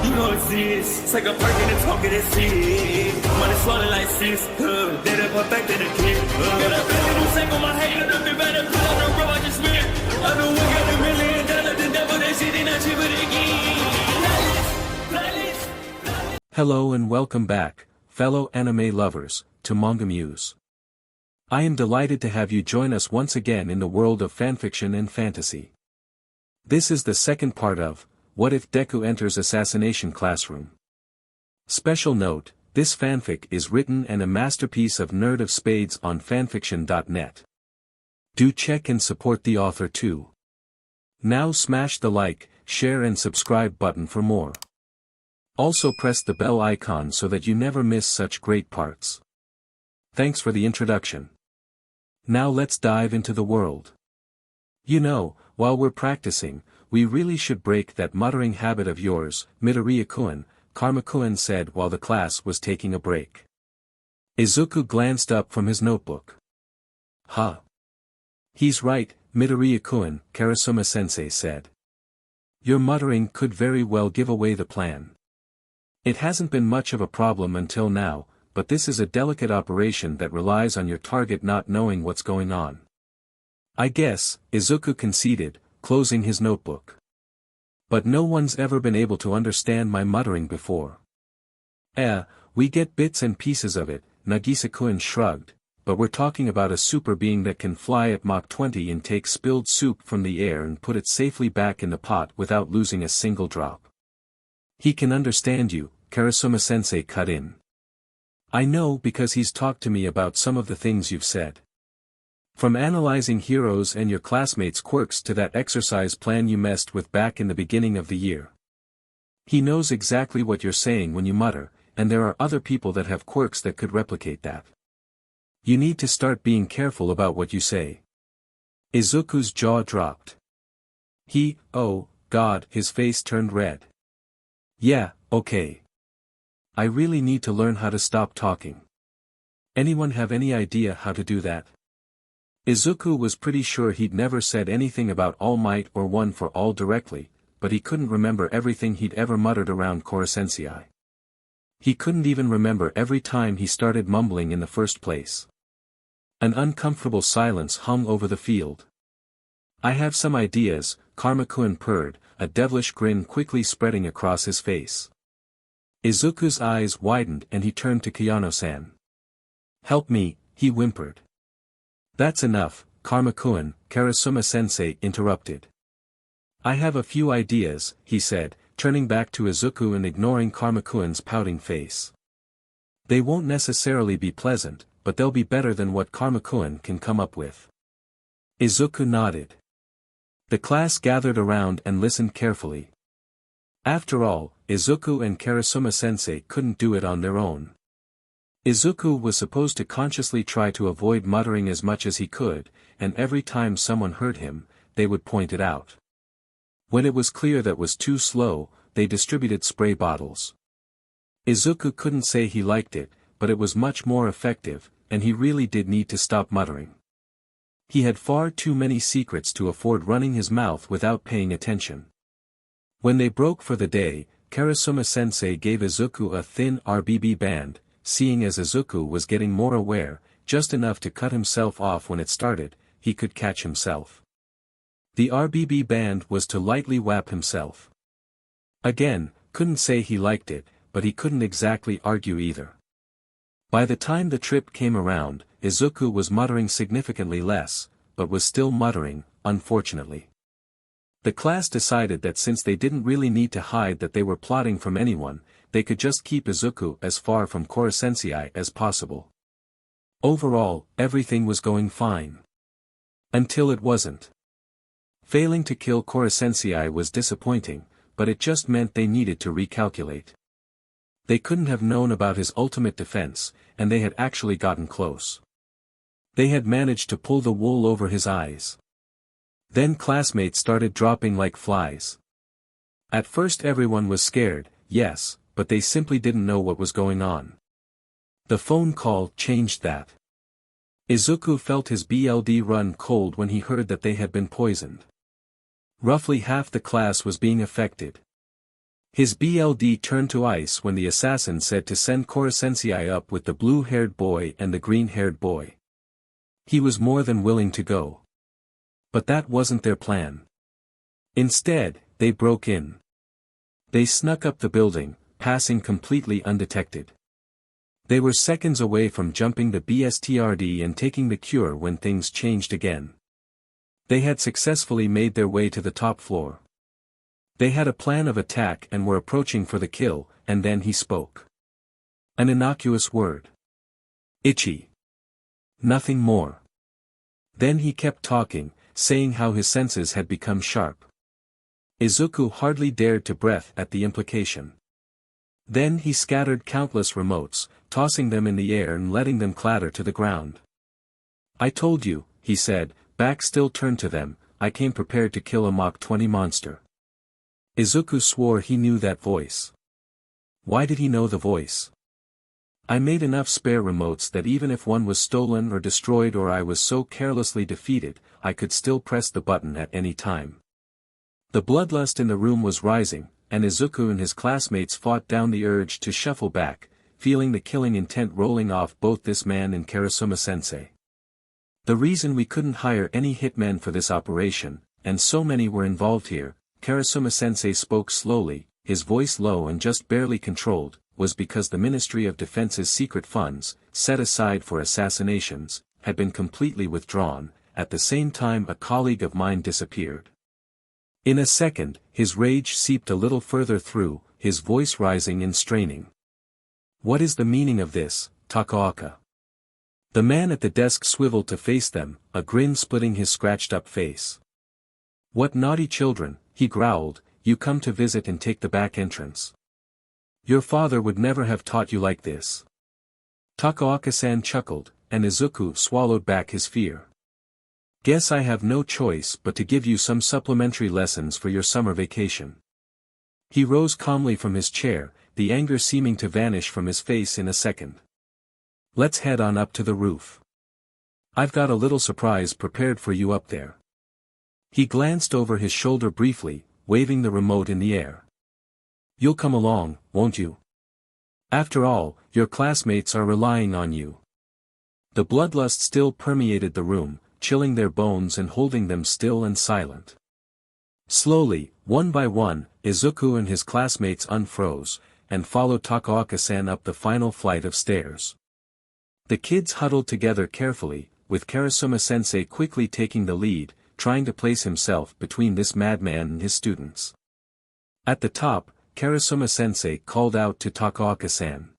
You don't exist. Take a perk and a talk of that shit. Money swallowed like sis. Dead up perfect in the kid. Got a billion who sang on my head. Look up better put on the road I just spent. I know we got $1 million. The devil that shit ain't not cheaper again. Hello and welcome back, fellow anime lovers, to MangaMuse. I am delighted to have you join us once again in the world of fanfiction and fantasy. This is the second part of What If Deku Enters Assassination Classroom. Special note, this fanfic is written and a masterpiece of NerdofSpades on FANFICTIONnet. Do check and support the author too. Now smash the like, share and subscribe button for more. Also press the bell icon so that you never miss such great parts. Thanks for the introduction. Now let's dive into the world. You know, while we're practicing, we really should break that muttering habit of yours, Midoriya-kun, Karma-kun said while the class was taking a break. Izuku glanced up from his notebook. Huh. He's right, Midoriya-kun, Karasuma-sensei said. Your muttering could very well give away the plan. It hasn't been much of a problem until now, but this is a delicate operation that relies on your target not knowing what's going on. I guess, Izuku conceded, closing his notebook. But no one's ever been able to understand my muttering before. We get bits and pieces of it, Nagisa-kun shrugged, but we're talking about a super being that can fly at Mach 20 and take spilled soup from the air and put it safely back in the pot without losing a single drop. He can understand you, Karasuma-sensei cut in. I know because he's talked to me about some of the things you've said. From analyzing heroes and your classmates' quirks to that exercise plan you messed with back in the beginning of the year. He knows exactly what you're saying when you mutter, and there are other people that have quirks that could replicate that. You need to start being careful about what you say. Izuku's jaw dropped. Oh, God, his face turned red. Yeah, okay. I really need to learn how to stop talking. Anyone have any idea how to do that? Izuku was pretty sure he'd never said anything about All Might or One for All directly, but he couldn't remember everything he'd ever muttered around Kuro-sensei. He couldn't even remember every time he started mumbling in the first place. An uncomfortable silence hung over the field. I have some ideas, Karma-kun purred, a devilish grin quickly spreading across his face. Izuku's eyes widened and he turned to Kayano-san. Help me, he whimpered. That's enough, Karma-kun, Karasuma-sensei interrupted. I have a few ideas, he said, turning back to Izuku and ignoring Karma-kun's pouting face. They won't necessarily be pleasant, but they'll be better than what Karma-kun can come up with. Izuku nodded. The class gathered around and listened carefully. After all, Izuku and Karasuma-sensei couldn't do it on their own. Izuku was supposed to consciously try to avoid muttering as much as he could, and every time someone heard him, they would point it out. When it was clear that was too slow, they distributed spray bottles. Izuku couldn't say he liked it, but it was much more effective, and he really did need to stop muttering. He had far too many secrets to afford running his mouth without paying attention. When they broke for the day, Karasuma-sensei gave Izuku a thin RBB band, seeing as Izuku was getting more aware, just enough to cut himself off when it started, he could catch himself. The RBB band was to lightly whap himself. Again, couldn't say he liked it, but he couldn't exactly argue either. By the time the trip came around, Izuku was muttering significantly less, but was still muttering, unfortunately. The class decided that since they didn't really need to hide that they were plotting from anyone, they could just keep Izuku as far from Kuro-sensei as possible. Overall, everything was going fine. Until it wasn't. Failing to kill Kuro-sensei was disappointing, but it just meant they needed to recalculate. They couldn't have known about his ultimate defense, and they had actually gotten close. They had managed to pull the wool over his eyes. Then classmates started dropping like flies. At first everyone was scared, yes, but they simply didn't know what was going on. The phone call changed that. Izuku felt his blood run cold when he heard that they had been poisoned. Roughly half the class was being affected. His BLD turned to ice when the assassin said to send Kuro-sensei up with the blue-haired boy and the green-haired boy. He was more than willing to go. But that wasn't their plan. Instead, they broke in. They snuck up the building, passing completely undetected. They were seconds away from jumping the BSTRD and taking the cure when things changed again. They had successfully made their way to the top floor. They had a plan of attack and were approaching for the kill, and then he spoke. An innocuous word. Ichi. Nothing more. Then he kept talking, saying how his senses had become sharp. Izuku hardly dared to breathe at the implication. Then he scattered countless remotes, tossing them in the air and letting them clatter to the ground. I told you, he said, back still turned to them, I came prepared to kill a Mach 20 monster. Izuku swore he knew that voice. Why did he know the voice? I made enough spare remotes that even if one was stolen or destroyed or I was so carelessly defeated, I could still press the button at any time. The bloodlust in the room was rising, and Izuku and his classmates fought down the urge to shuffle back, feeling the killing intent rolling off both this man and Karasuma-sensei. The reason we couldn't hire any hitmen for this operation, and so many were involved here, Karasuma-sensei spoke slowly, his voice low and just barely controlled, was because the Ministry of Defense's secret funds, set aside for assassinations, had been completely withdrawn. At the same time a colleague of mine disappeared. In a second, his rage seeped a little further through, his voice rising and straining. What is the meaning of this, Takaoka? The man at the desk swiveled to face them, a grin splitting his scratched-up face. What naughty children, he growled, you come to visit and take the back entrance. Your father would never have taught you like this. Takaoka-san chuckled, and Izuku swallowed back his fear. Guess I have no choice but to give you some supplementary lessons for your summer vacation. He rose calmly from his chair, the anger seeming to vanish from his face in a second. Let's head on up to the roof. I've got a little surprise prepared for you up there. He glanced over his shoulder briefly, waving the remote in the air. You'll come along, won't you? After all, your classmates are relying on you. The bloodlust still permeated the room, chilling their bones and holding them still and silent. Slowly, one by one, Izuku and his classmates unfroze, and followed Takaoka-san up the final flight of stairs. The kids huddled together carefully, with Karasuma-sensei quickly taking the lead, trying to place himself between this madman and his students. At the top, Karasuma-sensei called out to Takaoka-san.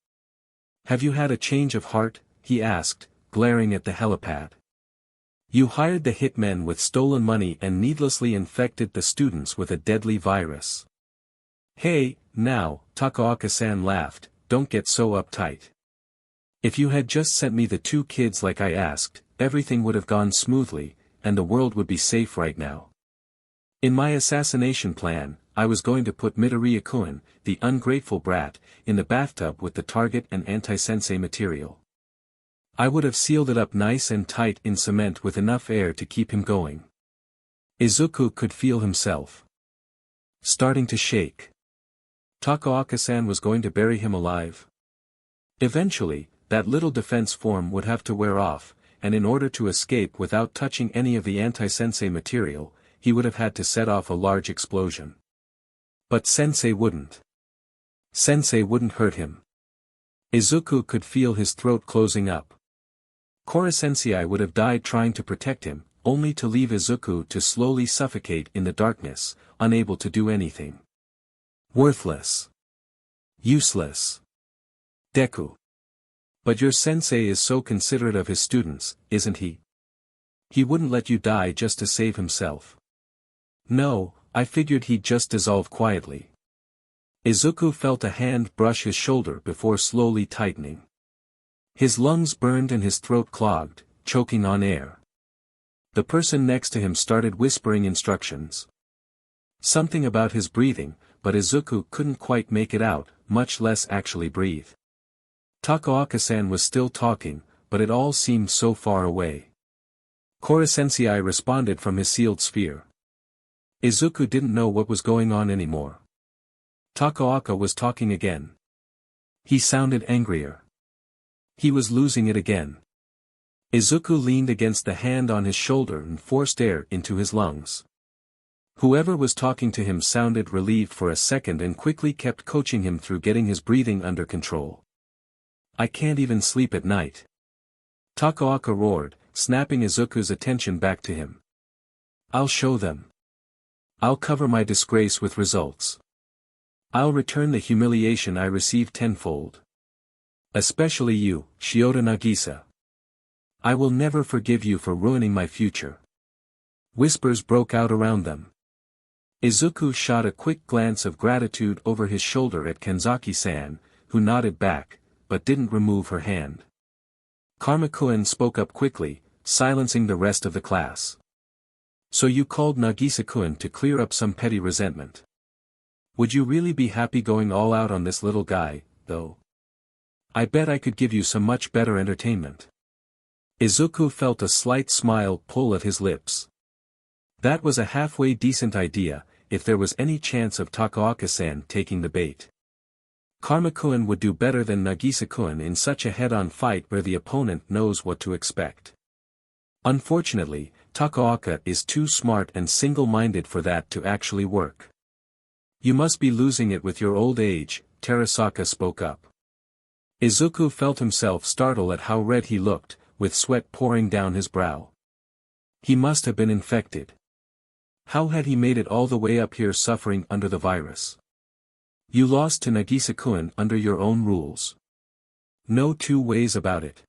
Have you had a change of heart? He asked, glaring at the helipad. You hired the hitmen with stolen money and needlessly infected the students with a deadly virus. Hey, now, Takaoka-san laughed, don't get so uptight. If you had just sent me the 2 kids like I asked, everything would have gone smoothly, and the world would be safe right now. In my assassination plan, I was going to put Midoriya-kun, the ungrateful brat, in the bathtub with the target and anti-sensei material. I would have sealed it up nice and tight in cement with enough air to keep him going. Izuku could feel himself starting to shake. Takaoka-san was going to bury him alive. Eventually, that little defense form would have to wear off, and in order to escape without touching any of the anti-sensei material, he would have had to set off a large explosion. But Sensei wouldn't. Sensei wouldn't hurt him. Izuku could feel his throat closing up. Kuro-sensei would have died trying to protect him, only to leave Izuku to slowly suffocate in the darkness, unable to do anything. Worthless. Useless. Deku. But your sensei is so considerate of his students, isn't he? He wouldn't let you die just to save himself. No, I figured he'd just dissolve quietly. Izuku felt a hand brush his shoulder before slowly tightening. His lungs burned and his throat clogged, choking on air. The person next to him started whispering instructions. Something about his breathing, but Izuku couldn't quite make it out, much less actually breathe. Takaoka-san was still talking, but it all seemed so far away. Kuro-sensei responded from his sealed sphere. Izuku didn't know what was going on anymore. Takaoka was talking again. He sounded angrier. He was losing it again. Izuku leaned against the hand on his shoulder and forced air into his lungs. Whoever was talking to him sounded relieved for a second and quickly kept coaching him through getting his breathing under control. I can't even sleep at night. Takaoka roared, snapping Izuku's attention back to him. I'll show them. I'll cover my disgrace with results. I'll return the humiliation I received tenfold. Especially you, Shiota Nagisa. I will never forgive you for ruining my future. Whispers broke out around them. Izuku shot a quick glance of gratitude over his shoulder at Kanzaki-san, who nodded back, but didn't remove her hand. Karmakuen spoke up quickly, silencing the rest of the class. So you called Nagisa-kun to clear up some petty resentment. Would you really be happy going all out on this little guy, though? I bet I could give you some much better entertainment. Izuku felt a slight smile pull at his lips. That was a halfway decent idea, if there was any chance of Takaoka-san taking the bait. Karmakuen would do better than Nagisa-kun in such a head-on fight where the opponent knows what to expect. Unfortunately, Takaoka is too smart and single-minded for that to actually work. You must be losing it with your old age, Terasaka spoke up. Izuku felt himself startle at how red he looked, with sweat pouring down his brow. He must have been infected. How had he made it all the way up here suffering under the virus? You lost to Nagisa-kun under your own rules. No two ways about it.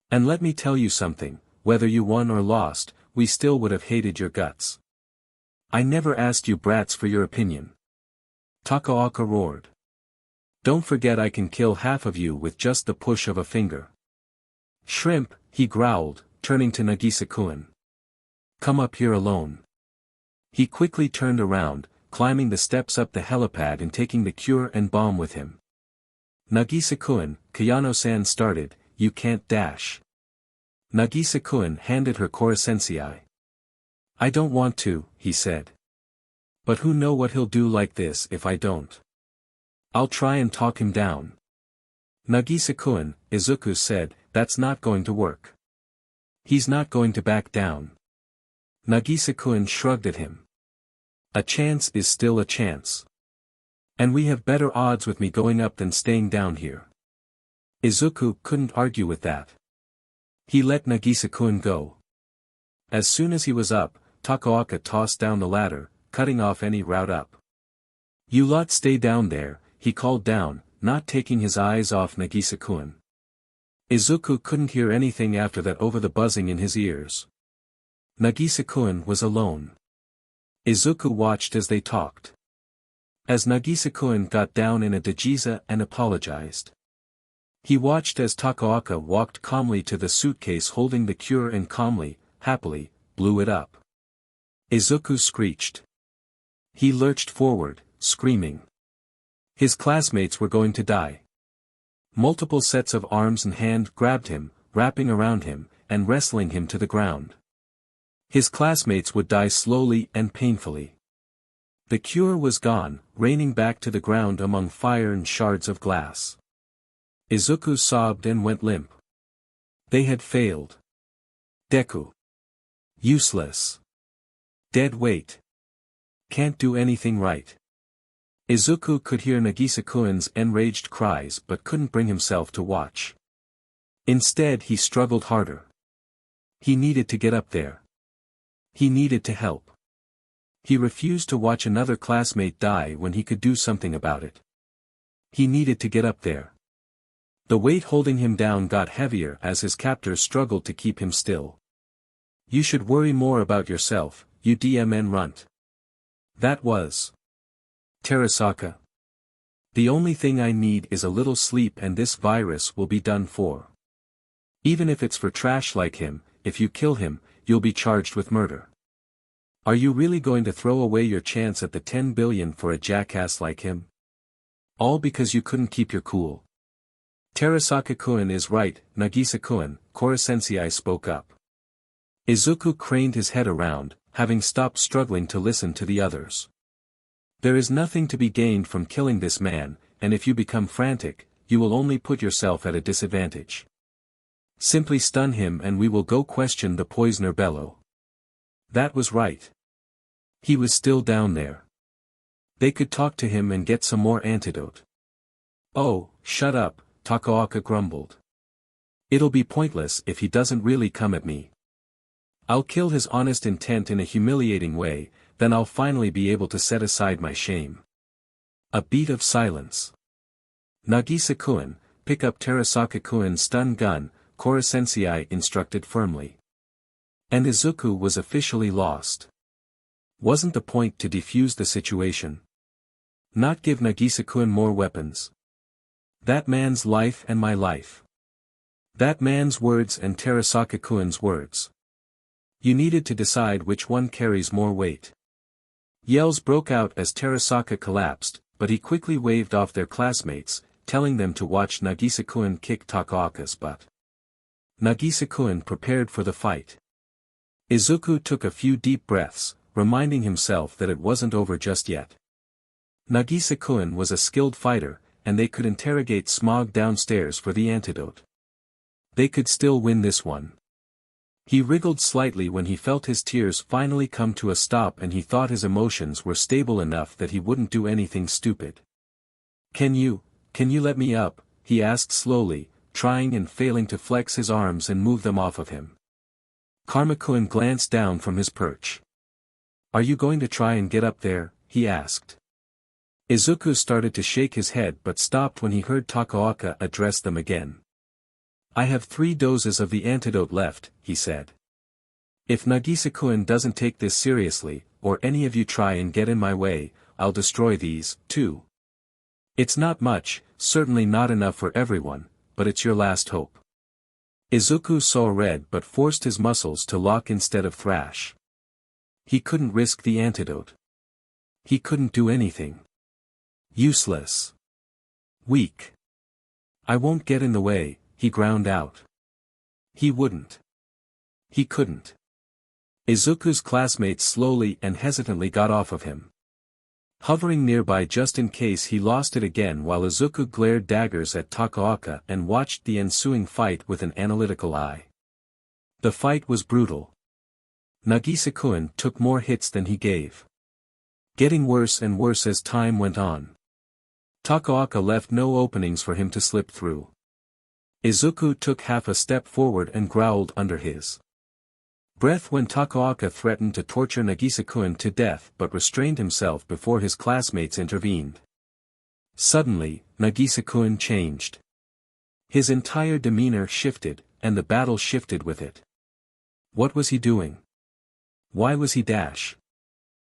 And let me tell you something, whether you won or lost, we still would have hated your guts. I never asked you brats for your opinion. Takaoka roared. Don't forget I can kill half of you with just the push of a finger. Shrimp, he growled, turning to Nagisa-kun. Come up here alone. He quickly turned around, climbing the steps up the helipad and taking the cure and bomb with him. Nagisa-kun, Kayano-san started, you can't dash. Nagisa-kun handed her Koro-sensei. I don't want to, he said. But who know what he'll do like this if I don't. I'll try and talk him down. Nagisa-kun, Izuku said, that's not going to work. He's not going to back down. Nagisa-kun shrugged at him. A chance is still a chance. And we have better odds with me going up than staying down here. Izuku couldn't argue with that. He let Nagisa-kun go. As soon as he was up, Takaoka tossed down the ladder, cutting off any route up. You lot stay down there, he called down, not taking his eyes off Nagisa-kun. Izuku couldn't hear anything after that over the buzzing in his ears. Nagisa-kun was alone. Izuku watched as they talked. As Nagisa-kun got down in a dajiza and apologized. He watched as Takaoka walked calmly to the suitcase holding the cure and calmly, happily, blew it up. Izuku screeched. He lurched forward, screaming. His classmates were going to die. Multiple sets of arms and hand grabbed him, wrapping around him, and wrestling him to the ground. His classmates would die slowly and painfully. The cure was gone, raining back to the ground among fire and shards of glass. Izuku sobbed and went limp. They had failed. Deku. Useless. Dead weight. Can't do anything right. Izuku could hear Nagisa-kun's enraged cries but couldn't bring himself to watch. Instead he struggled harder. He needed to get up there. He needed to help. He refused to watch another classmate die when he could do something about it. He needed to get up there. The weight holding him down got heavier as his captors struggled to keep him still. You should worry more about yourself, you DMN runt. That was. Terasaka. The only thing I need is a little sleep and this virus will be done for. Even if it's for trash like him, if you kill him, you'll be charged with murder. Are you really going to throw away your chance at the 10 billion for a jackass like him? All because you couldn't keep your cool. Terasaka-kun is right, Nagisa-kun, Koro-sensei spoke up. Izuku craned his head around, having stopped struggling to listen to the others. There is nothing to be gained from killing this man, and if you become frantic, you will only put yourself at a disadvantage. Simply stun him and we will go question the poisoner Bello. That was right. He was still down there. They could talk to him and get some more antidote. Oh, shut up, Takaoka grumbled. It'll be pointless if he doesn't really come at me. I'll kill his honest intent in a humiliating way, then I'll finally be able to set aside my shame. A beat of silence. Nagisa-kun, pick up Terasaka-kun's stun gun, Kuro Sensei instructed firmly. And Izuku was officially lost. Wasn't the point to defuse the situation? Not give Nagisa-kun more weapons. That man's life and my life. That man's words and Terasaka-kun's words. You needed to decide which one carries more weight. Yells broke out as Terasaka collapsed, but he quickly waved off their classmates, telling them to watch Nagisa-kun kick Takaoka's butt. Nagisa-kun prepared for the fight. Izuku took a few deep breaths, reminding himself that it wasn't over just yet. Nagisa-kun was a skilled fighter, and they could interrogate Smog downstairs for the antidote. They could still win this one. He wriggled slightly when he felt his tears finally come to a stop and he thought his emotions were stable enough that he wouldn't do anything stupid. Can you let me up?" he asked slowly, trying and failing to flex his arms and move them off of him. Karmakun glanced down from his perch. "Are you going to try and get up there?" he asked. Izuku started to shake his head but stopped when he heard Takaoka address them again. "I have 3 doses of the antidote left," he said. "If Nagisa-kun doesn't take this seriously, or any of you try and get in my way, I'll destroy these, too. It's not much, certainly not enough for everyone, but it's your last hope." Izuku saw red but forced his muscles to lock instead of thrash. He couldn't risk the antidote. He couldn't do anything. Useless. Weak. "I won't get in the way," he ground out. He wouldn't. He couldn't. Izuku's classmates slowly and hesitantly got off of him, hovering nearby just in case he lost it again, while Izuku glared daggers at Takaoka and watched the ensuing fight with an analytical eye. The fight was brutal. Nagisa-kun took more hits than he gave, getting worse and worse as time went on. Takaoka left no openings for him to slip through. Izuku took half a step forward and growled under his breath when Takaoka threatened to torture Nagisa-kun to death but restrained himself before his classmates intervened. Suddenly, Nagisa-kun changed. His entire demeanor shifted, and the battle shifted with it. What was he doing? Why was he dash?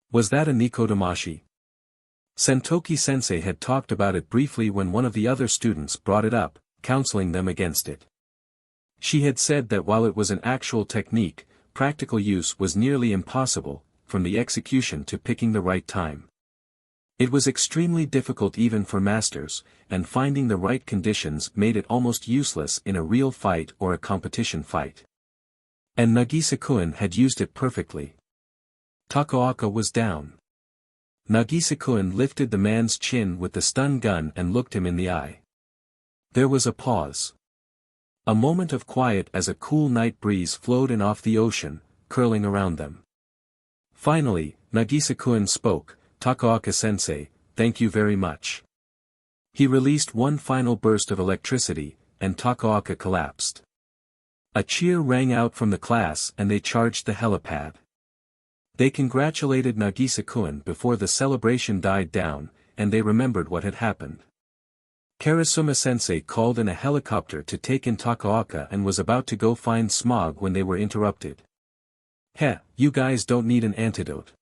Was that a Nikodamashi? Sentoki Sensei had talked about it briefly when one of the other students brought it up, counseling them against it. She had said that while it was an actual technique, practical use was nearly impossible, from the execution to picking the right time. It was extremely difficult even for masters, and finding the right conditions made it almost useless in a real fight or a competition fight. And Nagisa-kun had used it perfectly. Takaoka was down. Nagisa-kun lifted the man's chin with the stun gun and looked him in the eye. There was a pause. A moment of quiet as a cool night breeze flowed in off the ocean, curling around them. Finally, Nagisa-kun spoke, "Takaoka-sensei, thank you very much." He released one final burst of electricity, and Takaoka collapsed. A cheer rang out from the class and they charged the helipad. They congratulated Nagisa-kun before the celebration died down, and they remembered what had happened. Karasuma-sensei called in a helicopter to take in Takaoka and was about to go find Smog when they were interrupted. "Heh, you guys don't need an antidote."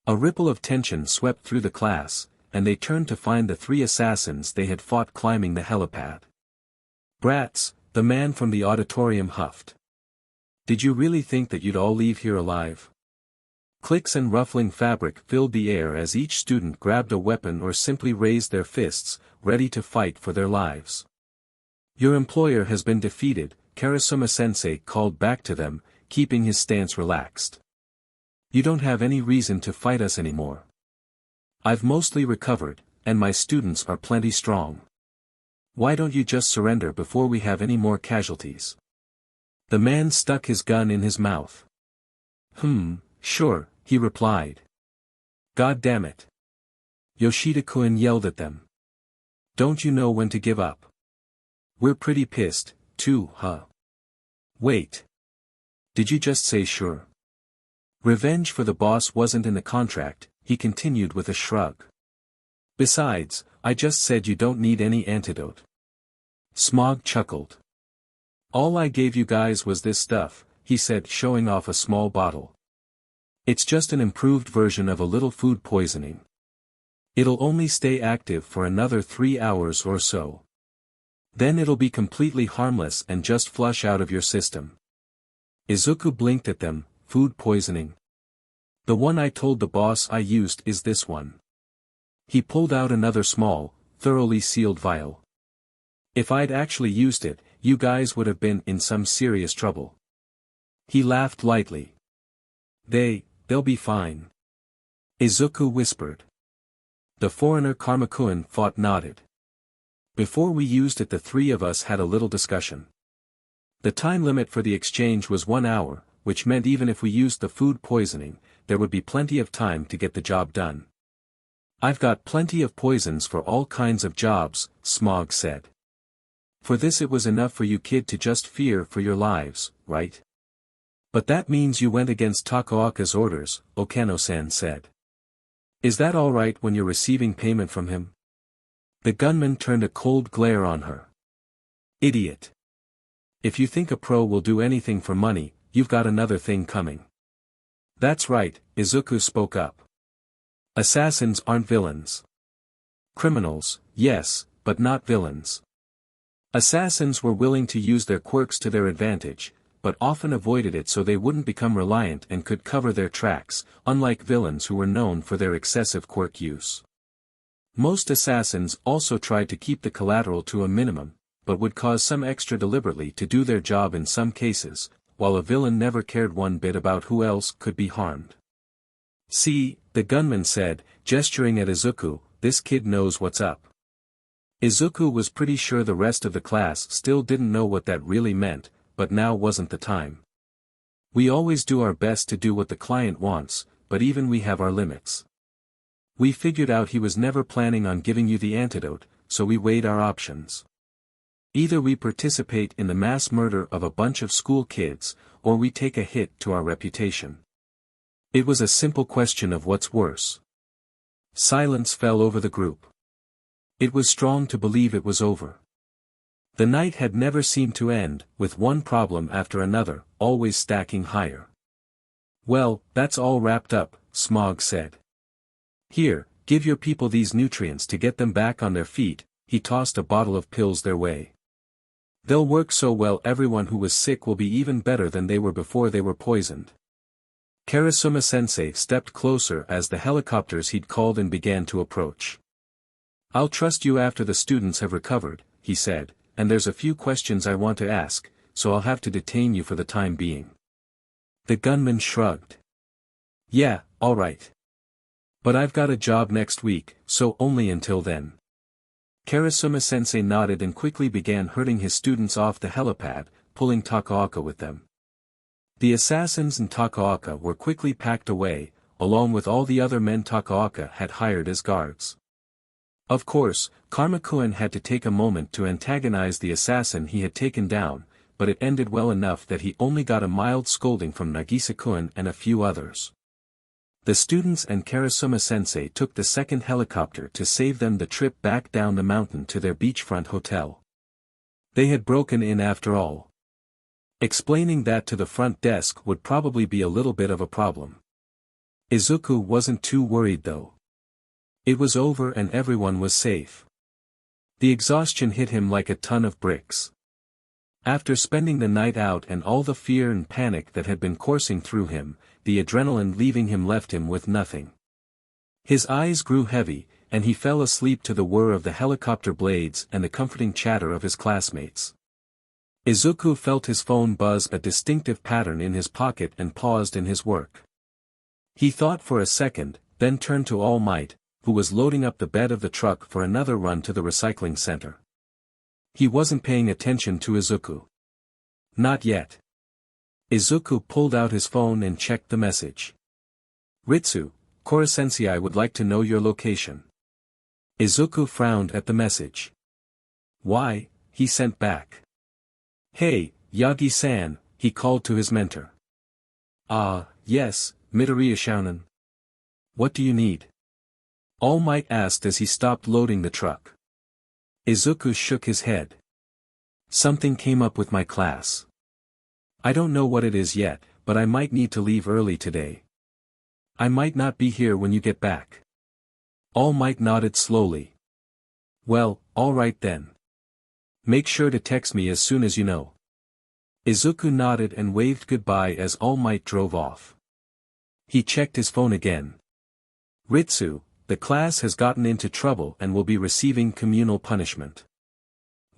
A ripple of tension swept through the class, and they turned to find the 3 assassins they had fought climbing the helipad. "Brats," the man from the auditorium huffed. "Did you really think that you'd all leave here alive?" Clicks and ruffling fabric filled the air as each student grabbed a weapon or simply raised their fists, ready to fight for their lives. "Your employer has been defeated," Karasuma-sensei called back to them, keeping his stance relaxed. "You don't have any reason to fight us anymore." I've mostly recovered, and my students are plenty strong. Why don't you just surrender before we have any more casualties? The man stuck his gun in his mouth. Sure, he replied. God damn it. Yoshida-kun yelled at them. Don't you know when to give up? We're pretty pissed, too, huh? Wait. Did you just say sure? Revenge for the boss wasn't in the contract, he continued with a shrug. Besides, I just said you don't need any antidote. Smog chuckled. All I gave you guys was this stuff, he said, showing off a small bottle. It's just an improved version of a little food poisoning. It'll only stay active for another 3 hours or so. Then it'll be completely harmless and just flush out of your system. Izuku blinked at them. Food poisoning. The one I told the boss I used is this one. He pulled out another small, thoroughly sealed vial. If I'd actually used it, you guys would have been in some serious trouble. He laughed lightly. They'll be fine. Izuku whispered. The foreigner Karmakun nodded. Before we used it, the three of us had a little discussion. The time limit for the exchange was 1 hour, which meant even if we used the food poisoning, there would be plenty of time to get the job done. I've got plenty of poisons for all kinds of jobs, Smog said. For this it was enough for you kid to just fear for your lives, right? But that means you went against Takaoka's orders, Okano-san said. Is that alright when you're receiving payment from him? The gunman turned a cold glare on her. Idiot. If you think a pro will do anything for money, you've got another thing coming. That's right, Izuku spoke up. Assassins aren't villains. Criminals, yes, but not villains. Assassins were willing to use their quirks to their advantage, but often avoided it so they wouldn't become reliant and could cover their tracks, unlike villains who were known for their excessive quirk use. Most assassins also tried to keep the collateral to a minimum, but would cause some extra deliberately to do their job in some cases, while a villain never cared one bit about who else could be harmed. See, the gunman said, gesturing at Izuku, this kid knows what's up. Izuku was pretty sure the rest of the class still didn't know what that really meant, but now wasn't the time. We always do our best to do what the client wants, but even we have our limits. We figured out he was never planning on giving you the antidote, so we weighed our options. Either we participate in the mass murder of a bunch of school kids, or we take a hit to our reputation. It was a simple question of what's worse. Silence fell over the group. It was strong to believe it was over. The night had never seemed to end, with one problem after another, always stacking higher. Well, that's all wrapped up, Smog said. Here, give your people these nutrients to get them back on their feet. He tossed a bottle of pills their way. They'll work so well everyone who was sick will be even better than they were before they were poisoned. Karasuma-sensei stepped closer as the helicopters he'd called in began to approach. I'll trust you after the students have recovered, he said, and there's a few questions I want to ask, so I'll have to detain you for the time being. The gunman shrugged. Yeah, all right. But I've got a job next week, so only until then. Karasuma-sensei nodded and quickly began herding his students off the helipad, pulling Takaoka with them. The assassins and Takaoka were quickly packed away, along with all the other men Takaoka had hired as guards. Of course, Karmakun had to take a moment to antagonize the assassin he had taken down, but it ended well enough that he only got a mild scolding from Nagisa-kun and a few others. The students and Karasuma-sensei took the second helicopter to save them the trip back down the mountain to their beachfront hotel. They had broken in after all. Explaining that to the front desk would probably be a little bit of a problem. Izuku wasn't too worried though. It was over and everyone was safe. The exhaustion hit him like a ton of bricks. After spending the night out and all the fear and panic that had been coursing through him, the adrenaline leaving him left him with nothing. His eyes grew heavy, and he fell asleep to the whir of the helicopter blades and the comforting chatter of his classmates. Izuku felt his phone buzz a distinctive pattern in his pocket and paused in his work. He thought for a second, then turned to All Might, who was loading up the bed of the truck for another run to the recycling center. He wasn't paying attention to Izuku. Not yet. Izuku pulled out his phone and checked the message. Ritsu, Kuro-sensei would like to know your location. Izuku frowned at the message. Why, he sent back. Hey, Yagi-san, he called to his mentor. Yes, Midoriya Shounen. What do you need? All Might asked as he stopped loading the truck. Izuku shook his head. Something came up with my class. I don't know what it is yet, but I might need to leave early today. I might not be here when you get back. All Might nodded slowly. Well, alright then. Make sure to text me as soon as you know. Izuku nodded and waved goodbye as All Might drove off. He checked his phone again. Ritsu, the class has gotten into trouble and will be receiving communal punishment.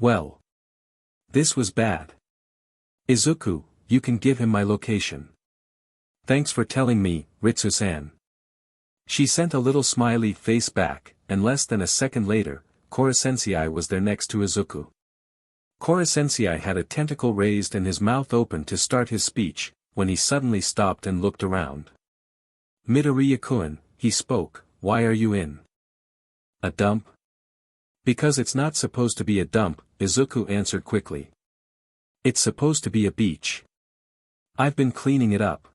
Well. This was bad. Izuku, you can give him my location. Thanks for telling me, Ritsu-san. She sent a little smiley face back, and less than a second later, Kuro-sensei was there next to Izuku. Kuro-sensei had a tentacle raised and his mouth open to start his speech, when he suddenly stopped and looked around. Midoriya-kun, he spoke, why are you in a dump? Because it's not supposed to be a dump, Izuku answered quickly. It's supposed to be a beach. I've been cleaning it up.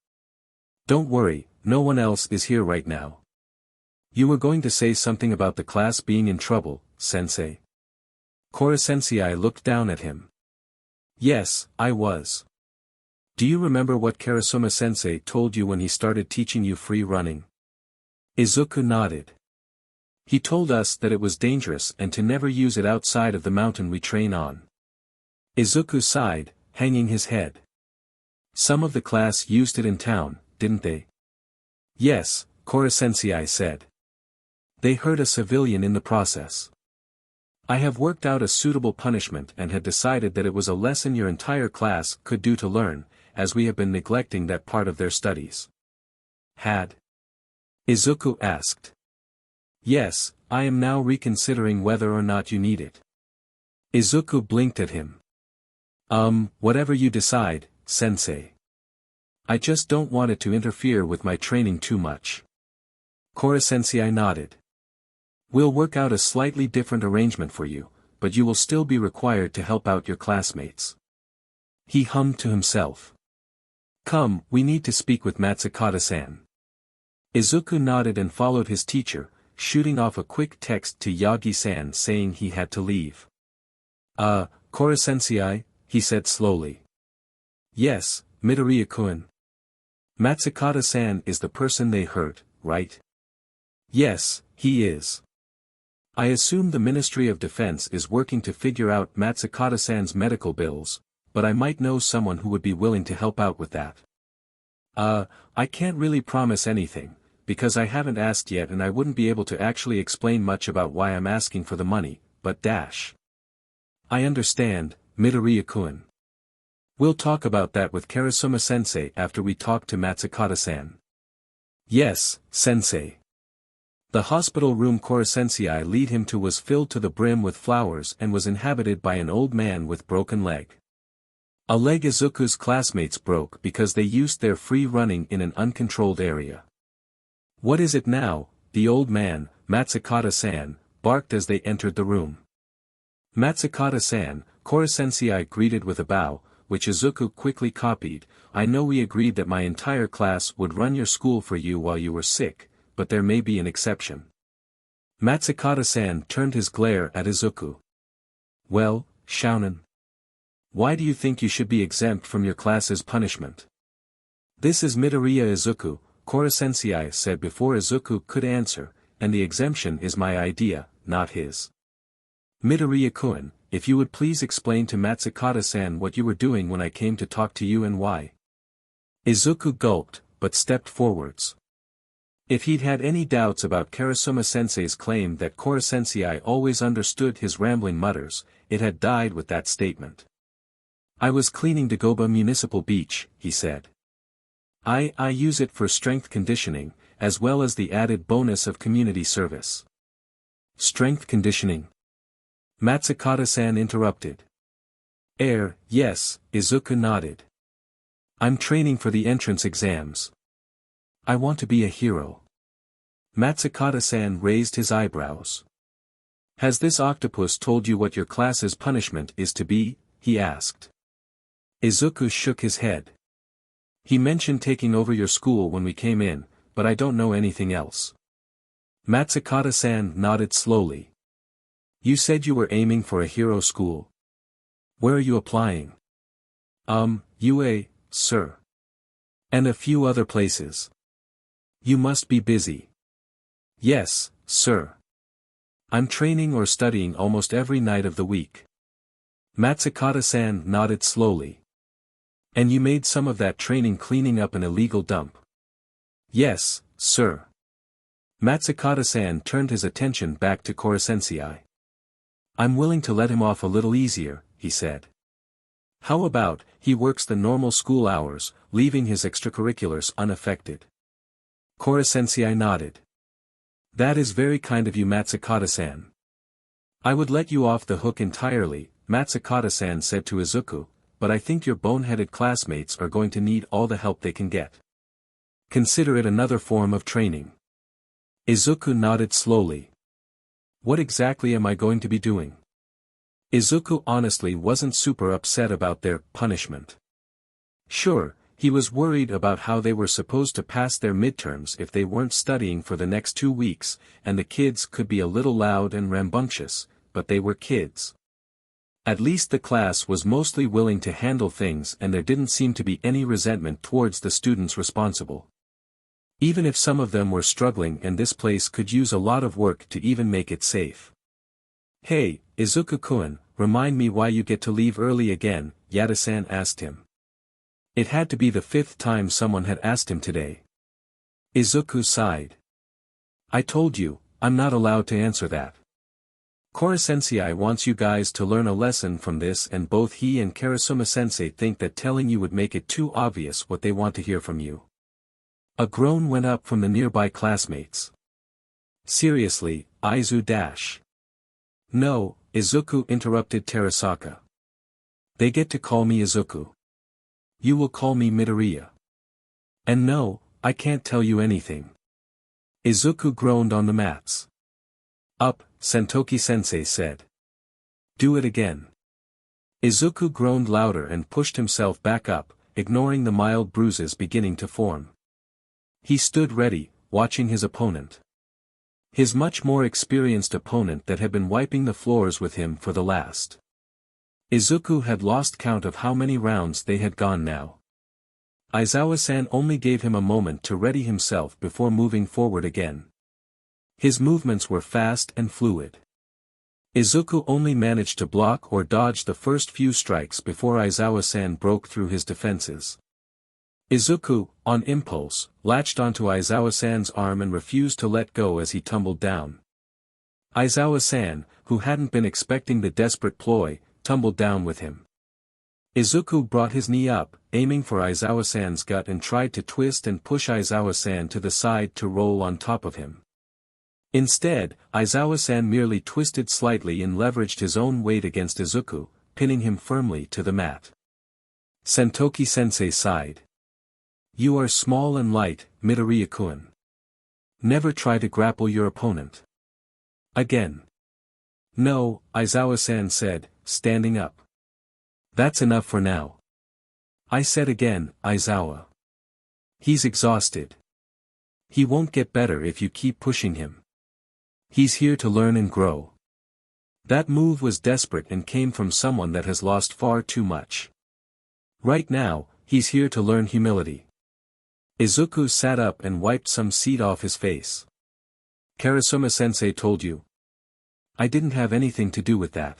Don't worry, no one else is here right now. You were going to say something about the class being in trouble, Sensei. Kuro-sensei looked down at him. Yes, I was. Do you remember what Karasuma-sensei told you when he started teaching you free running? Izuku nodded. He told us that it was dangerous and to never use it outside of the mountain we train on. Izuku sighed, hanging his head. Some of the class used it in town, didn't they? Yes, Kuro-sensei said. They hurt a civilian in the process. I have worked out a suitable punishment and had decided that it was a lesson your entire class could do to learn, as we have been neglecting that part of their studies. Had? Izuku asked. Yes, I am now reconsidering whether or not you need it. Izuku blinked at him. Whatever you decide, Sensei. I just don't want it to interfere with my training too much. Kuro-sensei nodded. We'll work out a slightly different arrangement for you, but you will still be required to help out your classmates. He hummed to himself. Come, we need to speak with Matsukata-san. Izuku nodded and followed his teacher, shooting off a quick text to Yagi-san saying he had to leave. Kuro-sensei, he said slowly. Yes, Midoriya-kun. Matsukata-san is the person they hurt, right? Yes, he is. I assume the Ministry of Defense is working to figure out Matsukata-san's medical bills, but I might know someone who would be willing to help out with that. I can't really promise anything, because I haven't asked yet and I wouldn't be able to actually explain much about why I'm asking for the money, but dash. I understand, Midoriya-kun. We'll talk about that with Karasuma-sensei after we talk to Matsukata-san. Yes, Sensei. The hospital room Kuro-sensei lead him to was filled to the brim with flowers and was inhabited by an old man with broken leg. A leg Izuku's classmates broke because they used their free running in an uncontrolled area. What is it now? The old man, Matsukata-san, barked as they entered the room. Matsukata-san, Kuro-sensei greeted with a bow, which Izuku quickly copied. I know we agreed that my entire class would run your school for you while you were sick, but there may be an exception. Matsukata-san turned his glare at Izuku. Well, Shounen. Why do you think you should be exempt from your class's punishment? This is Midoriya Izuku, Kuro-sensei said before Izuku could answer, and the exemption is my idea, not his. Midoriya-kun, if you would please explain to Matsukata-san what you were doing when I came to talk to you and why. Izuku gulped, but stepped forwards. If he'd had any doubts about Karasuma-sensei's claim that Kuro-sensei always understood his rambling mutters, it had died with that statement. I was cleaning Dagoba Municipal Beach, he said. I use it for strength conditioning, as well as the added bonus of community service. Strength conditioning. Matsukata-san interrupted. Yes, Izuku nodded. I'm training for the entrance exams. I want to be a hero. Matsukata-san raised his eyebrows. Has this octopus told you what your class's punishment is to be? He asked. Izuku shook his head. He mentioned taking over your school when we came in, but I don't know anything else. Matsukata-san nodded slowly. You said you were aiming for a hero school. Where are you applying? UA, sir. And a few other places. You must be busy. Yes, sir. I'm training or studying almost every night of the week. Matsukata-san nodded slowly. And you made some of that training cleaning up an illegal dump. Yes, sir. Matsukata-san turned his attention back to Kuro-sensei. I'm willing to let him off a little easier, he said. How about, he works the normal school hours, leaving his extracurriculars unaffected? Kuro-sensei nodded. That is very kind of you, Matsukata-san. I would let you off the hook entirely, Matsukata-san said to Izuku, but I think your boneheaded classmates are going to need all the help they can get. Consider it another form of training. Izuku nodded slowly. What exactly am I going to be doing? Izuku honestly wasn't super upset about their punishment. Sure, he was worried about how they were supposed to pass their midterms if they weren't studying for the next 2 weeks, and the kids could be a little loud and rambunctious, but they were kids. At least the class was mostly willing to handle things and there didn't seem to be any resentment towards the students responsible. Even if some of them were struggling and this place could use a lot of work to even make it safe. Hey, Izuku-kun, remind me why you get to leave early again, Yada-san asked him. It had to be the 5th time someone had asked him today. Izuku sighed. I told you, I'm not allowed to answer that. Kuro-sensei wants you guys to learn a lesson from this, and both he and Karasuma-sensei think that telling you would make it too obvious what they want to hear from you. A groan went up from the nearby classmates. Seriously, Izu. No, Izuku interrupted Terasaka. They get to call me Izuku. You will call me Midoriya. And no, I can't tell you anything. Izuku groaned on the mats. Up, Sentoki-sensei said. Do it again. Izuku groaned louder and pushed himself back up, ignoring the mild bruises beginning to form. He stood ready, watching his opponent. His much more experienced opponent that had been wiping the floors with him for the last. Izuku had lost count of how many rounds they had gone now. Aizawa-san only gave him a moment to ready himself before moving forward again. His movements were fast and fluid. Izuku only managed to block or dodge the first few strikes before Aizawa-san broke through his defenses. Izuku, on impulse, latched onto Aizawa-san's arm and refused to let go as he tumbled down. Aizawa-san, who hadn't been expecting the desperate ploy, tumbled down with him. Izuku brought his knee up, aiming for Aizawa-san's gut, and tried to twist and push Aizawa-san to the side to roll on top of him. Instead, Aizawa-san merely twisted slightly and leveraged his own weight against Izuku, pinning him firmly to the mat. Sentoki-sensei sighed. You are small and light, Midoriya-kun. Never try to grapple your opponent. Again. No, Aizawa-san said, standing up. That's enough for now. I said again, Aizawa. He's exhausted. He won't get better if you keep pushing him. He's here to learn and grow. That move was desperate and came from someone that has lost far too much. Right now, he's here to learn humility. Izuku sat up and wiped some seed off his face. Karasuma-sensei told you. I didn't have anything to do with that.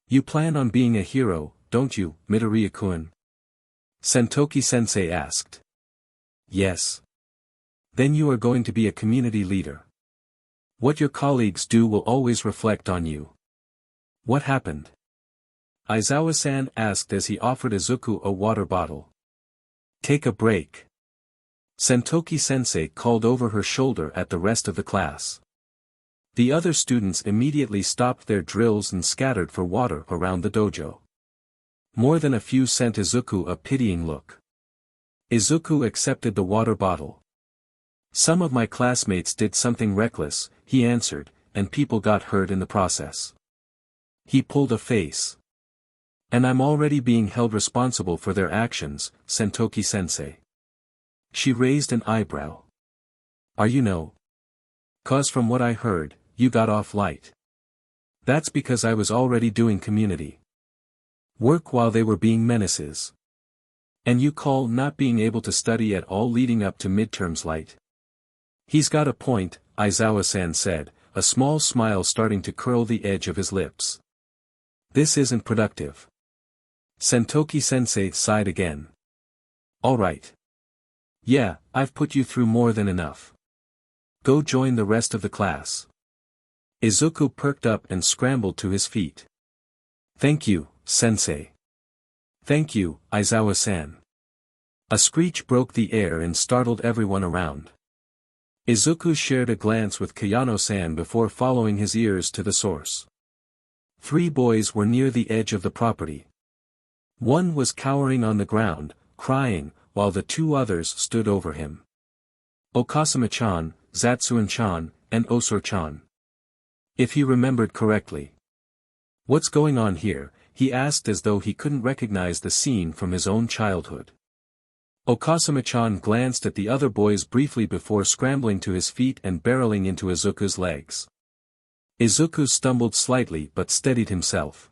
You plan on being a hero, don't you, Midoriya-kun? Sentoki-sensei asked. Yes. Then you are going to be a community leader. What your colleagues do will always reflect on you. What happened? Aizawa-san asked as he offered Izuku a water bottle. Take a break. Sentoki-sensei called over her shoulder at the rest of the class. The other students immediately stopped their drills and scattered for water around the dojo. More than a few sent Izuku a pitying look. Izuku accepted the water bottle. Some of my classmates did something reckless, he answered, and people got hurt in the process. He pulled a face. And I'm already being held responsible for their actions, Sentoki-sensei. She raised an eyebrow. Are you no? 'Cause from what I heard, you got off light. That's because I was already doing community work while they were being menaces. And you call not being able to study at all leading up to midterms light? He's got a point, Aizawa-san said, a small smile starting to curl the edge of his lips. This isn't productive. Sentoki-sensei sighed again. All right. Yeah, I've put you through more than enough. Go join the rest of the class. Izuku perked up and scrambled to his feet. Thank you, sensei. Thank you, Aizawa-san. A screech broke the air and startled everyone around. Izuku shared a glance with Kayano-san before following his ears to the source. 3 boys were near the edge of the property. One was cowering on the ground, crying, while the 2 others stood over him. Okasama-chan, Zatsuen-chan, and Osor-chan. If he remembered correctly. What's going on here? He asked as though he couldn't recognize the scene from his own childhood. Okasama-chan glanced at the other boys briefly before scrambling to his feet and barreling into Izuku's legs. Izuku stumbled slightly but steadied himself.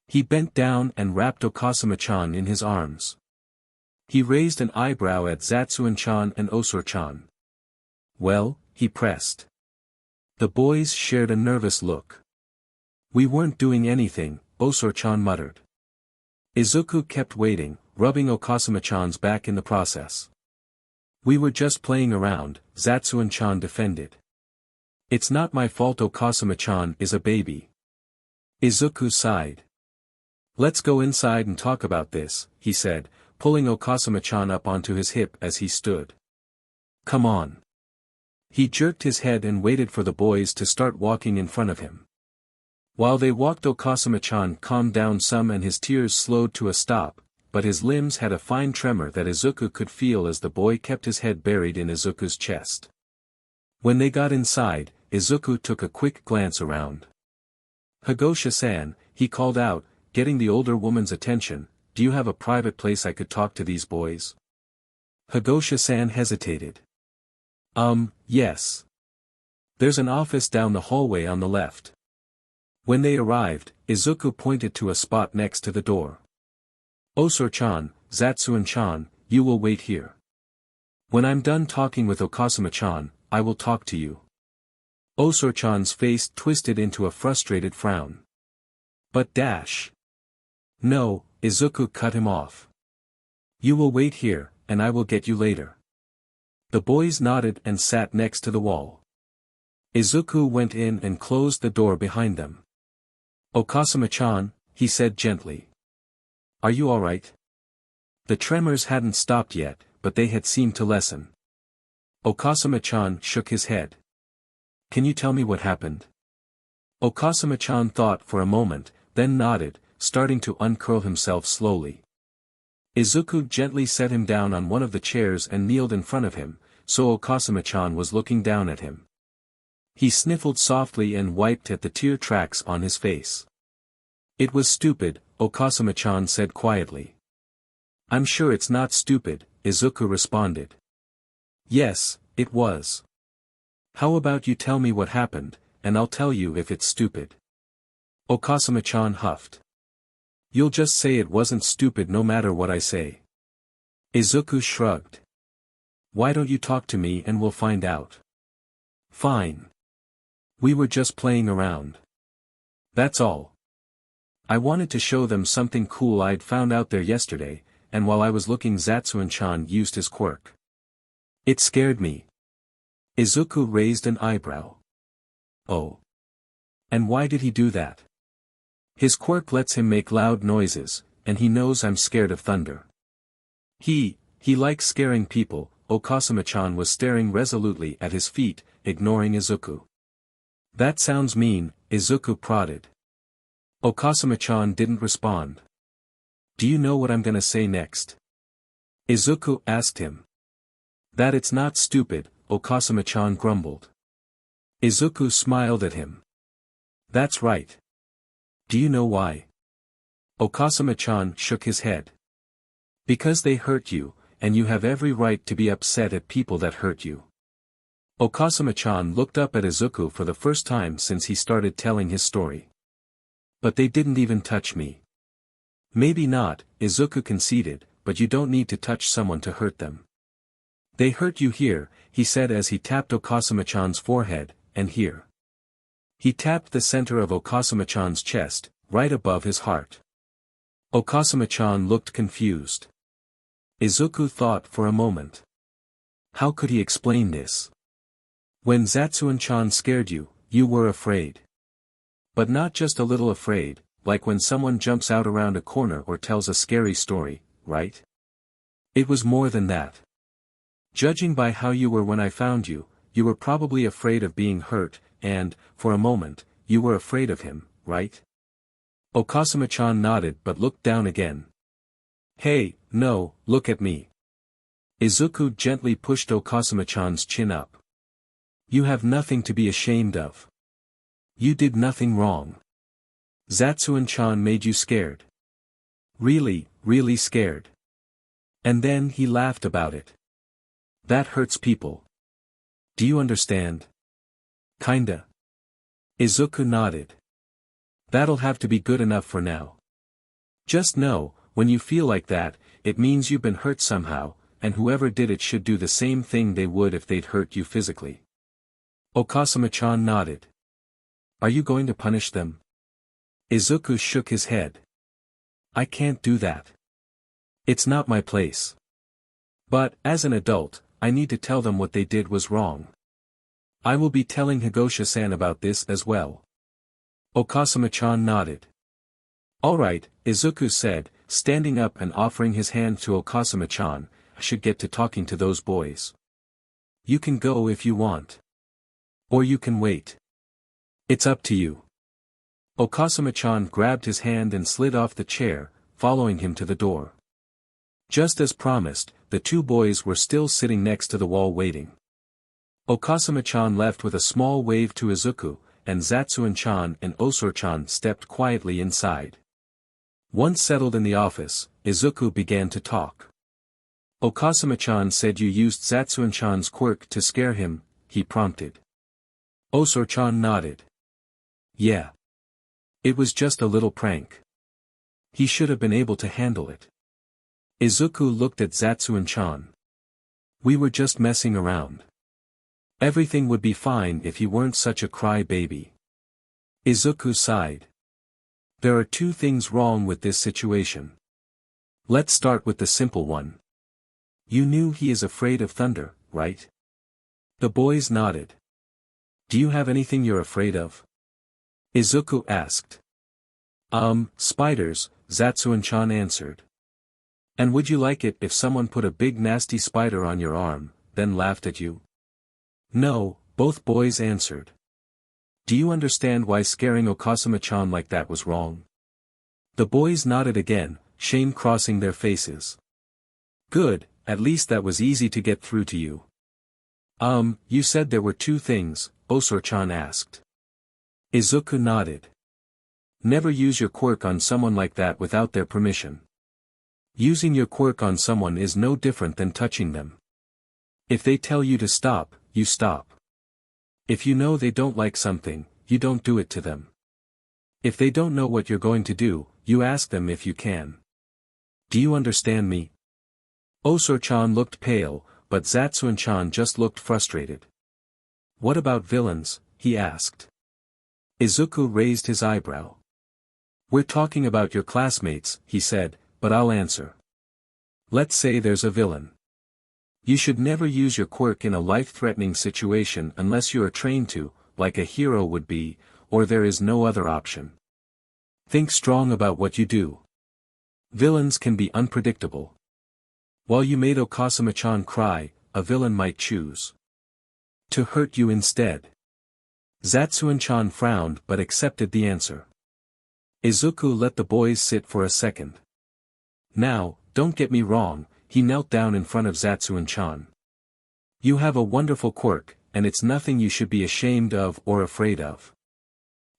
He bent down and wrapped Okasama-chan in his arms. He raised an eyebrow at Zatsuen-chan and Osor-chan. Well, he pressed. The boys shared a nervous look. We weren't doing anything, Osor-chan muttered. Izuku kept waiting, rubbing Okasama-chan's back in the process. We were just playing around, Zatsuen-chan defended. It's not my fault Okasama-chan is a baby. Izuku sighed. Let's go inside and talk about this, he said, pulling Okasama-chan up onto his hip as he stood. Come on. He jerked his head and waited for the boys to start walking in front of him. While they walked, Okasama-chan calmed down some and his tears slowed to a stop, but his limbs had a fine tremor that Izuku could feel as the boy kept his head buried in Izuku's chest. When they got inside, Izuku took a quick glance around. Higosha-san, he called out, getting the older woman's attention, do you have a private place I could talk to these boys? Higosha-san hesitated. Yes. There's an office down the hallway on the left. When they arrived, Izuku pointed to a spot next to the door. Osor-chan, Zatsuen-chan, you will wait here. When I'm done talking with Okasama-chan, I will talk to you. Osor-chan's face twisted into a frustrated frown. But dash. No, Izuku cut him off. You will wait here, and I will get you later. The boys nodded and sat next to the wall. Izuku went in and closed the door behind them. Okasama-chan, he said gently. Are you alright? The tremors hadn't stopped yet, but they had seemed to lessen. Okasama-chan shook his head. Can you tell me what happened? Okasama-chan thought for a moment, then nodded, starting to uncurl himself slowly. Izuku gently set him down on one of the chairs and kneeled in front of him, so Okasama-chan was looking down at him. He sniffled softly and wiped at the tear tracks on his face. It was stupid, Okasama-chan said quietly. I'm sure it's not stupid, Izuku responded. Yes, it was. How about you tell me what happened, and I'll tell you if it's stupid. Okasama-chan huffed. You'll just say it wasn't stupid no matter what I say. Izuku shrugged. Why don't you talk to me and we'll find out. Fine. We were just playing around. That's all. I wanted to show them something cool I'd found out there yesterday, and while I was looking Zatsuen-chan used his quirk. It scared me. Izuku raised an eyebrow. Oh. And why did he do that? His quirk lets him make loud noises, and he knows I'm scared of thunder. He likes scaring people, Okasama-chan was staring resolutely at his feet, ignoring Izuku. That sounds mean, Izuku prodded. Okasama-chan didn't respond. Do you know what I'm gonna say next? Izuku asked him. That it's not stupid, Okasama-chan grumbled. Izuku smiled at him. That's right. Do you know why? Okasama-chan shook his head. Because they hurt you, and you have every right to be upset at people that hurt you. Okasama-chan looked up at Izuku for the first time since he started telling his story. But they didn't even touch me. Maybe not, Izuku conceded, but you don't need to touch someone to hurt them. They hurt you here, he said as he tapped Okasama-chan's forehead, and here. He tapped the center of Okasama-chan's chest, right above his heart. Okasama-chan looked confused. Izuku thought for a moment. How could he explain this? When Zatsuan-chan scared you, you were afraid. But not just a little afraid, like when someone jumps out around a corner or tells a scary story, right? It was more than that. Judging by how you were when I found you, you were probably afraid of being hurt, and, for a moment, you were afraid of him, right? Okasama-chan nodded but looked down again. Hey, no, look at me. Izuku gently pushed Okasama-chan's chin up. You have nothing to be ashamed of. You did nothing wrong. Zatsuan-chan made you scared. Really, really scared. And then he laughed about it. That hurts people. Do you understand? Kinda. Izuku nodded. That'll have to be good enough for now. Just know, when you feel like that, it means you've been hurt somehow, and whoever did it should do the same thing they would if they'd hurt you physically. Okasama-chan nodded. Are you going to punish them? Izuku shook his head. I can't do that. It's not my place. But, as an adult, I need to tell them what they did was wrong. I will be telling Higosha-san about this as well. Okasama-chan nodded. Alright, Izuku said, standing up and offering his hand to Okasama-chan, I should get to talking to those boys. You can go if you want. Or you can wait. It's up to you. Okasama-chan grabbed his hand and slid off the chair, following him to the door. Just as promised, the two boys were still sitting next to the wall waiting. Okasama-chan left with a small wave to Izuku, and Zatsuan-chan and Osor-chan stepped quietly inside. Once settled in the office, Izuku began to talk. Okasama-chan said you used Zatsuan-chan's quirk to scare him, he prompted. Osor-chan nodded. Yeah. It was just a little prank. He should have been able to handle it. Izuku looked at Zatsuan-chan. We were just messing around. Everything would be fine if he weren't such a cry-baby. Izuku sighed. There are two things wrong with this situation. Let's start with the simple one. You knew he is afraid of thunder, right? The boys nodded. Do you have anything you're afraid of? Izuku asked. Spiders, Zatsuan-chan answered. And would you like it if someone put a big nasty spider on your arm, then laughed at you? No, both boys answered. Do you understand why scaring Okasama-chan like that was wrong? The boys nodded again, shame crossing their faces. Good, at least that was easy to get through to you. You said there were two things, Osor-chan asked. Izuku nodded. Never use your quirk on someone like that without their permission. Using your quirk on someone is no different than touching them. If they tell you to stop, you stop. If you know they don't like something, you don't do it to them. If they don't know what you're going to do, you ask them if you can. Do you understand me? Osor-chan looked pale, but Zatsuan-chan just looked frustrated. What about villains? He asked. Izuku raised his eyebrow. We're talking about your classmates, he said, but I'll answer. Let's say there's a villain. You should never use your quirk in a life-threatening situation unless you are trained to, like a hero would be, or there is no other option. Think strong about what you do. Villains can be unpredictable. While you made Okasama-chan cry, a villain might choose to hurt you instead. Zatsuon-chan frowned but accepted the answer. Izuku let the boys sit for a second. Now, don't get me wrong, he knelt down in front of Zatsuon-chan. You have a wonderful quirk, and it's nothing you should be ashamed of or afraid of.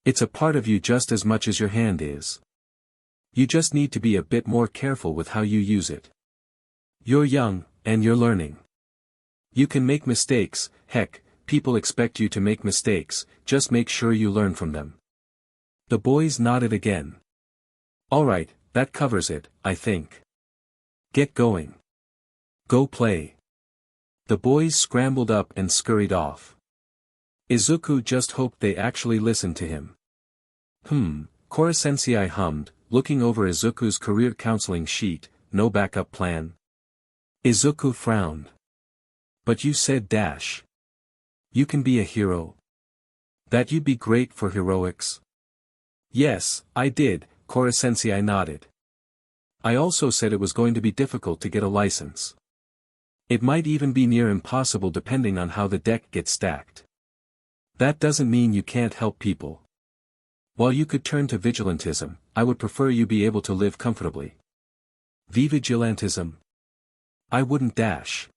It's a part of you just as much as your hand is. You just need to be a bit more careful with how you use it. You're young, and you're learning. You can make mistakes, heck, people expect you to make mistakes, just make sure you learn from them. The boys nodded again. Alright, that covers it, I think. Get going. Go play. The boys scrambled up and scurried off. Izuku just hoped they actually listened to him. Kuro-sensei hummed, looking over Izuku's career counseling sheet, no backup plan. Izuku frowned. But you said dash. You can be a hero. That you'd be great for heroics. Yes, I did, Kuro-sensei nodded. I also said it was going to be difficult to get a license. It might even be near impossible depending on how the deck gets stacked. That doesn't mean you can't help people. While you could turn to vigilantism, I would prefer you be able to live comfortably. Vigilantism? I wouldn't dash.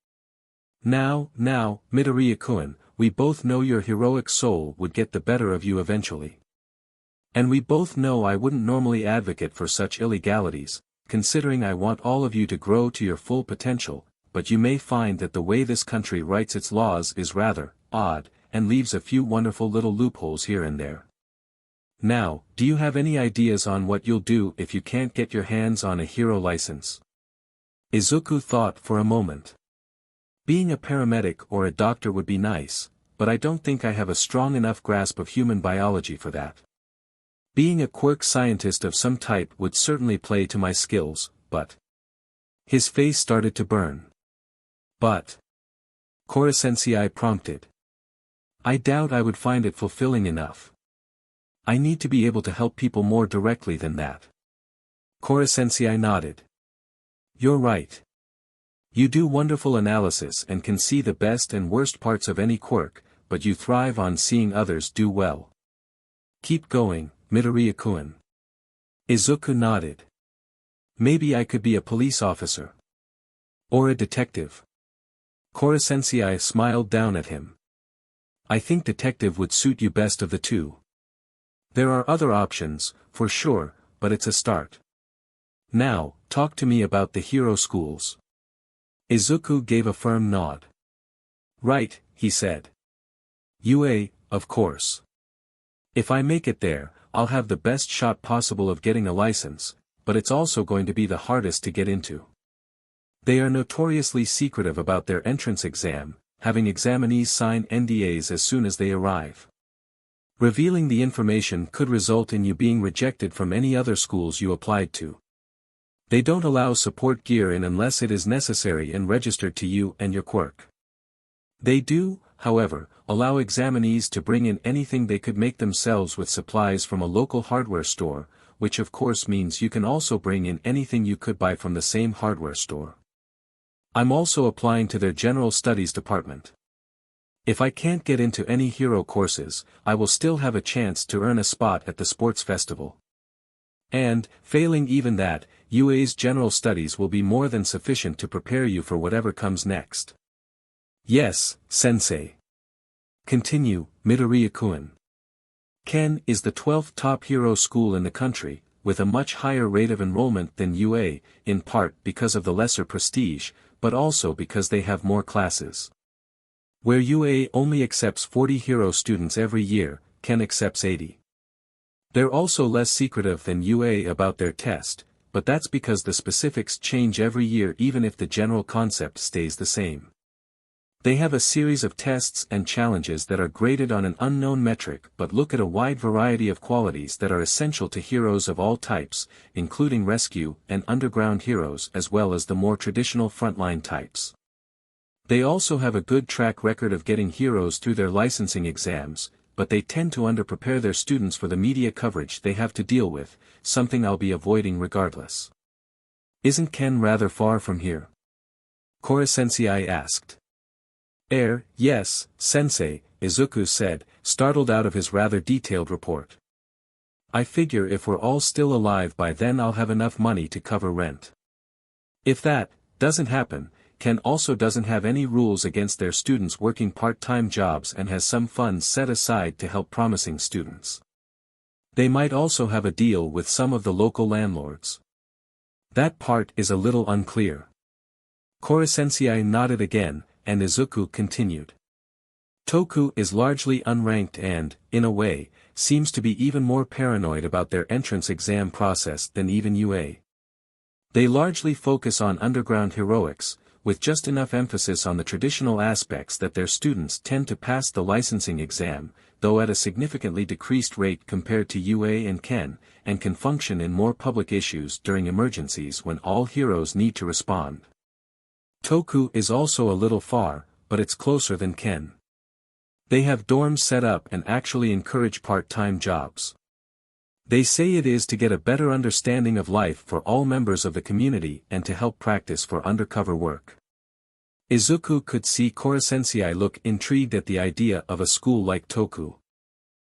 Now, Midoriya-kun, we both know your heroic soul would get the better of you eventually. And we both know I wouldn't normally advocate for such illegalities, considering I want all of you to grow to your full potential, but you may find that the way this country writes its laws is rather odd, and leaves a few wonderful little loopholes here and there. Now, do you have any ideas on what you'll do if you can't get your hands on a hero license? Izuku thought for a moment. Being a paramedic or a doctor would be nice, but I don't think I have a strong enough grasp of human biology for that. Being a quirk scientist of some type would certainly play to my skills, but... His face started to burn. But... Kuro-sensei prompted. I doubt I would find it fulfilling enough. I need to be able to help people more directly than that. Kuro-sensei nodded. You're right. You do wonderful analysis and can see the best and worst parts of any quirk, but you thrive on seeing others do well. Keep going, Midoriya-kun. Izuku nodded. Maybe I could be a police officer. Or a detective. Kuro-sensei smiled down at him. I think detective would suit you best of the two. There are other options, for sure, but it's a start. Now, talk to me about the hero schools. Izuku gave a firm nod. Right, he said. UA, of course. If I make it there, I'll have the best shot possible of getting a license, but it's also going to be the hardest to get into. They are notoriously secretive about their entrance exam, having examinees sign NDAs as soon as they arrive. Revealing the information could result in you being rejected from any other schools you applied to. They don't allow support gear in unless it is necessary and registered to you and your quirk. They do, however, allow examinees to bring in anything they could make themselves with supplies from a local hardware store, which of course means you can also bring in anything you could buy from the same hardware store. I'm also applying to their general studies department. If I can't get into any hero courses, I will still have a chance to earn a spot at the sports festival. And, failing even that, UA's general studies will be more than sufficient to prepare you for whatever comes next. Yes, Sensei. Continue, Midoriya-kun. Ken is the 12th top hero school in the country, with a much higher rate of enrollment than UA, in part because of the lesser prestige, but also because they have more classes. Where UA only accepts 40 hero students every year, Ken accepts 80. They're also less secretive than UA about their test, but that's because the specifics change every year even if the general concept stays the same. They have a series of tests and challenges that are graded on an unknown metric but look at a wide variety of qualities that are essential to heroes of all types, including rescue and underground heroes as well as the more traditional frontline types. They also have a good track record of getting heroes through their licensing exams, but they tend to underprepare their students for the media coverage they have to deal with, something I'll be avoiding regardless. Isn't Ken rather far from here? Kuro-sensei asked. Yes, Sensei, Izuku said, startled out of his rather detailed report. I figure if we're all still alive by then I'll have enough money to cover rent. If that doesn't happen, Ken also doesn't have any rules against their students working part-time jobs and has some funds set aside to help promising students. They might also have a deal with some of the local landlords. That part is a little unclear. Kuro-sensei nodded again, and Izuku continued. Toku is largely unranked and, in a way, seems to be even more paranoid about their entrance exam process than even UA. They largely focus on underground heroics, with just enough emphasis on the traditional aspects that their students tend to pass the licensing exam, though at a significantly decreased rate compared to UA and Ken, and can function in more public issues during emergencies when all heroes need to respond. Toku is also a little far, but it's closer than Ken. They have dorms set up and actually encourage part-time jobs. They say it is to get a better understanding of life for all members of the community and to help practice for undercover work. Izuku could see Kuro-sensei look intrigued at the idea of a school like Toku.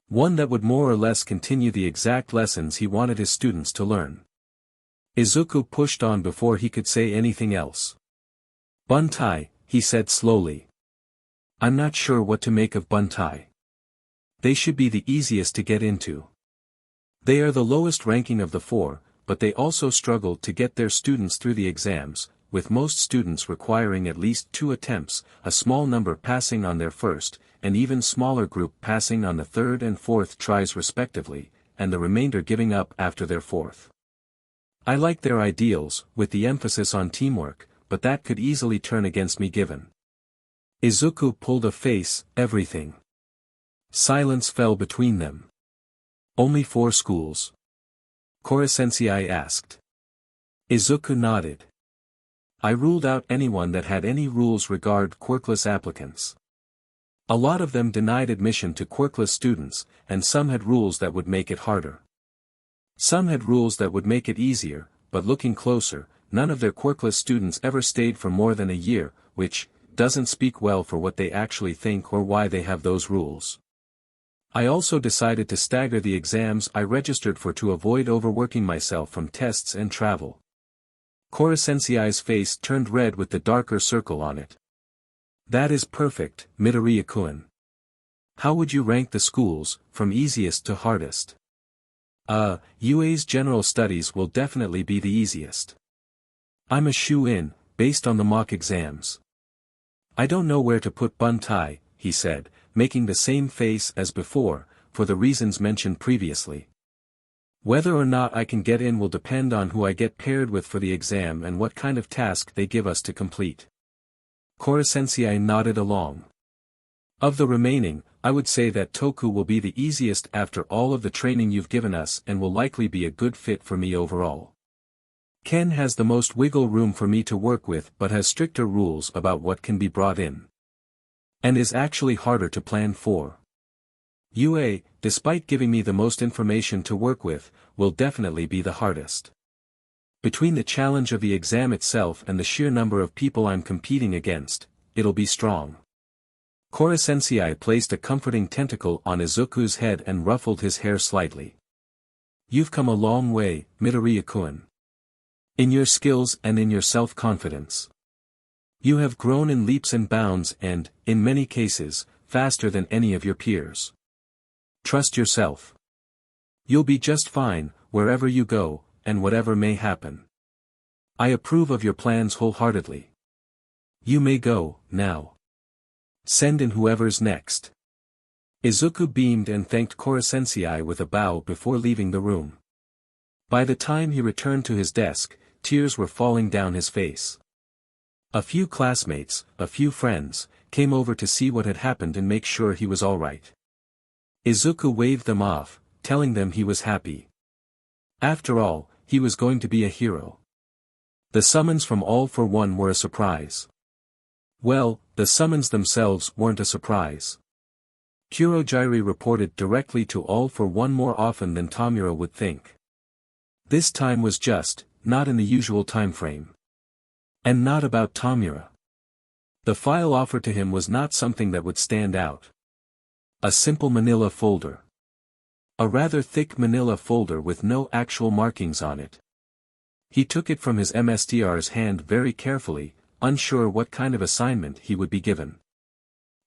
One that would more or less continue the exact lessons he wanted his students to learn. Izuku pushed on before he could say anything else. Buntai, he said slowly. I'm not sure what to make of Buntai. They should be the easiest to get into. They are the lowest ranking of the four, but they also struggle to get their students through the exams, with most students requiring at least 2 attempts, a small number passing on their first, an even smaller group passing on the third and fourth tries respectively, and the remainder giving up after their fourth. I like their ideals, with the emphasis on teamwork, but that could easily turn against me given. Izuku pulled a face, everything. Silence fell between them. Only 4 schools? Kuro-sensei asked. Izuku nodded. I ruled out anyone that had any rules regarding quirkless applicants. A lot of them denied admission to quirkless students, and some had rules that would make it harder. Some had rules that would make it easier, but looking closer, none of their quirkless students ever stayed for more than a year, which doesn't speak well for what they actually think or why they have those rules. I also decided to stagger the exams I registered for to avoid overworking myself from tests and travel. Kuro-sensei's face turned red with the darker circle on it. That is perfect, Midoriya-kun. How would you rank the schools, from easiest to hardest? UA's general studies will definitely be the easiest. I'm a shoe-in, based on the mock exams. I don't know where to put Buntai, he said, making the same face as before, for the reasons mentioned previously. Whether or not I can get in will depend on who I get paired with for the exam and what kind of task they give us to complete. Kuro-sensei nodded along. Of the remaining, I would say that Toku will be the easiest after all of the training you've given us and will likely be a good fit for me overall. Ken has the most wiggle room for me to work with but has stricter rules about what can be brought in. And is actually harder to plan for. UA, despite giving me the most information to work with, will definitely be the hardest. Between the challenge of the exam itself and the sheer number of people I'm competing against, it'll be strong. Kuro-sensei placed a comforting tentacle on Izuku's head and ruffled his hair slightly. You've come a long way, Midoriya-kun. In your skills and in your self-confidence. You have grown in leaps and bounds and, in many cases, faster than any of your peers. Trust yourself. You'll be just fine, wherever you go, and whatever may happen. I approve of your plans wholeheartedly. You may go, now. Send in whoever's next. Izuku beamed and thanked Kuro-sensei with a bow before leaving the room. By the time he returned to his desk, tears were falling down his face. A few classmates, a few friends, came over to see what had happened and make sure he was all right. Izuku waved them off, telling them he was happy. After all, he was going to be a hero. The summons from All for One were a surprise. Well, the summons themselves weren't a surprise. Kurogiri reported directly to All for One more often than Tamura would think. This time was just, not in the usual time frame. And not about Tamura. The file offered to him was not something that would stand out. A simple manila folder. A rather thick manila folder with no actual markings on it. He took it from his MSTR's hand very carefully, unsure what kind of assignment he would be given.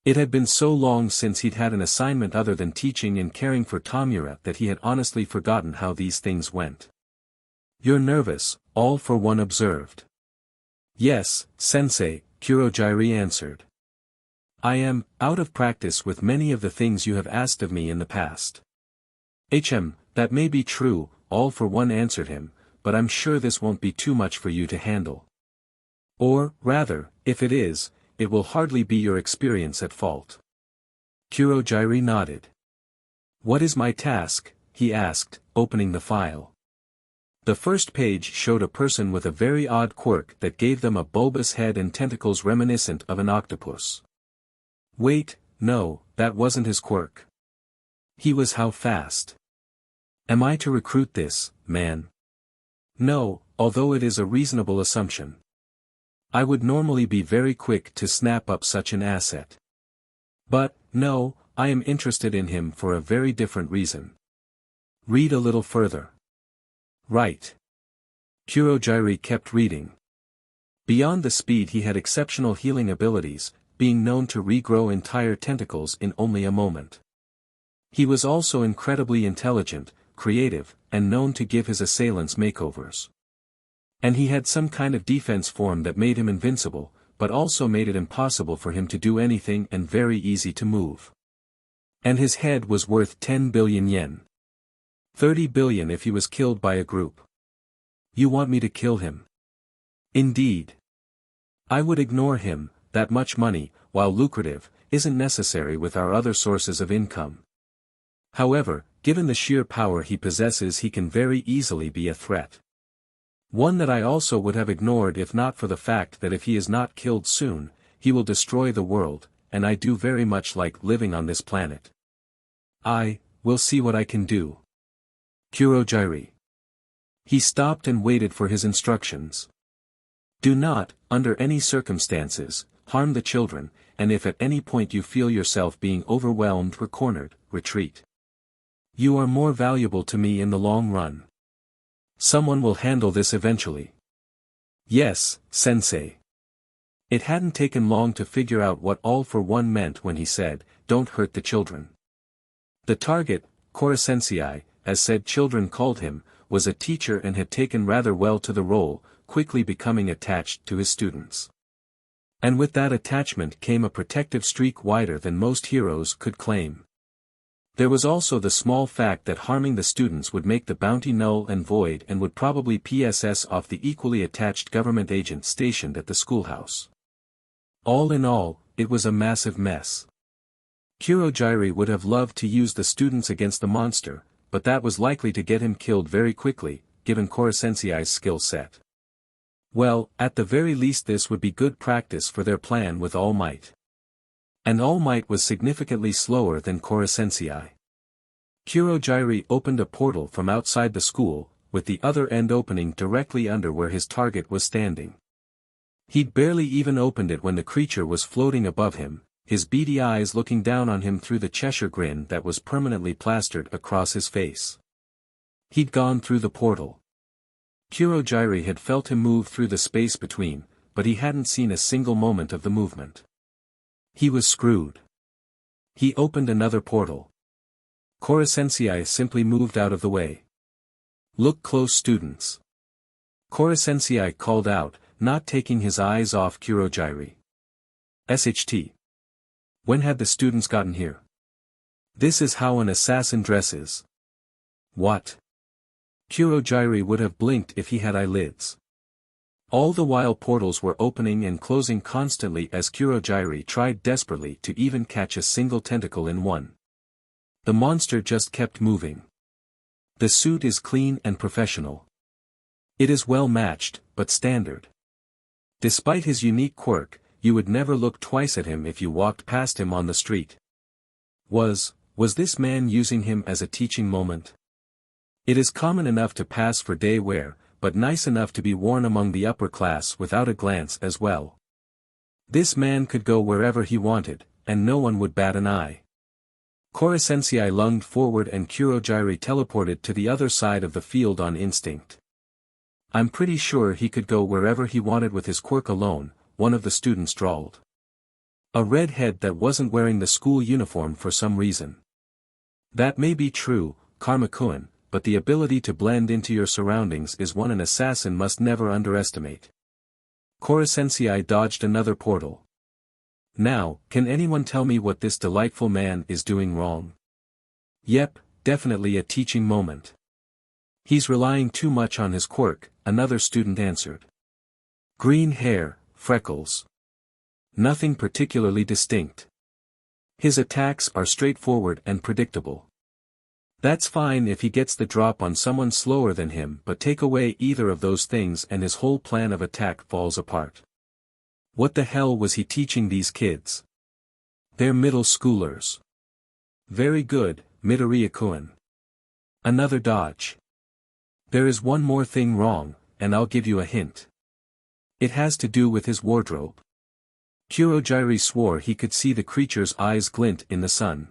It had been so long since he'd had an assignment other than teaching and caring for Tamura that he had honestly forgotten how these things went. "You're nervous," all for one observed. "Yes, Sensei," Kurojiiri answered. "I am, out of practice with many of the things you have asked of me in the past." That may be true," all for one answered him, "but I'm sure this won't be too much for you to handle. Or, rather, if it is, it will hardly be your experience at fault." Kurojiiri nodded. "What is my task?" he asked, opening the file. The first page showed a person with a very odd quirk that gave them a bulbous head and tentacles reminiscent of an octopus. Wait, no, that wasn't his quirk. He was how fast. Am I to recruit this man? No, although it is a reasonable assumption. I would normally be very quick to snap up such an asset. But, no, I am interested in him for a very different reason. Read a little further. Right. Kurojiiri kept reading. Beyond the speed he had exceptional healing abilities, being known to regrow entire tentacles in only a moment. He was also incredibly intelligent, creative, and known to give his assailants makeovers. And he had some kind of defense form that made him invincible, but also made it impossible for him to do anything and very easy to move. And his head was worth 10 billion yen. 30 billion if he was killed by a group. You want me to kill him? Indeed. I would ignore him. That much money, while lucrative, isn't necessary with our other sources of income. However, given the sheer power he possesses, he can very easily be a threat. One that I also would have ignored if not for the fact that if he is not killed soon, he will destroy the world, and I do very much like living on this planet. I will see what I can do. Kurojiiri. He stopped and waited for his instructions. Do not, under any circumstances, harm the children, and if at any point you feel yourself being overwhelmed or cornered, retreat. You are more valuable to me in the long run. Someone will handle this eventually. Yes, Sensei. It hadn't taken long to figure out what all for one meant when he said, "Don't hurt the children." The target, Kuro Sensei, as said children called him, was a teacher and had taken rather well to the role, quickly becoming attached to his students. And with that attachment came a protective streak wider than most heroes could claim. There was also the small fact that harming the students would make the bounty null and void and would probably PSS off the equally attached government agent stationed at the schoolhouse. All in all, it was a massive mess. Kurojiiri would have loved to use the students against the monster, but that was likely to get him killed very quickly, given Kuro Sensei's skill set. Well, at the very least this would be good practice for their plan with All Might. And All Might was significantly slower than Kuro Sensei. Kurojiiri opened a portal from outside the school, with the other end opening directly under where his target was standing. He'd barely even opened it when the creature was floating above him, his beady eyes looking down on him through the Cheshire grin that was permanently plastered across his face. He'd gone through the portal. Kurojiiri had felt him move through the space between, but he hadn't seen a single moment of the movement. He was screwed. He opened another portal. Kuro Sensei simply moved out of the way. Look close, students. Kuro Sensei called out, not taking his eyes off Kurojiiri. SHT. When had the students gotten here? This is how an assassin dresses. What? Kurojiiri would have blinked if he had eyelids. All the while portals were opening and closing constantly as Kurojiiri tried desperately to even catch a single tentacle in one. The monster just kept moving. The suit is clean and professional. It is well matched, but standard. Despite his unique quirk, you would never look twice at him if you walked past him on the street. Was this man using him as a teaching moment? It is common enough to pass for day wear, but nice enough to be worn among the upper class without a glance as well. This man could go wherever he wanted, and no one would bat an eye. Kuro-sensei lunged forward and Kurogiri teleported to the other side of the field on instinct. I'm pretty sure he could go wherever he wanted with his quirk alone, one of the students drawled. A redhead that wasn't wearing the school uniform for some reason. That may be true, Karmakun, but the ability to blend into your surroundings is one an assassin must never underestimate. Kuro-sensei dodged another portal. Now, can anyone tell me what this delightful man is doing wrong? Yep, definitely a teaching moment. He's relying too much on his quirk, another student answered. Green hair, freckles. Nothing particularly distinct. His attacks are straightforward and predictable. That's fine if he gets the drop on someone slower than him, but take away either of those things and his whole plan of attack falls apart. What the hell was he teaching these kids? They're middle schoolers. Very good, Midoriya-kun. Another dodge. There is one more thing wrong, and I'll give you a hint. It has to do with his wardrobe. Kurogiri swore he could see the creature's eyes glint in the sun.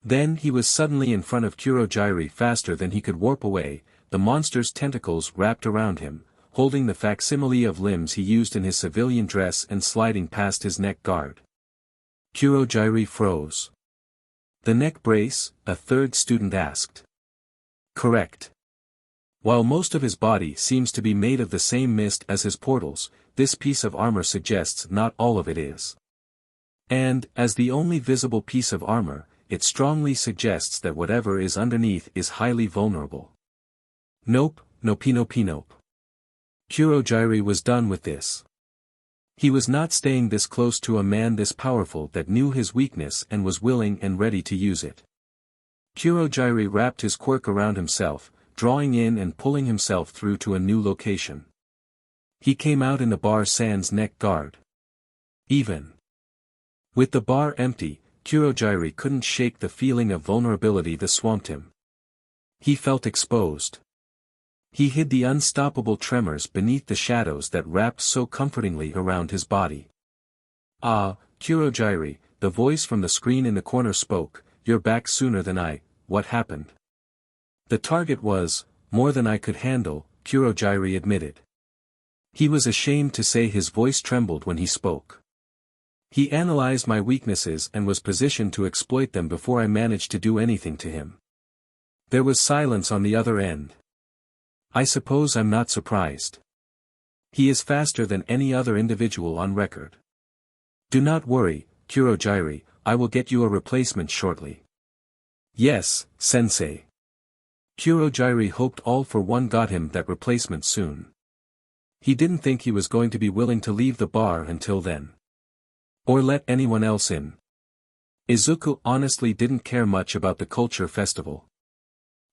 Then he was suddenly in front of Kurogiri faster than he could warp away, the monster's tentacles wrapped around him, holding the facsimile of limbs he used in his civilian dress and sliding past his neck guard. Kurogiri froze. The neck brace? A third student asked. Correct. While most of his body seems to be made of the same mist as his portals, this piece of armor suggests not all of it is. And, as the only visible piece of armor, it strongly suggests that whatever is underneath is highly vulnerable. Nope, nope. Kurogiri was done with this. He was not staying this close to a man this powerful that knew his weakness and was willing and ready to use it. Kurogiri wrapped his quirk around himself, drawing in and pulling himself through to a new location. He came out in the bar sans neck guard. Even with the bar empty, Kurogiri couldn't shake the feeling of vulnerability that swamped him. He felt exposed. He hid the unstoppable tremors beneath the shadows that wrapped so comfortingly around his body. Ah, Kurogiri, the voice from the screen in the corner spoke, you're back sooner than what happened? The target was, more than I could handle, Kurogiri admitted. He was ashamed to say his voice trembled when he spoke. He analyzed my weaknesses and was positioned to exploit them before I managed to do anything to him. There was silence on the other end. I suppose I'm not surprised. He is faster than any other individual on record. Do not worry, Kurogiri, I will get you a replacement shortly. Yes, Sensei. Kurogiri hoped all for one got him that replacement soon. He didn't think he was going to be willing to leave the bar until then. Or let anyone else in. Izuku honestly didn't care much about the culture festival.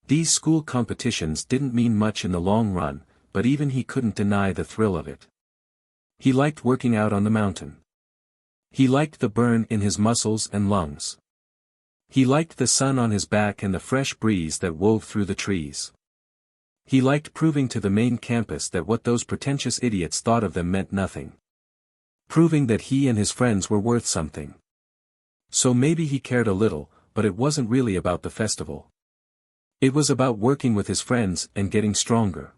These school competitions didn't mean much in the long run, but even he couldn't deny the thrill of it. He liked working out on the mountain. He liked the burn in his muscles and lungs. He liked the sun on his back and the fresh breeze that wove through the trees. He liked proving to the main campus that what those pretentious idiots thought of them meant nothing. Proving that he and his friends were worth something. So maybe he cared a little, but it wasn't really about the festival. It was about working with his friends and getting stronger.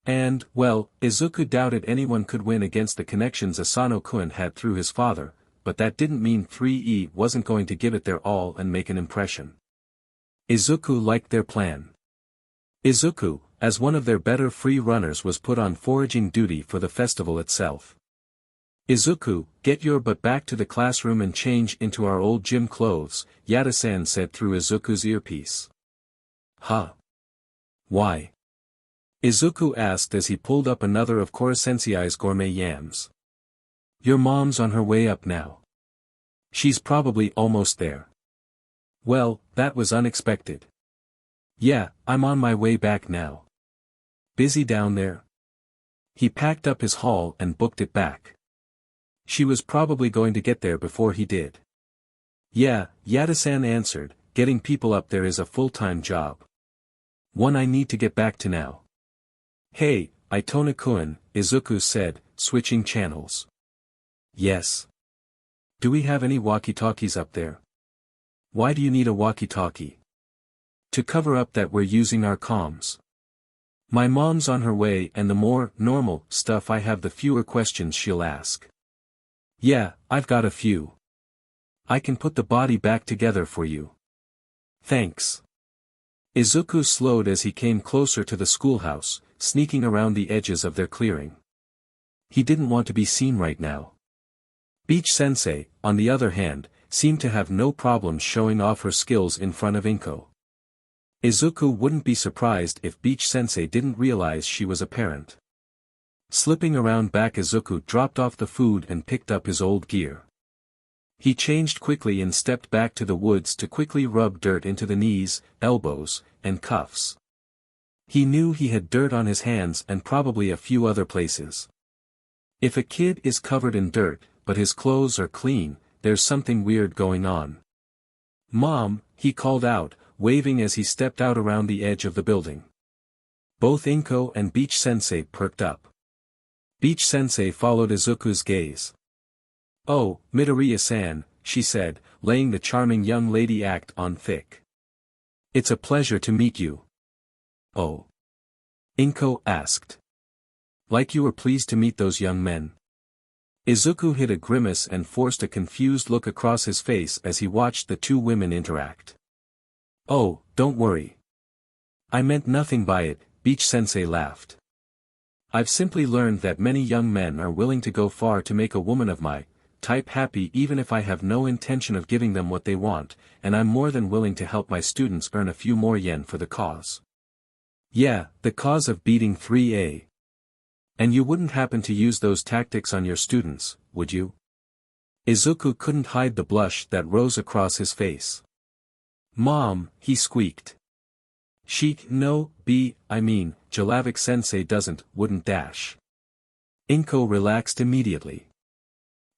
And, well, Izuku doubted anyone could win against the connections Asano-kun had through his father, but that didn't mean 3E wasn't going to give it their all and make an impression. Izuku liked their plan. Izuku, as one of their better free runners, was put on foraging duty for the festival itself. Izuku, get your butt back to the classroom and change into our old gym clothes, Yada-san said through Izuku's earpiece. Huh? Why? Izuku asked as he pulled up another of Kuro-sensei's gourmet yams. Your mom's on her way up now. She's probably almost there. Well, that was unexpected. Yeah, I'm on my way back now. Busy down there? He packed up his haul and booked it back. She was probably going to get there before he did. Yeah, Yada-san answered, getting people up there is a full-time job. One I need to get back to now. Hey, Itona-kun, Izuku said, switching channels. Yes. Do we have any walkie-talkies up there? Why do you need a walkie-talkie? To cover up that we're using our comms. My mom's on her way and the more normal stuff I have the fewer questions she'll ask. Yeah, I've got a few. I can put the body back together for you. Thanks. Izuku slowed as he came closer to the schoolhouse, sneaking around the edges of their clearing. He didn't want to be seen right now. Beach Sensei, on the other hand, seemed to have no problem showing off her skills in front of Inko. Izuku wouldn't be surprised if Beach Sensei didn't realize she was a parent. Slipping around back, Izuku dropped off the food and picked up his old gear. He changed quickly and stepped back to the woods to quickly rub dirt into the knees, elbows, and cuffs. He knew he had dirt on his hands and probably a few other places. If a kid is covered in dirt, but his clothes are clean, there's something weird going on. Mom, he called out, waving as he stepped out around the edge of the building. Both Inko and Beach Sensei perked up. Beach Sensei followed Izuku's gaze. Oh, Midoriya-san, she said, laying the charming young lady act on thick. It's a pleasure to meet you. Oh. Inko asked. Like you were pleased to meet those young men. Izuku hid a grimace and forced a confused look across his face as he watched the two women interact. Oh, don't worry. I meant nothing by it, Beach Sensei laughed. I've simply learned that many young men are willing to go far to make a woman of my type happy even if I have no intention of giving them what they want, and I'm more than willing to help my students earn a few more yen for the cause. Yeah, the cause of beating 3A. And you wouldn't happen to use those tactics on your students, would you? Izuku couldn't hide the blush that rose across his face. Mom, he squeaked. No, Jalavic Sensei wouldn't dash. Inko relaxed immediately.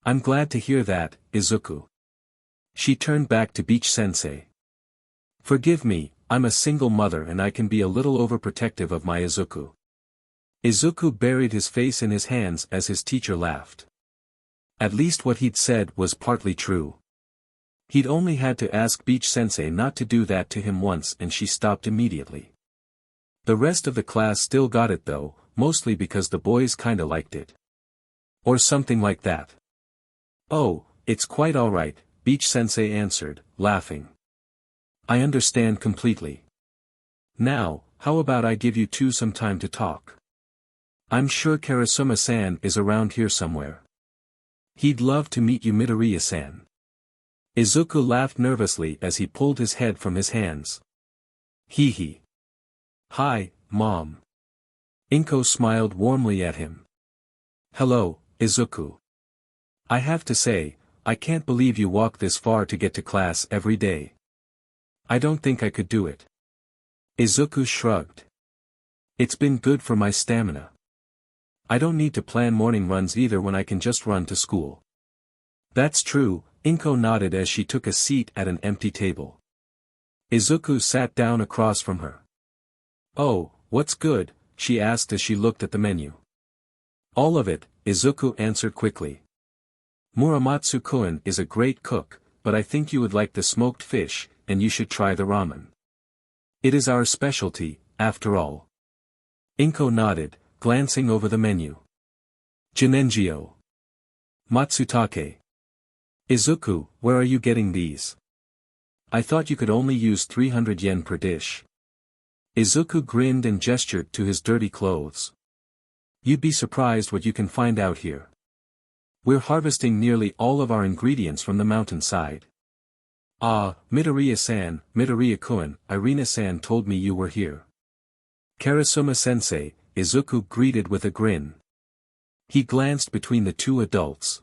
I'm glad to hear that, Izuku. She turned back to Beach Sensei. Forgive me, I'm a single mother and I can be a little overprotective of my Izuku. Izuku buried his face in his hands as his teacher laughed. At least what he'd said was partly true. He'd only had to ask Beach Sensei not to do that to him once and she stopped immediately. The rest of the class still got it though, mostly because the boys kinda liked it. Or something like that. Oh, it's quite alright, Beach Sensei answered, laughing. I understand completely. Now, how about I give you two some time to talk? I'm sure Karasuma-san is around here somewhere. He'd love to meet you, Midoriya-san. Izuku laughed nervously as he pulled his head from his hands. Hee. Hi, Mom. Inko smiled warmly at him. Hello, Izuku. I have to say, I can't believe you walk this far to get to class every day. I don't think I could do it. Izuku shrugged. It's been good for my stamina. I don't need to plan morning runs either when I can just run to school. That's true, Inko nodded as she took a seat at an empty table. Izuku sat down across from her. Oh, what's good? She asked as she looked at the menu. All of it, Izuku answered quickly. Muramatsu-kun is a great cook, but I think you would like the smoked fish, and you should try the ramen. It is our specialty, after all. Inko nodded, glancing over the menu. Jinenjyo. Matsutake. Izuku, where are you getting these? I thought you could only use 300 yen per dish. Izuku grinned and gestured to his dirty clothes. You'd be surprised what you can find out here. We're harvesting nearly all of our ingredients from the mountainside. Ah, Midoriya-san, Midoriya-kun, Irina-san told me you were here. Karasuma-sensei, Izuku greeted with a grin. He glanced between the two adults.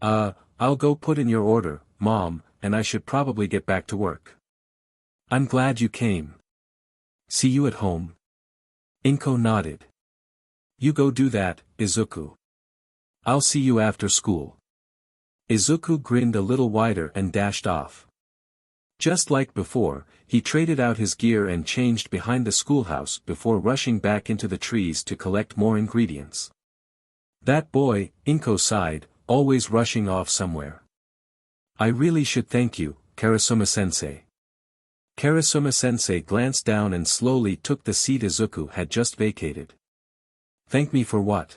I'll go put in your order, Mom, and I should probably get back to work. I'm glad you came. See you at home. Inko nodded. You go do that, Izuku. I'll see you after school. Izuku grinned a little wider and dashed off. Just like before, he traded out his gear and changed behind the schoolhouse before rushing back into the trees to collect more ingredients. That boy, Inko sighed, always rushing off somewhere. I really should thank you, Karasuma-sensei. Karasuma-sensei glanced down and slowly took the seat Izuku had just vacated. Thank me for what?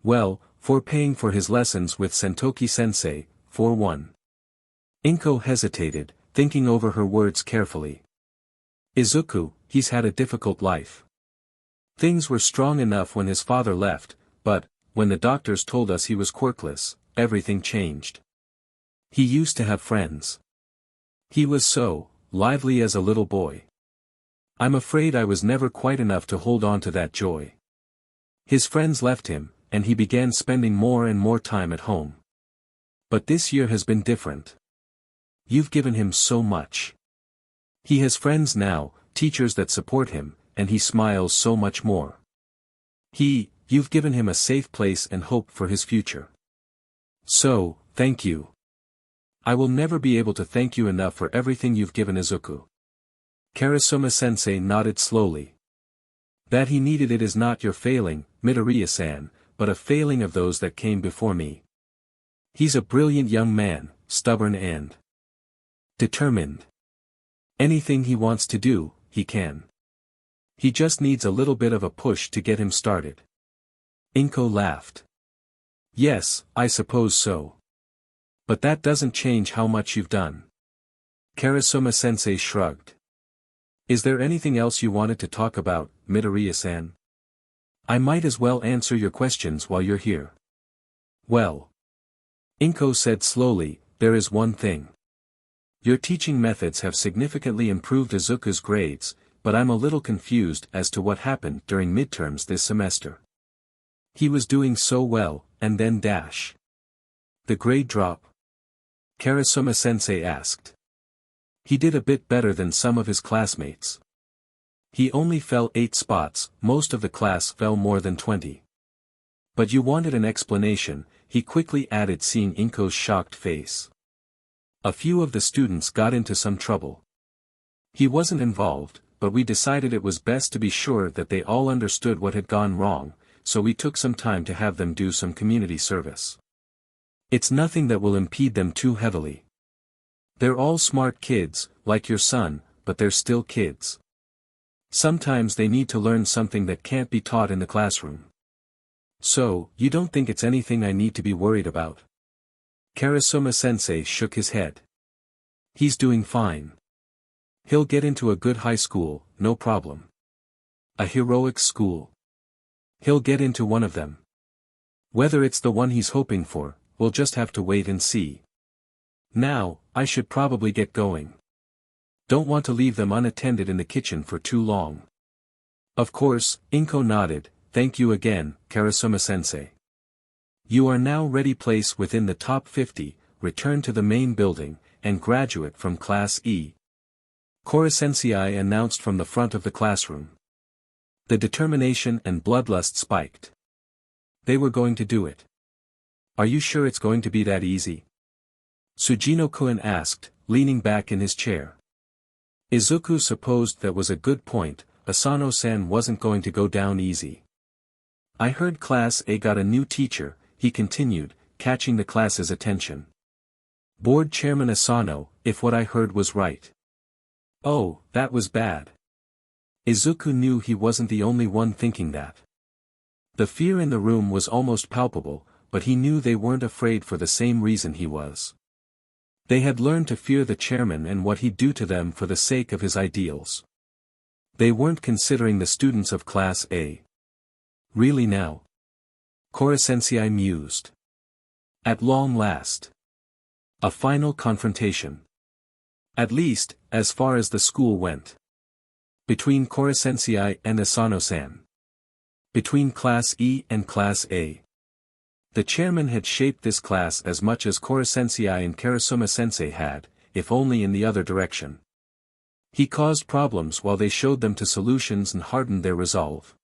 Well, for paying for his lessons with Sentoki-sensei, for one. Inko hesitated, thinking over her words carefully. Izuku, he's had a difficult life. Things were strong enough when his father left, but, when the doctors told us he was quirkless, everything changed. He used to have friends. He was so lively as a little boy. I'm afraid I was never quite enough to hold on to that joy. His friends left him, and he began spending more and more time at home. But this year has been different. You've given him so much. He has friends now, teachers that support him, and he smiles so much more. You've given him a safe place and hope for his future. So, thank you. I will never be able to thank you enough for everything you've given Izuku. Karasuma-sensei nodded slowly. That he needed it is not your failing, Midoriya-san, but a failing of those that came before me. He's a brilliant young man, stubborn and determined. Anything he wants to do, he can. He just needs a little bit of a push to get him started. Inko laughed. Yes, I suppose so. But that doesn't change how much you've done. Karasuma-sensei shrugged. Is there anything else you wanted to talk about, Midoriya-san? I might as well answer your questions while you're here. Well. Inko said slowly, there is one thing. Your teaching methods have significantly improved Izuku's grades, but I'm a little confused as to what happened during midterms this semester. He was doing so well, and then dash. The grade drop? Karasuma-sensei asked. He did a bit better than some of his classmates. He only fell 8 spots, most of the class fell more than 20. But you wanted an explanation, he quickly added, seeing Inko's shocked face. A few of the students got into some trouble. He wasn't involved, but we decided it was best to be sure that they all understood what had gone wrong, so we took some time to have them do some community service. It's nothing that will impede them too heavily. They're all smart kids, like your son, but they're still kids. Sometimes they need to learn something that can't be taught in the classroom. So, you don't think it's anything I need to be worried about? Karasuma-sensei shook his head. He's doing fine. He'll get into a good high school, no problem. A heroic school. He'll get into one of them. Whether it's the one he's hoping for, we'll just have to wait and see. Now, I should probably get going. Don't want to leave them unattended in the kitchen for too long. Of course, Inko nodded, thank you again, Karasuma-sensei. You are now ready, place within the top 50, return to the main building, and graduate from Class E. Kuro-sensei announced from the front of the classroom. The determination and bloodlust spiked. They were going to do it. Are you sure it's going to be that easy? Tsujino-kun asked, leaning back in his chair. Izuku supposed that was a good point, Asano-san wasn't going to go down easy. I heard Class A got a new teacher, he continued, catching the class's attention. Board Chairman Asano, if what I heard was right. Oh, that was bad. Izuku knew he wasn't the only one thinking that. The fear in the room was almost palpable, but he knew they weren't afraid for the same reason he was. They had learned to fear the chairman and what he'd do to them for the sake of his ideals. They weren't considering the students of Class A. Really now? Kuro-sensei mused. At long last. A final confrontation. At least, as far as the school went. Between Kuro-sensei and Asano-san. Between Class E and Class A. The chairman had shaped this class as much as Kuro-sensei and Karasuma-sensei had, if only in the other direction. He caused problems while they showed them to solutions and hardened their resolve.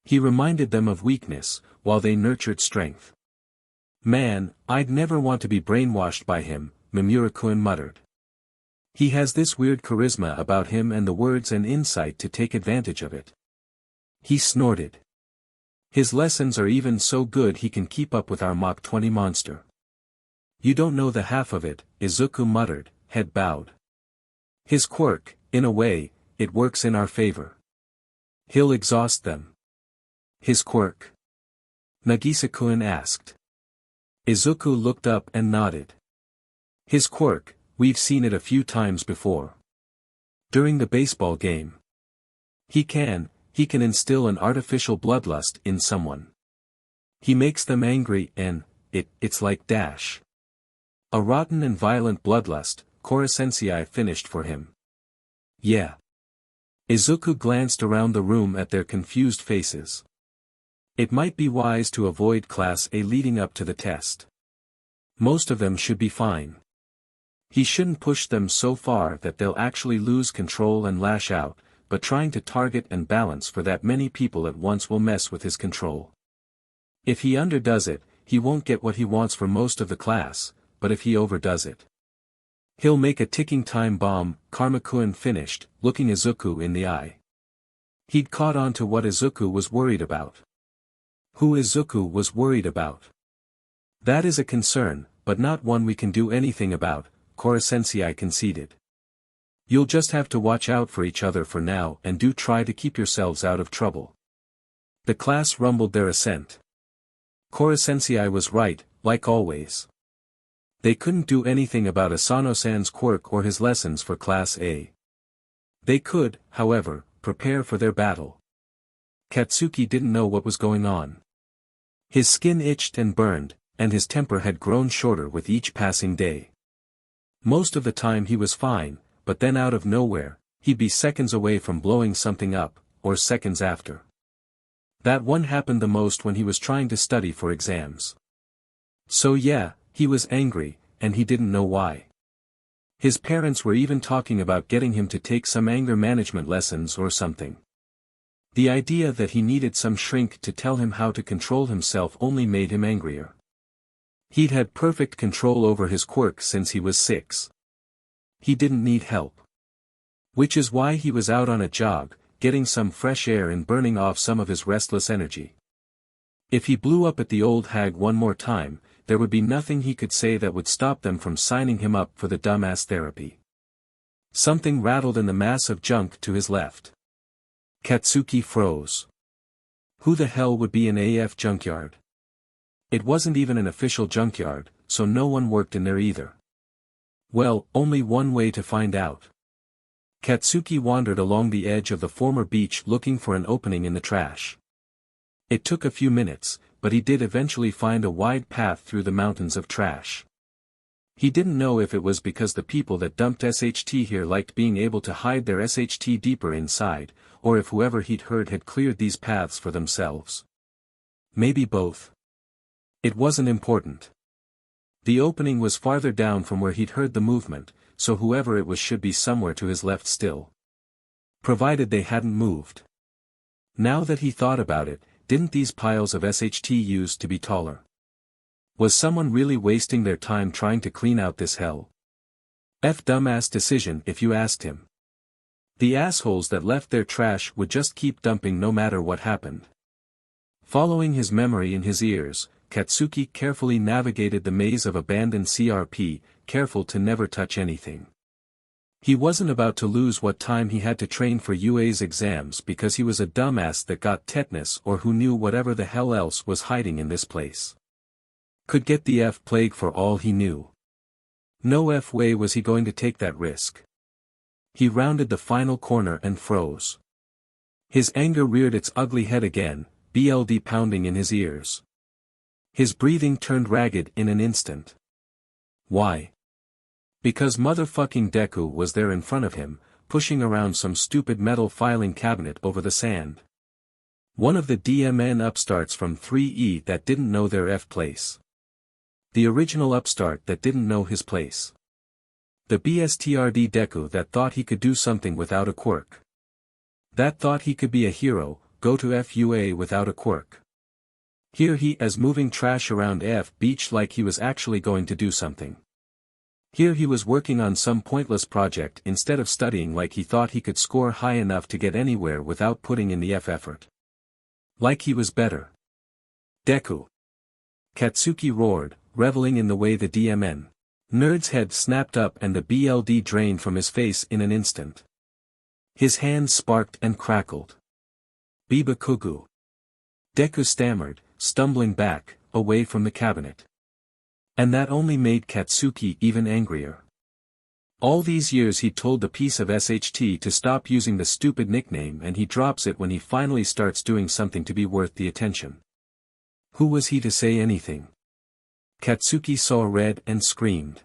He reminded them of weakness, while they nurtured strength. Man, I'd never want to be brainwashed by him, Mimura-kun muttered. He has this weird charisma about him and the words and insight to take advantage of it. He snorted. His lessons are even so good he can keep up with our Mach 20 monster. You don't know the half of it, Izuku muttered, head bowed. His quirk, in a way, it works in our favor. He'll exhaust them. His quirk? Nagisa-kun asked. Izuku looked up and nodded. His quirk, we've seen it a few times before. During the baseball game. He can instill an artificial bloodlust in someone. He makes them angry and, it's like dash. A rotten and violent bloodlust, Kuro Sensei finished for him. Yeah. Izuku glanced around the room at their confused faces. It might be wise to avoid Class A leading up to the test. Most of them should be fine. He shouldn't push them so far that they'll actually lose control and lash out, but trying to target and balance for that many people at once will mess with his control. If he underdoes it, he won't get what he wants for most of the class, but if he overdoes it, he'll make a ticking time bomb. Karmakun finished, looking Izuku in the eye. He'd caught on to what Izuku was worried about. Who Izuku was worried about. That is a concern, but not one we can do anything about, Kuro Sensei conceded. You'll just have to watch out for each other for now and do try to keep yourselves out of trouble. The class rumbled their assent. Kuro Sensei was right, like always. They couldn't do anything about Asano-san's quirk or his lessons for Class A. They could, however, prepare for their battle. Katsuki didn't know what was going on. His skin itched and burned, and his temper had grown shorter with each passing day. Most of the time he was fine, but then out of nowhere, he'd be seconds away from blowing something up, or seconds after. That one happened the most when he was trying to study for exams. So yeah, he was angry, and he didn't know why. His parents were even talking about getting him to take some anger management lessons or something. The idea that he needed some shrink to tell him how to control himself only made him angrier. He'd had perfect control over his quirk since he was 6. He didn't need help. Which is why he was out on a jog, getting some fresh air and burning off some of his restless energy. If he blew up at the old hag one more time, there would be nothing he could say that would stop them from signing him up for the dumbass therapy. Something rattled in the mass of junk to his left. Katsuki froze. Who the hell would be an AF junkyard? It wasn't even an official junkyard, so no one worked in there either. Well, only one way to find out. Katsuki wandered along the edge of the former beach looking for an opening in the trash. It took a few minutes, but he did eventually find a wide path through the mountains of trash. He didn't know if it was because the people that dumped SHT here liked being able to hide their SHT deeper inside, or if whoever he'd heard had cleared these paths for themselves. Maybe both. It wasn't important. The opening was farther down from where he'd heard the movement, so whoever it was should be somewhere to his left still. Provided they hadn't moved. Now that he thought about it, didn't these piles of SHT used to be taller? Was someone really wasting their time trying to clean out this hell? Dumbass decision if you asked him. The assholes that left their trash would just keep dumping no matter what happened. Following his memory in his ears, Katsuki carefully navigated the maze of abandoned CRP, careful to never touch anything. He wasn't about to lose what time he had to train for UA's exams because he was a dumbass that got tetanus or who knew whatever the hell else was hiding in this place. Could get the F plague for all he knew. No F way was he going to take that risk. He rounded the final corner and froze. His anger reared its ugly head again, BLD pounding in his ears. His breathing turned ragged in an instant. Why? Because motherfucking Deku was there in front of him, pushing around some stupid metal filing cabinet over the sand. One of the DMN upstarts from 3E that didn't know their F place. The original upstart that didn't know his place. The BSTRD Deku that thought he could do something without a quirk. That thought he could be a hero, go to FUA without a quirk. Here he is moving trash around F beach like he was actually going to do something. Here he was working on some pointless project instead of studying like he thought he could score high enough to get anywhere without putting in the F effort. Like he was better. Deku! Katsuki roared, reveling in the way the DMN. Nerd's head snapped up and the BLD drained from his face in an instant. His hands sparked and crackled. Bakugou. Deku stammered, stumbling back, away from the cabinet. And that only made Katsuki even angrier. All these years he told the piece of SHT to stop using the stupid nickname and he drops it when he finally starts doing something to be worth the attention. Who was he to say anything? Katsuki saw red and screamed.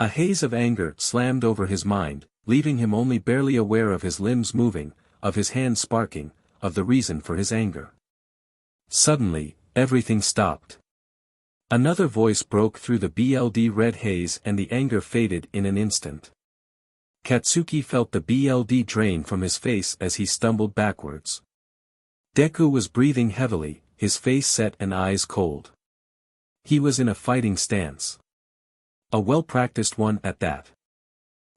A haze of anger slammed over his mind, leaving him only barely aware of his limbs moving, of his hands sparking, of the reason for his anger. Suddenly, everything stopped. Another voice broke through the BLD red haze and the anger faded in an instant. Katsuki felt the BLD drain from his face as he stumbled backwards. Deku was breathing heavily, his face set and eyes cold. He was in a fighting stance. A well-practiced one at that.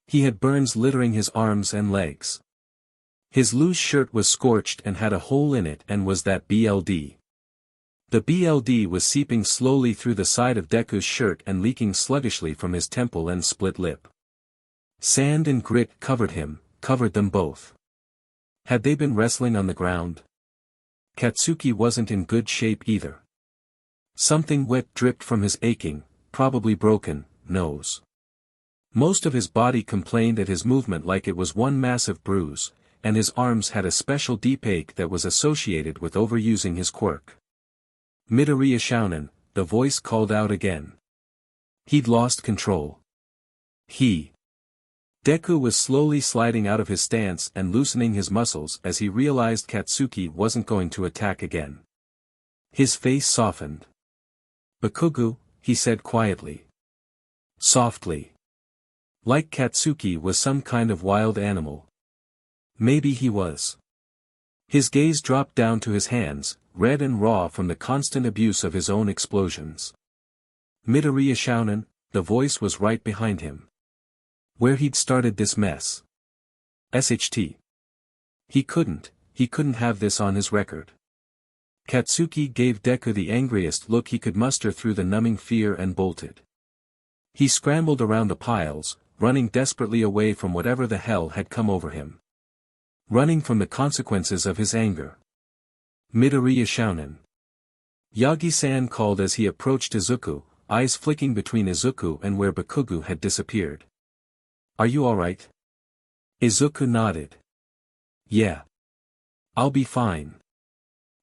He had burns littering his arms and legs. His loose shirt was scorched and had a hole in it and was that BLD. The BLD was seeping slowly through the side of Deku's shirt and leaking sluggishly from his temple and split lip. Sand and grit covered them both. Had they been wrestling on the ground? Katsuki wasn't in good shape either. Something wet dripped from his aching, probably broken, nose. Most of his body complained at his movement like it was one massive bruise, and his arms had a special deep ache that was associated with overusing his quirk. Midoriya Shounen, the voice called out again. He'd lost control. Deku was slowly sliding out of his stance and loosening his muscles as he realized Katsuki wasn't going to attack again. His face softened. Bakugou, he said quietly. Softly. Like Katsuki was some kind of wild animal. Maybe he was. His gaze dropped down to his hands, red and raw from the constant abuse of his own explosions. Midoriya Shounen, the voice was right behind him. Where he'd started this mess. SHT. He couldn't have this on his record. Katsuki gave Deku the angriest look he could muster through the numbing fear and bolted. He scrambled around the piles, running desperately away from whatever the hell had come over him. Running from the consequences of his anger. Midoriya Shounen. Yagi-san called as he approached Izuku, eyes flicking between Izuku and where Bakugou had disappeared. Are you alright? Izuku nodded. Yeah. I'll be fine.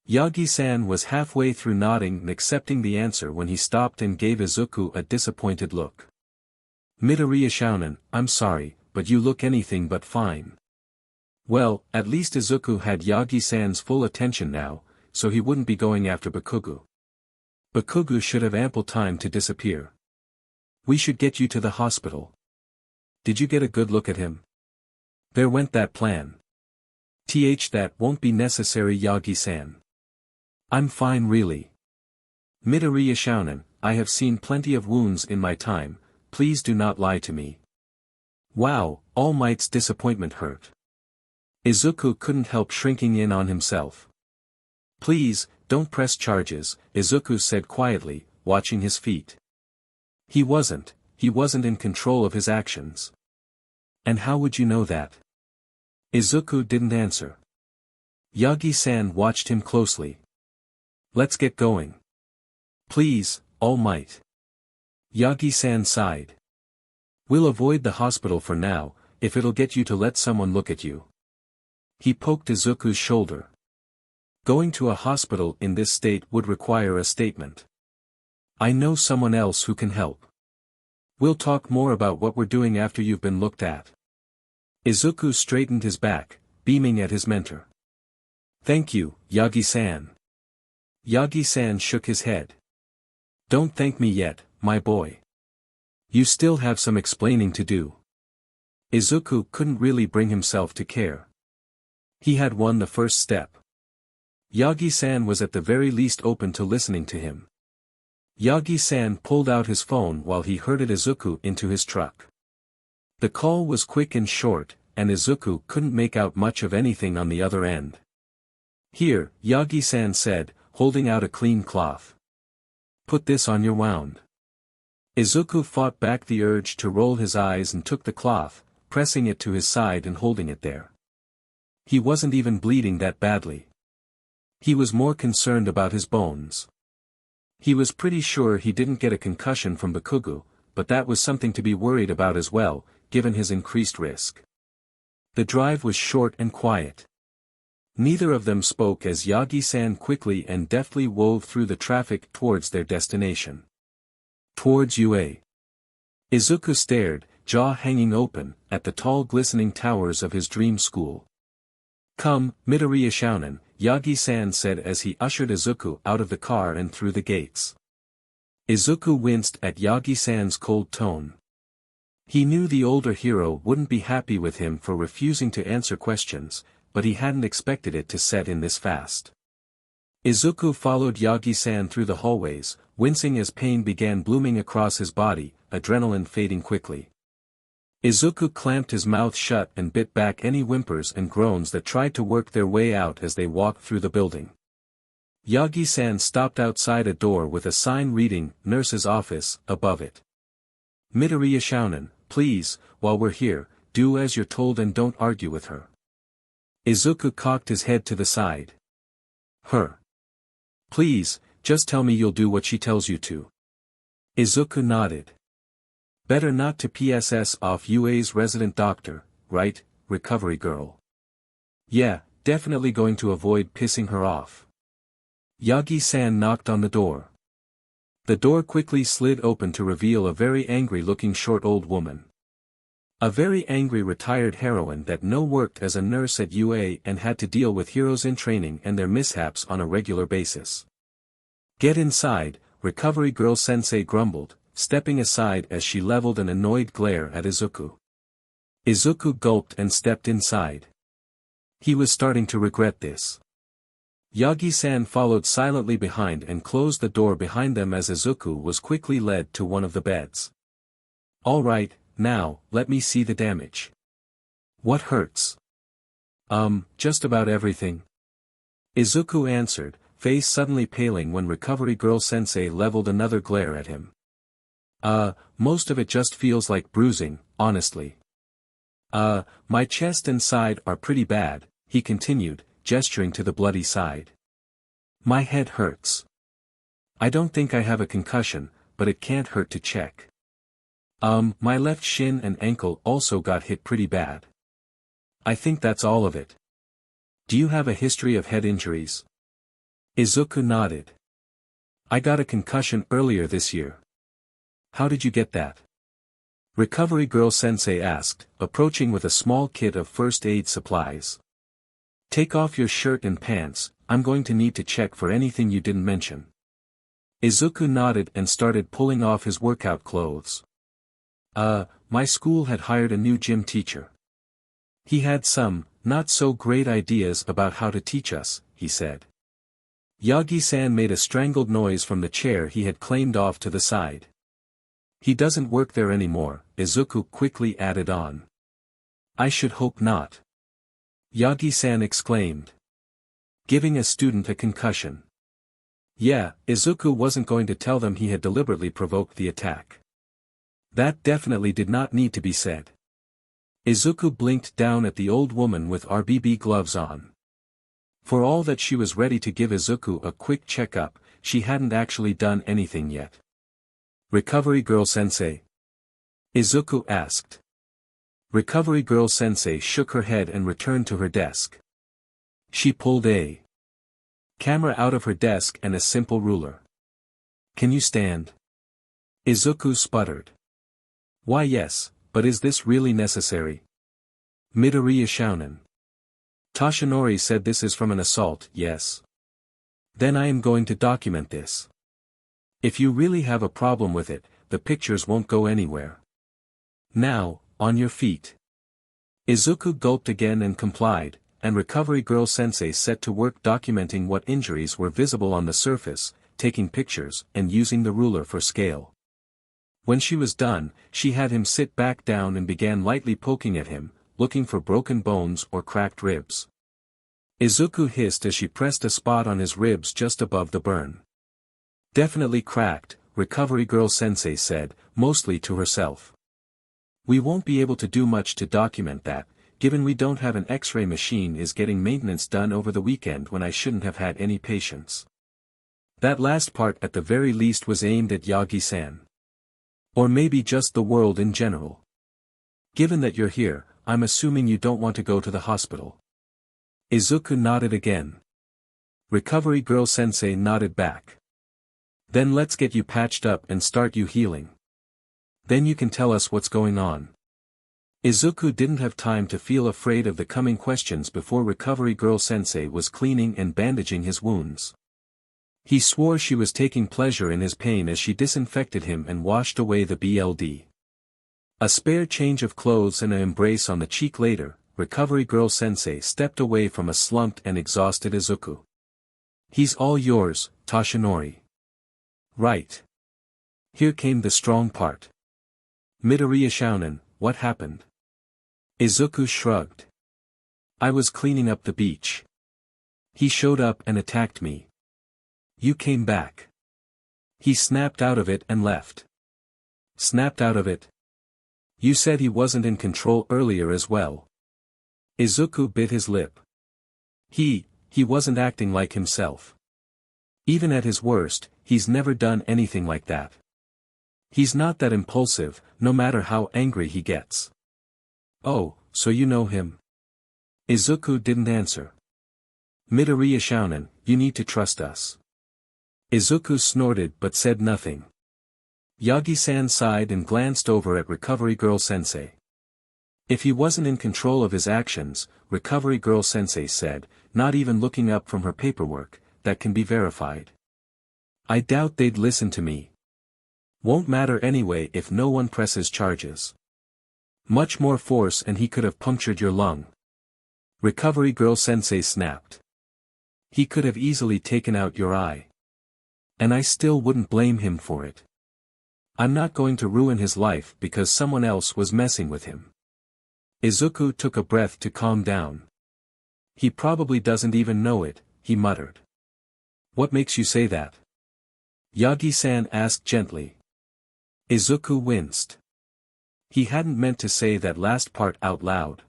Yagi-san was halfway through nodding and accepting the answer when he stopped and gave Izuku a disappointed look. Midoriya Shounen, I'm sorry, but you look anything but fine. Well, at least Izuku had Yagi-san's full attention now, so he wouldn't be going after Bakugou. Bakugou should have ample time to disappear. We should get you to the hospital. Did you get a good look at him? There went that plan. That won't be necessary, Yagi-san. I'm fine really. Midoriya Shounen, I have seen plenty of wounds in my time, please do not lie to me. Wow, All Might's disappointment hurt. Izuku couldn't help shrinking in on himself. Please, don't press charges, Izuku said quietly, watching his feet. He wasn't in control of his actions. And how would you know that? Izuku didn't answer. Yagi-san watched him closely. Let's get going. Please, All Might. Yagi-san sighed. We'll avoid the hospital for now, if it'll get you to let someone look at you. He poked Izuku's shoulder. Going to a hospital in this state would require a statement. I know someone else who can help. We'll talk more about what we're doing after you've been looked at. Izuku straightened his back, beaming at his mentor. Thank you, Yagi-san. Yagi-san shook his head. Don't thank me yet, my boy. You still have some explaining to do. Izuku couldn't really bring himself to care. He had won the first step. Yagi-san was at the very least open to listening to him. Yagi-san pulled out his phone while he herded Izuku into his truck. The call was quick and short, and Izuku couldn't make out much of anything on the other end. Here, Yagi-san said, holding out a clean cloth. Put this on your wound. Izuku fought back the urge to roll his eyes and took the cloth, pressing it to his side and holding it there. He wasn't even bleeding that badly. He was more concerned about his bones. He was pretty sure he didn't get a concussion from Bakugo, but that was something to be worried about as well, given his increased risk. The drive was short and quiet. Neither of them spoke as Yagi-san quickly and deftly wove through the traffic towards their destination. Towards UA. Izuku stared, jaw hanging open, at the tall glistening towers of his dream school. Come, Midoriya Shounen, Yagi-san said as he ushered Izuku out of the car and through the gates. Izuku winced at Yagi-san's cold tone. He knew the older hero wouldn't be happy with him for refusing to answer questions, but he hadn't expected it to set in this fast. Izuku followed Yagi-san through the hallways, wincing as pain began blooming across his body, adrenaline fading quickly. Izuku clamped his mouth shut and bit back any whimpers and groans that tried to work their way out as they walked through the building. Yagi-san stopped outside a door with a sign reading, Nurse's Office, above it. Midoriya Shounen, please, while we're here, do as you're told and don't argue with her. Izuku cocked his head to the side. Her. Please, just tell me you'll do what she tells you to. Izuku nodded. Better not to PSS off UA's resident doctor, right, recovery girl? Yeah, definitely going to avoid pissing her off. Yagi-san knocked on the door. The door quickly slid open to reveal a very angry-looking short old woman. A very angry retired heroine that worked as a nurse at UA and had to deal with heroes in training and their mishaps on a regular basis. Get inside, recovery girl Sensei grumbled, stepping aside as she leveled an annoyed glare at Izuku. Izuku gulped and stepped inside. He was starting to regret this. Yagi-san followed silently behind and closed the door behind them as Izuku was quickly led to one of the beds. All right, now, let me see the damage. What hurts? Just about everything. Izuku answered, face suddenly paling when recovery girl Sensei leveled another glare at him. Most of it just feels like bruising, honestly. My chest and side are pretty bad, he continued, gesturing to the bloody side. My head hurts. I don't think I have a concussion, but it can't hurt to check. My left shin and ankle also got hit pretty bad. I think that's all of it. Do you have a history of head injuries? Izuku nodded. I got a concussion earlier this year. How did you get that? Recovery girl Sensei asked, approaching with a small kit of first aid supplies. Take off your shirt and pants, I'm going to need to check for anything you didn't mention. Izuku nodded and started pulling off his workout clothes. My school had hired a new gym teacher. He had some, not so great ideas about how to teach us, he said. Yagi-san made a strangled noise from the chair he had claimed off to the side. He doesn't work there anymore, Izuku quickly added on. I should hope not. Yagi-san exclaimed. Giving a student a concussion. Yeah, Izuku wasn't going to tell them he had deliberately provoked the attack. That definitely did not need to be said. Izuku blinked down at the old woman with RBB gloves on. For all that she was ready to give Izuku a quick checkup, she hadn't actually done anything yet. Recovery girl Sensei? Izuku asked. Recovery girl Sensei shook her head and returned to her desk. She pulled a camera out of her desk and a simple ruler. Can you stand? Izuku sputtered. Why yes, but is this really necessary? Midoriya Shounen. Toshinori said this is from an assault, yes. Then I am going to document this. If you really have a problem with it, the pictures won't go anywhere. Now, on your feet. Izuku gulped again and complied, and recovery girl Sensei set to work documenting what injuries were visible on the surface, taking pictures and using the ruler for scale. When she was done, she had him sit back down and began lightly poking at him, looking for broken bones or cracked ribs. Izuku hissed as she pressed a spot on his ribs just above the burn. Definitely cracked, Recovery Girl Sensei said, mostly to herself. We won't be able to do much to document that, given we don't have an X-ray machine is getting maintenance done over the weekend when I shouldn't have had any patience. That last part at the very least was aimed at Yagi-san. Or maybe just the world in general. Given that you're here, I'm assuming you don't want to go to the hospital. Izuku nodded again. Recovery Girl Sensei nodded back. Then let's get you patched up and start you healing. Then you can tell us what's going on. Izuku didn't have time to feel afraid of the coming questions before Recovery Girl Sensei was cleaning and bandaging his wounds. He swore she was taking pleasure in his pain as she disinfected him and washed away the blood. A spare change of clothes and an embrace on the cheek later, Recovery Girl Sensei stepped away from a slumped and exhausted Izuku. He's all yours, Toshinori. Right. Here came the strong part. Midoriya Shounen, what happened? Izuku shrugged. I was cleaning up the beach. He showed up and attacked me. You came back. He snapped out of it and left. Snapped out of it? You said he wasn't in control earlier as well. Izuku bit his lip. He wasn't acting like himself. Even at his worst, he's never done anything like that. He's not that impulsive, no matter how angry he gets. Oh, so you know him? Izuku didn't answer. Midoriya Shounen, you need to trust us. Izuku snorted but said nothing. Yagi-san sighed and glanced over at Recovery Girl Sensei. If he wasn't in control of his actions, Recovery Girl Sensei said, not even looking up from her paperwork, that can be verified. I doubt they'd listen to me. Won't matter anyway if no one presses charges. Much more force and he could have punctured your lung. Recovery Girl Sensei snapped. He could have easily taken out your eye. And I still wouldn't blame him for it. I'm not going to ruin his life because someone else was messing with him. Izuku took a breath to calm down. He probably doesn't even know it, he muttered. What makes you say that? Yagi-san asked gently. Izuku winced. He hadn't meant to say that last part out loud.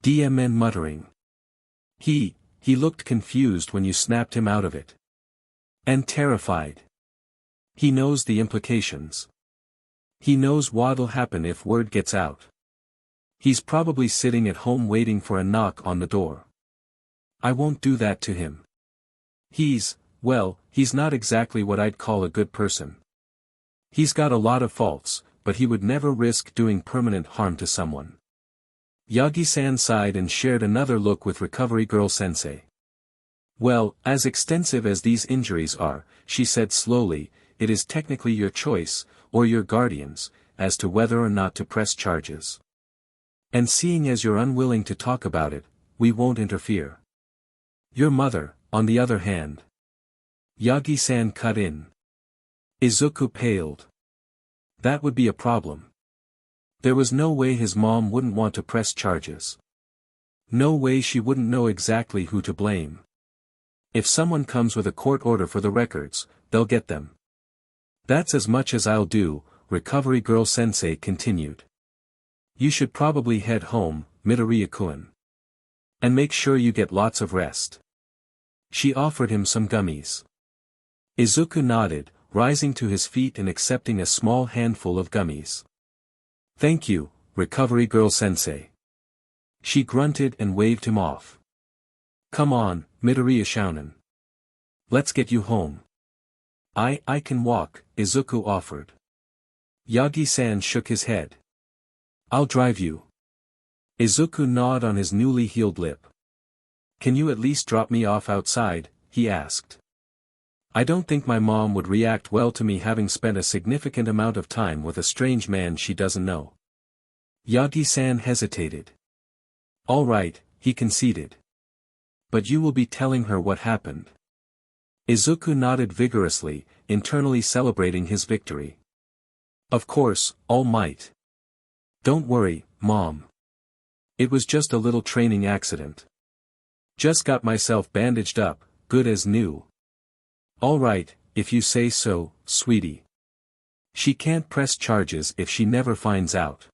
DMN muttering. He looked confused when you snapped him out of it. And terrified. He knows the implications. He knows what'll happen if word gets out. He's probably sitting at home waiting for a knock on the door. I won't do that to him. He's not exactly what I'd call a good person. He's got a lot of faults, but he would never risk doing permanent harm to someone. Yagi-san sighed and shared another look with Recovery Girl Sensei. Well, as extensive as these injuries are, she said slowly, it is technically your choice, or your guardian's, as to whether or not to press charges. And seeing as you're unwilling to talk about it, we won't interfere. Your mother, on the other hand. Yagi-san cut in. Izuku paled. That would be a problem. There was no way his mom wouldn't want to press charges. No way she wouldn't know exactly who to blame. If someone comes with a court order for the records, they'll get them. That's as much as I'll do, Recovery Girl Sensei continued. You should probably head home, Midoriya-kun. And make sure you get lots of rest. She offered him some gummies. Izuku nodded, rising to his feet and accepting a small handful of gummies. Thank you, Recovery Girl Sensei. She grunted and waved him off. Come on, Midoriya Shounen. Let's get you home. I can walk, Izuku offered. Yagi-san shook his head. I'll drive you. Izuku gnawed on his newly healed lip. Can you at least drop me off outside, he asked. I don't think my mom would react well to me having spent a significant amount of time with a strange man she doesn't know. Yagi-san hesitated. All right, he conceded. But you will be telling her what happened. Izuku nodded vigorously, internally celebrating his victory. Of course, all might. Don't worry, Mom. It was just a little training accident. Just got myself bandaged up, good as new. All right, if you say so, sweetie. She can't press charges if she never finds out.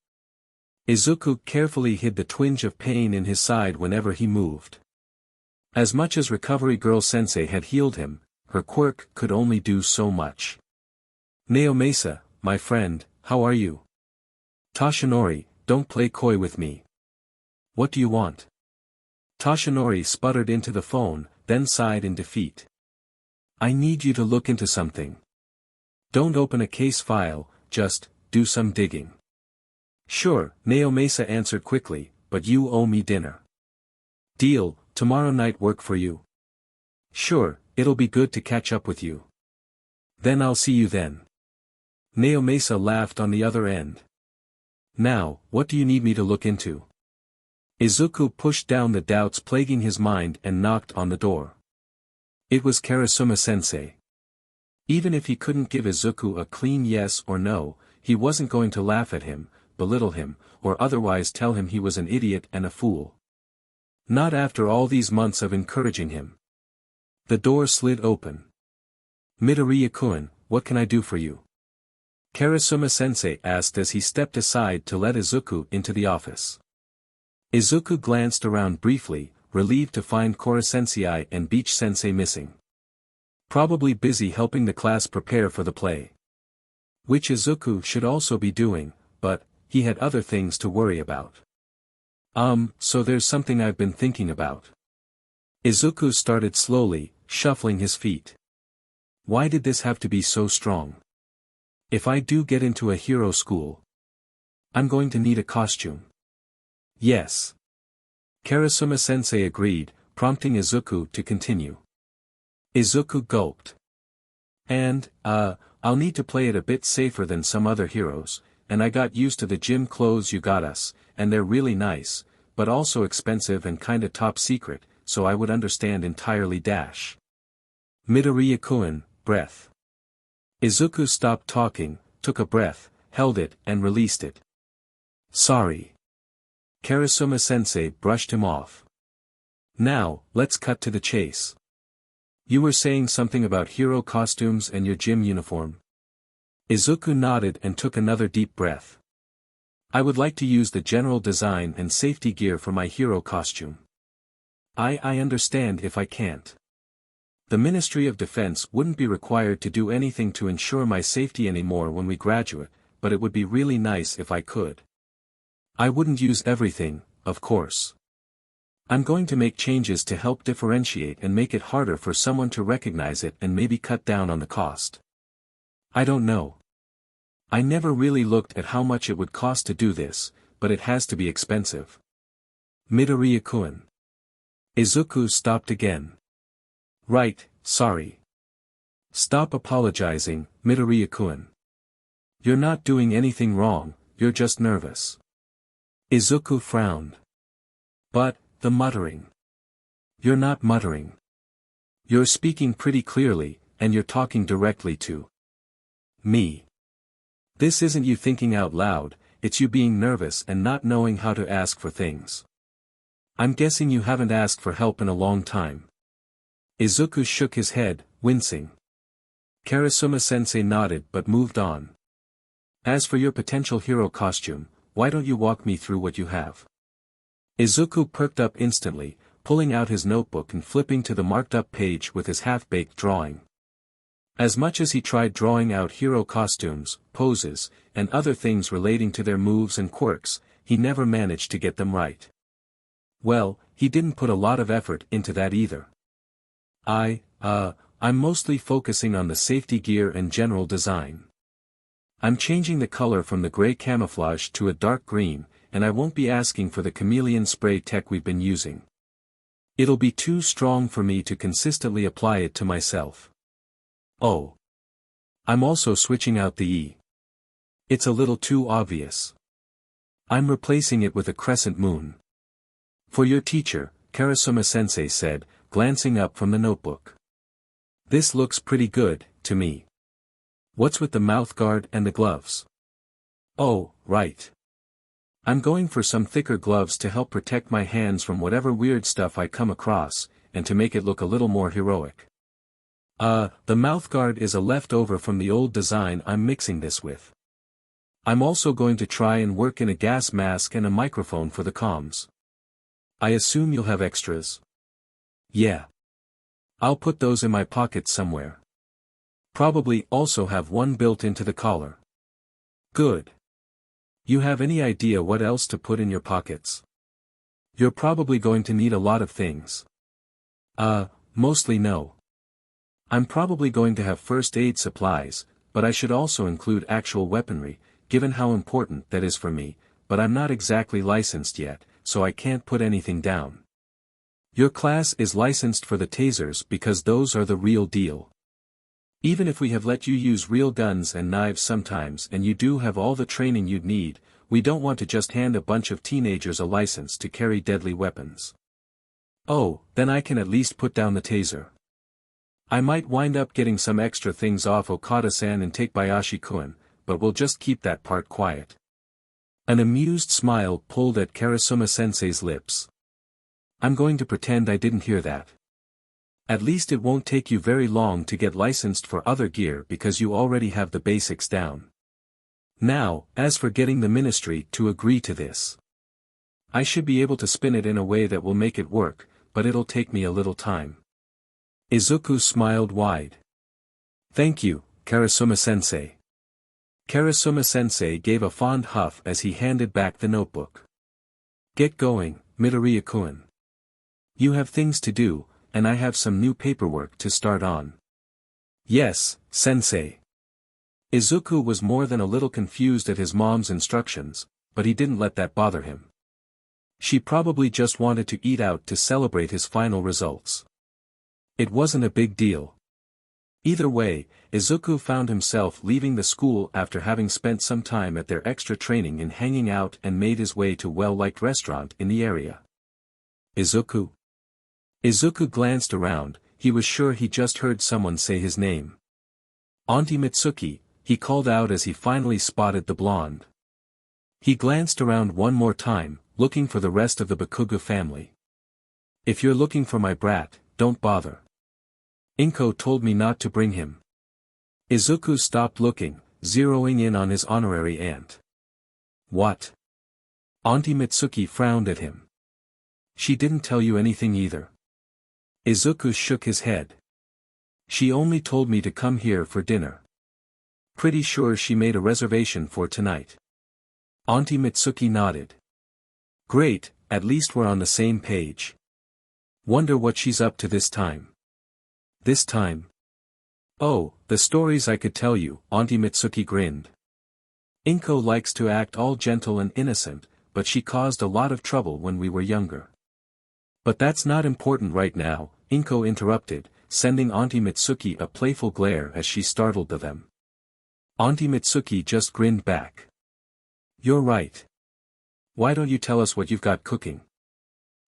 Izuku carefully hid the twinge of pain in his side whenever he moved. As much as Recovery Girl Sensei had healed him, her quirk could only do so much. Naomasa, my friend, how are you? Toshinori, don't play coy with me. What do you want? Toshinori sputtered into the phone, then sighed in defeat. I need you to look into something. Don't open a case file, just do some digging. Sure, Naomasa answered quickly, but you owe me dinner. Deal, tomorrow night work for you? Sure, it'll be good to catch up with you. Then I'll see you then. Naomasa laughed on the other end. Now, what do you need me to look into? Izuku pushed down the doubts plaguing his mind and knocked on the door. It was Karasuma-sensei. Even if he couldn't give Izuku a clean yes or no, he wasn't going to laugh at him, belittle him, or otherwise tell him he was an idiot and a fool. Not after all these months of encouraging him. The door slid open. Midoriya-kun, what can I do for you? Karasuma-sensei asked as he stepped aside to let Izuku into the office. Izuku glanced around briefly, relieved to find Koro-sensei and Beach-sensei missing. Probably busy helping the class prepare for the play. Which Izuku should also be doing, but he had other things to worry about. So there's something I've been thinking about. Izuku started slowly, shuffling his feet. Why did this have to be so strong? If I do get into a hero school, I'm going to need a costume. Yes. Karasuma-sensei agreed, prompting Izuku to continue. Izuku gulped. And, I'll need to play it a bit safer than some other heroes, and I got used to the gym clothes you got us, and they're really nice, but also expensive and kinda top secret, so I would understand entirely dash. Midoriya-kun, breath. Izuku stopped talking, took a breath, held it, and released it. Sorry. Karasuma-sensei brushed him off. Now, let's cut to the chase. You were saying something about hero costumes and your gym uniform. Izuku nodded and took another deep breath. I would like to use the general design and safety gear for my hero costume. I understand if I can't. The Ministry of Defense wouldn't be required to do anything to ensure my safety anymore when we graduate, but it would be really nice if I could. I wouldn't use everything, of course. I'm going to make changes to help differentiate and make it harder for someone to recognize it and maybe cut down on the cost. I don't know. I never really looked at how much it would cost to do this, but it has to be expensive. Midoriya-kun. Izuku stopped again. Right, sorry. Stop apologizing, Midoriya-kun. You're not doing anything wrong, you're just nervous. Izuku frowned. But, the muttering. You're not muttering. You're speaking pretty clearly, and you're talking directly to me. This isn't you thinking out loud, it's you being nervous and not knowing how to ask for things. I'm guessing you haven't asked for help in a long time. Izuku shook his head, wincing. Karasuma-sensei nodded but moved on. As for your potential hero costume, why don't you walk me through what you have? Izuku perked up instantly, pulling out his notebook and flipping to the marked-up page with his half-baked drawing. As much as he tried drawing out hero costumes, poses, and other things relating to their moves and quirks, he never managed to get them right. Well, he didn't put a lot of effort into that either. I'm mostly focusing on the safety gear and general design. I'm changing the color from the gray camouflage to a dark green, and I won't be asking for the chameleon spray tech we've been using. It'll be too strong for me to consistently apply it to myself. Oh. I'm also switching out the E. It's a little too obvious. I'm replacing it with a crescent moon. For your teacher, Karasuma-sensei said, glancing up from the notebook. This looks pretty good, to me. What's with the mouthguard and the gloves? Oh, right. I'm going for some thicker gloves to help protect my hands from whatever weird stuff I come across, and to make it look a little more heroic. The mouthguard is a leftover from the old design I'm mixing this with. I'm also going to try and work in a gas mask and a microphone for the comms. I assume you'll have extras? Yeah. I'll put those in my pocket somewhere. Probably also have one built into the collar. Good. You have any idea what else to put in your pockets? You're probably going to need a lot of things. Mostly no. I'm probably going to have first aid supplies, but I should also include actual weaponry, given how important that is for me, but I'm not exactly licensed yet, so I can't put anything down. Your class is licensed for the tasers because those are the real deal. Even if we have let you use real guns and knives sometimes and you do have all the training you'd need, we don't want to just hand a bunch of teenagers a license to carry deadly weapons. Oh, then I can at least put down the taser. I might wind up getting some extra things off Okada-san and Takebayashi-kun, but we'll just keep that part quiet. An amused smile pulled at Karasuma-sensei's lips. I'm going to pretend I didn't hear that. At least it won't take you very long to get licensed for other gear because you already have the basics down. Now, as for getting the ministry to agree to this. I should be able to spin it in a way that will make it work, but it'll take me a little time. Izuku smiled wide. Thank you, Karasuma-sensei. Karasuma-sensei gave a fond huff as he handed back the notebook. Get going, Midoriya-kun. You have things to do, and I have some new paperwork to start on. Yes, sensei. Izuku was more than a little confused at his mom's instructions, but he didn't let that bother him. She probably just wanted to eat out to celebrate his final results. It wasn't a big deal. Either way, Izuku found himself leaving the school after having spent some time at their extra training in hanging out and made his way to a well-liked restaurant in the area. Izuku? Izuku glanced around, he was sure he just heard someone say his name. Auntie Mitsuki, he called out as he finally spotted the blonde. He glanced around one more time, looking for the rest of the Bakugou family. If you're looking for my brat, don't bother. Inko told me not to bring him. Izuku stopped looking, zeroing in on his honorary aunt. What? Auntie Mitsuki frowned at him. She didn't tell you anything either. Izuku shook his head. She only told me to come here for dinner. Pretty sure she made a reservation for tonight. Auntie Mitsuki nodded. Great, at least we're on the same page. Wonder what she's up to this time. This time? Oh, the stories I could tell you, Auntie Mitsuki grinned. Inko likes to act all gentle and innocent, but she caused a lot of trouble when we were younger. But that's not important right now, Inko interrupted, sending Auntie Mitsuki a playful glare as she startled them. Auntie Mitsuki just grinned back. You're right. Why don't you tell us what you've got cooking?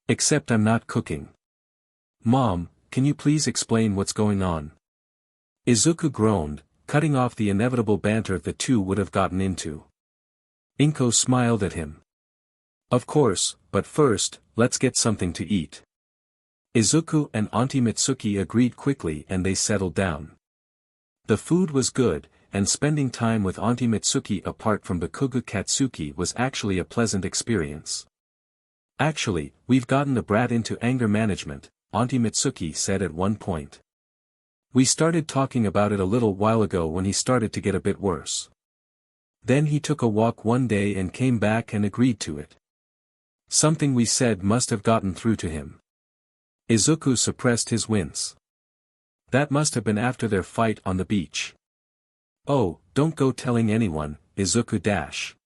Except I'm not cooking. Mom, can you please explain what's going on? Izuku groaned, cutting off the inevitable banter the two would have gotten into. Inko smiled at him. Of course, but first, let's get something to eat. Izuku and Auntie Mitsuki agreed quickly and they settled down. The food was good, and spending time with Auntie Mitsuki apart from Bakugou Katsuki was actually a pleasant experience. Actually, we've gotten the brat into anger management, Auntie Mitsuki said at one point. We started talking about it a little while ago when he started to get a bit worse. Then he took a walk one day and came back and agreed to it. Something we said must have gotten through to him. Izuku suppressed his wince. That must have been after their fight on the beach. Oh, don't go telling anyone, Izuku dash.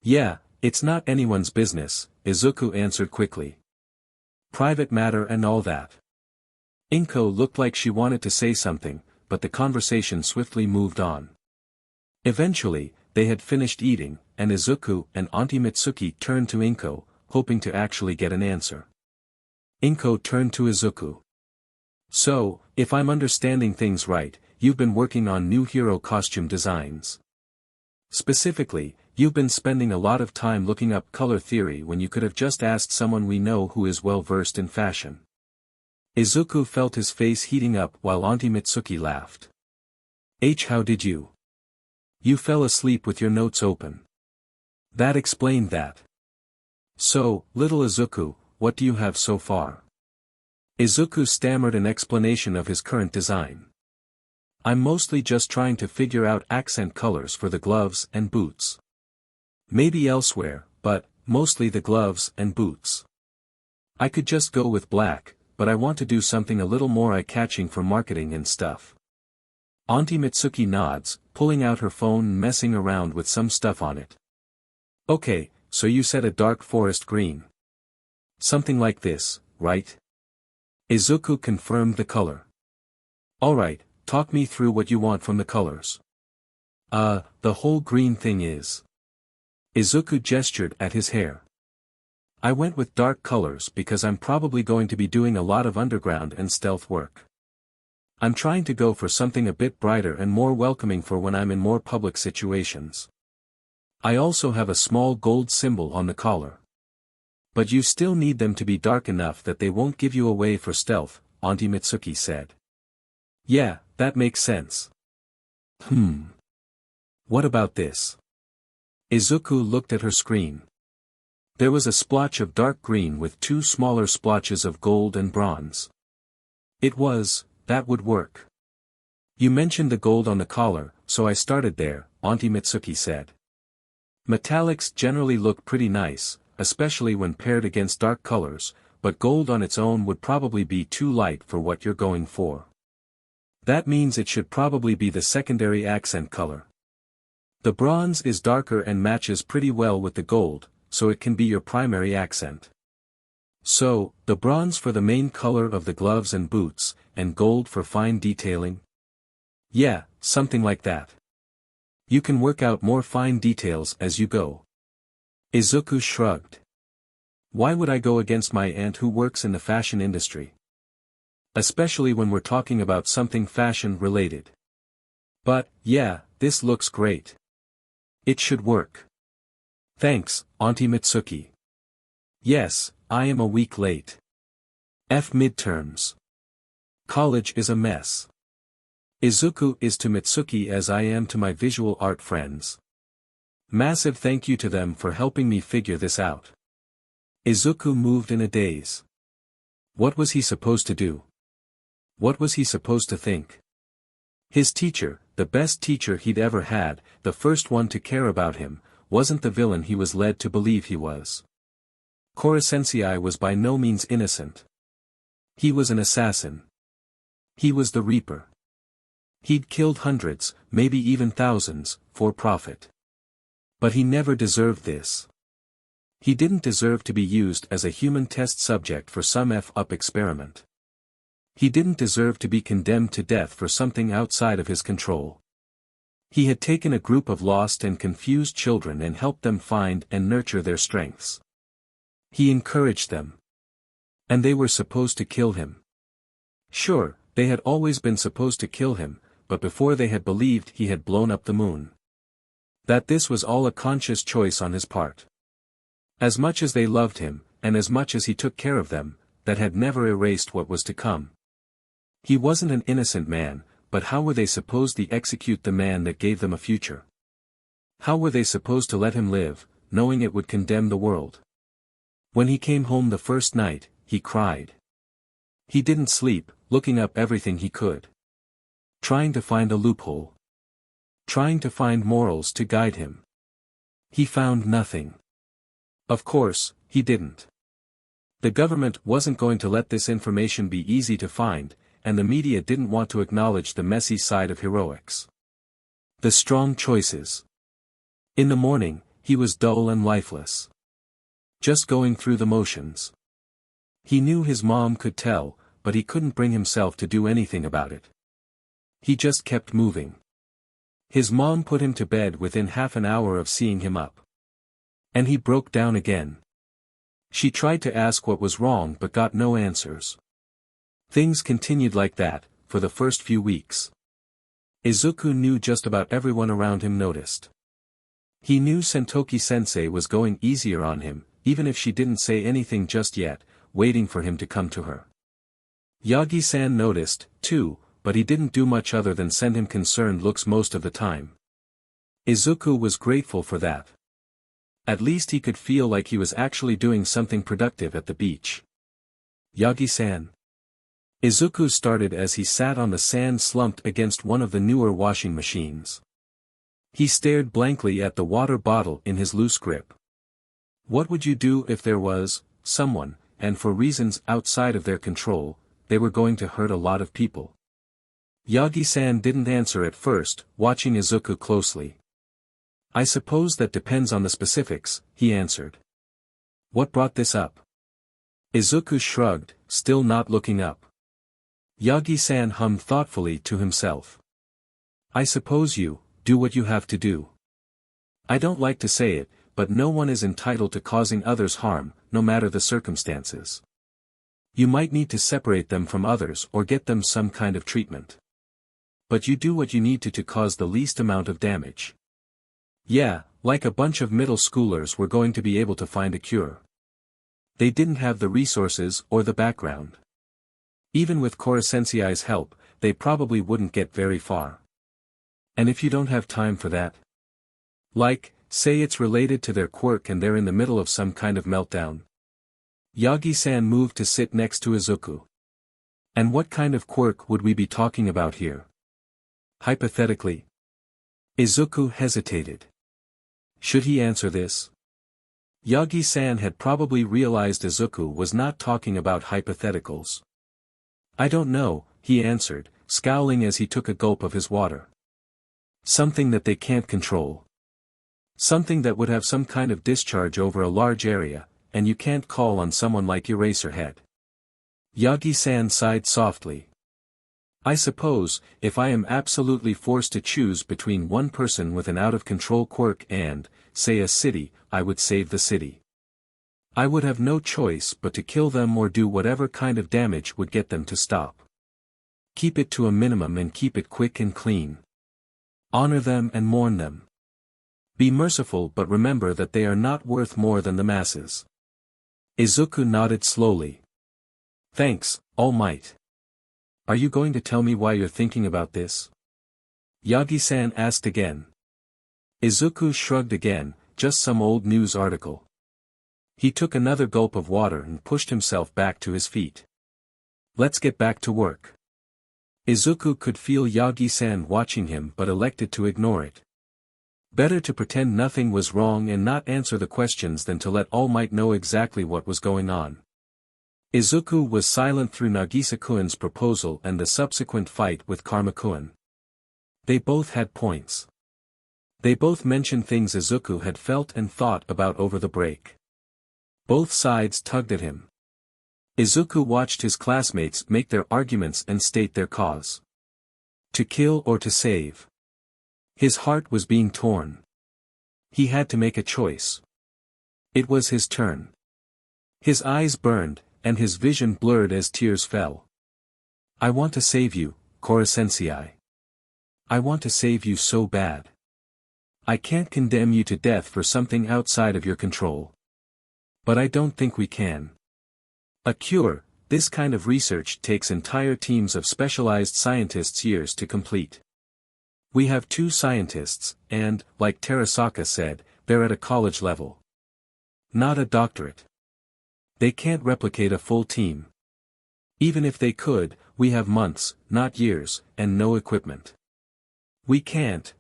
Yeah, it's not anyone's business, Izuku answered quickly. Private matter and all that. Inko looked like she wanted to say something, but the conversation swiftly moved on. Eventually, they had finished eating, and Izuku and Auntie Mitsuki turned to Inko, hoping to actually get an answer. Inko turned to Izuku. So, if I'm understanding things right, you've been working on new hero costume designs. Specifically, you've been spending a lot of time looking up color theory when you could have just asked someone we know who is well versed in fashion. Izuku felt his face heating up while Auntie Mitsuki laughed. How did you? You fell asleep with your notes open. That explained that. So, little Izuku, what do you have so far? Izuku stammered an explanation of his current design. I'm mostly just trying to figure out accent colors for the gloves and boots. Maybe elsewhere, but, mostly the gloves and boots. I could just go with black, but I want to do something a little more eye-catching for marketing and stuff. Auntie Mitsuki nods, pulling out her phone and messing around with some stuff on it. Okay, so you said a dark forest green. Something like this, right? Izuku confirmed the color. Alright, talk me through what you want from the colors. The whole green thing is. Izuku gestured at his hair. I went with dark colors because I'm probably going to be doing a lot of underground and stealth work. I'm trying to go for something a bit brighter and more welcoming for when I'm in more public situations. I also have a small gold symbol on the collar. But you still need them to be dark enough that they won't give you away for stealth, Auntie Mitsuki said. Yeah, that makes sense. What about this? Izuku looked at her screen. There was a splotch of dark green with two smaller splotches of gold and bronze. That would work. You mentioned the gold on the collar, so I started there, Auntie Mitsuki said. Metallics generally look pretty nice, especially when paired against dark colors, but gold on its own would probably be too light for what you're going for. That means it should probably be the secondary accent color. The bronze is darker and matches pretty well with the gold, so it can be your primary accent. So, the bronze for the main color of the gloves and boots, and gold for fine detailing? Yeah, something like that. You can work out more fine details as you go. Izuku shrugged. Why would I go against my aunt who works in the fashion industry? Especially when we're talking about something fashion-related. But, yeah, this looks great. It should work. Thanks, Auntie Mitsuki. Yes, I am a week late. Midterms. College is a mess. Izuku is to Mitsuki as I am to my visual art friends. Massive thank you to them for helping me figure this out. Izuku moved in a daze. What was he supposed to do? What was he supposed to think? His teacher, the best teacher he'd ever had, the first one to care about him, wasn't the villain he was led to believe he was. Kuro Sensei was by no means innocent. He was an assassin. He was the Reaper. He'd killed hundreds, maybe even thousands, for profit. But he never deserved this. He didn't deserve to be used as a human test subject for some F-up experiment. He didn't deserve to be condemned to death for something outside of his control. He had taken a group of lost and confused children and helped them find and nurture their strengths. He encouraged them. And they were supposed to kill him. Sure, they had always been supposed to kill him, but before they had believed he had blown up the moon. That this was all a conscious choice on his part. As much as they loved him, and as much as he took care of them, that had never erased what was to come. He wasn't an innocent man, but how were they supposed to execute the man that gave them a future? How were they supposed to let him live, knowing it would condemn the world? When he came home the first night, he cried. He didn't sleep, looking up everything he could. Trying to find a loophole. Trying to find morals to guide him. He found nothing. Of course, he didn't. The government wasn't going to let this information be easy to find, and the media didn't want to acknowledge the messy side of heroics. The strong choices. In the morning, he was dull and lifeless. Just going through the motions. He knew his mom could tell, but he couldn't bring himself to do anything about it. He just kept moving. His mom put him to bed within half an hour of seeing him up. And he broke down again. She tried to ask what was wrong but got no answers. Things continued like that, for the first few weeks. Izuku knew just about everyone around him noticed. He knew Sentoki-sensei was going easier on him, even if she didn't say anything just yet, waiting for him to come to her. Yagi-san noticed, too, but he didn't do much other than send him concerned looks most of the time. Izuku was grateful for that. At least he could feel like he was actually doing something productive at the beach. Yagi-san. Izuku started as he sat on the sand slumped against one of the newer washing machines. He stared blankly at the water bottle in his loose grip. What would you do if there was someone, and for reasons outside of their control, they were going to hurt a lot of people? Yagi-san didn't answer at first, watching Izuku closely. I suppose that depends on the specifics, he answered. What brought this up? Izuku shrugged, still not looking up. Yagi-san hummed thoughtfully to himself. I suppose you do what you have to do. I don't like to say it, but no one is entitled to causing others harm, no matter the circumstances. You might need to separate them from others or get them some kind of treatment. But you do what you need to cause the least amount of damage. Yeah, like a bunch of middle schoolers were going to be able to find a cure. They didn't have the resources or the background. Even with Kuro-sensei's help, they probably wouldn't get very far. And if you don't have time for that? Like, say it's related to their quirk and they're in the middle of some kind of meltdown. Yagi-san moved to sit next to Izuku. And what kind of quirk would we be talking about here? Hypothetically. Izuku hesitated. Should he answer this? Yagi-san had probably realized Izuku was not talking about hypotheticals. I don't know, he answered, scowling as he took a gulp of his water. Something that they can't control. Something that would have some kind of discharge over a large area, and you can't call on someone like Eraserhead. Yagi-san sighed softly. I suppose, if I am absolutely forced to choose between one person with an out-of-control quirk and, say a city, I would save the city. I would have no choice but to kill them or do whatever kind of damage would get them to stop. Keep it to a minimum and keep it quick and clean. Honor them and mourn them. Be merciful but remember that they are not worth more than the masses. Izuku nodded slowly. Thanks, All Might. Are you going to tell me why you're thinking about this? Yagi-san asked again. Izuku shrugged again, just some old news article. He took another gulp of water and pushed himself back to his feet. Let's get back to work. Izuku could feel Yagi-san watching him but elected to ignore it. Better to pretend nothing was wrong and not answer the questions than to let All Might know exactly what was going on. Izuku was silent through Nagisa-kun's proposal and the subsequent fight with Karma-kun. They both had points. They both mentioned things Izuku had felt and thought about over the break. Both sides tugged at him. Izuku watched his classmates make their arguments and state their cause. To kill or to save. His heart was being torn. He had to make a choice. It was his turn. His eyes burned, and his vision blurred as tears fell. I want to save you, Kuro-sensei. I want to save you so bad. I can't condemn you to death for something outside of your control. But I don't think we can. A cure, this kind of research takes entire teams of specialized scientists years to complete. We have 2 scientists, and, like Terasaka said, they're at a college level. Not a doctorate. They can't replicate a full team. Even if they could, we have months, not years, and no equipment. We can't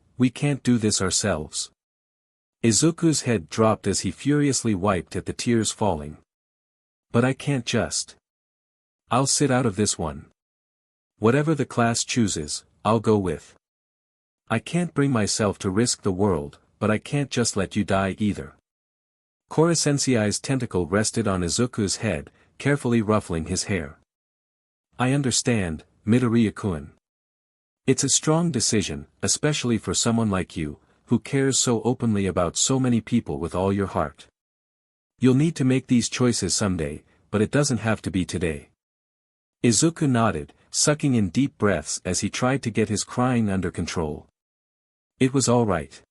do this ourselves. Izuku's head dropped as he furiously wiped at the tears falling. But I can't just. I'll sit out of this one. Whatever the class chooses, I'll go with. I can't bring myself to risk the world, but I can't just let you die either. Kuro-sensei's tentacle rested on Izuku's head, carefully ruffling his hair. I understand, Midoriya-kun. It's a strong decision, especially for someone like you, who cares so openly about so many people with all your heart. You'll need to make these choices someday, but it doesn't have to be today. Izuku nodded, sucking in deep breaths as he tried to get his crying under control. It was all right.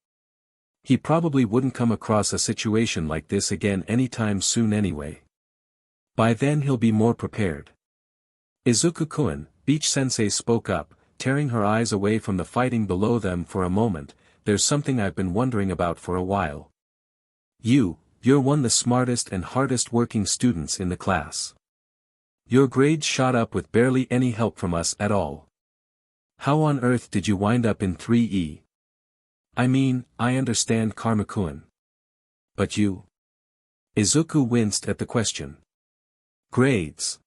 He probably wouldn't come across a situation like this again anytime soon anyway. By then he'll be more prepared. Izuku-kun, Beach Sensei spoke up, tearing her eyes away from the fighting below them for a moment. There's something I've been wondering about for a while. You're one of the smartest and hardest working students in the class. Your grades shot up with barely any help from us at all. How on earth did you wind up in 3E? I mean, I understand Karmakun. But you? Izuku winced at the question. Grades.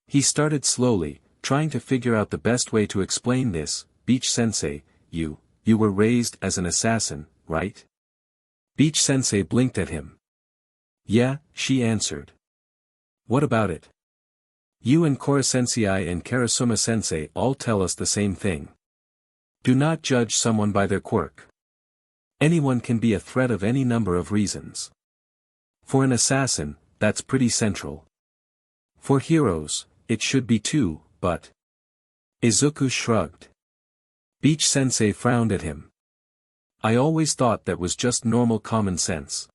He started slowly, trying to figure out the best way to explain this. Beach Sensei, you were raised as an assassin, right? Beach Sensei blinked at him. Yeah, she answered. What about it? You and Koro Sensei and Karasuma Sensei all tell us the same thing. Do not judge someone by their quirk. Anyone can be a threat of any number of reasons. For an assassin, that's pretty central. For heroes, it should be too, but... Izuku shrugged. Beach Sensei frowned at him. I always thought that was just normal common sense.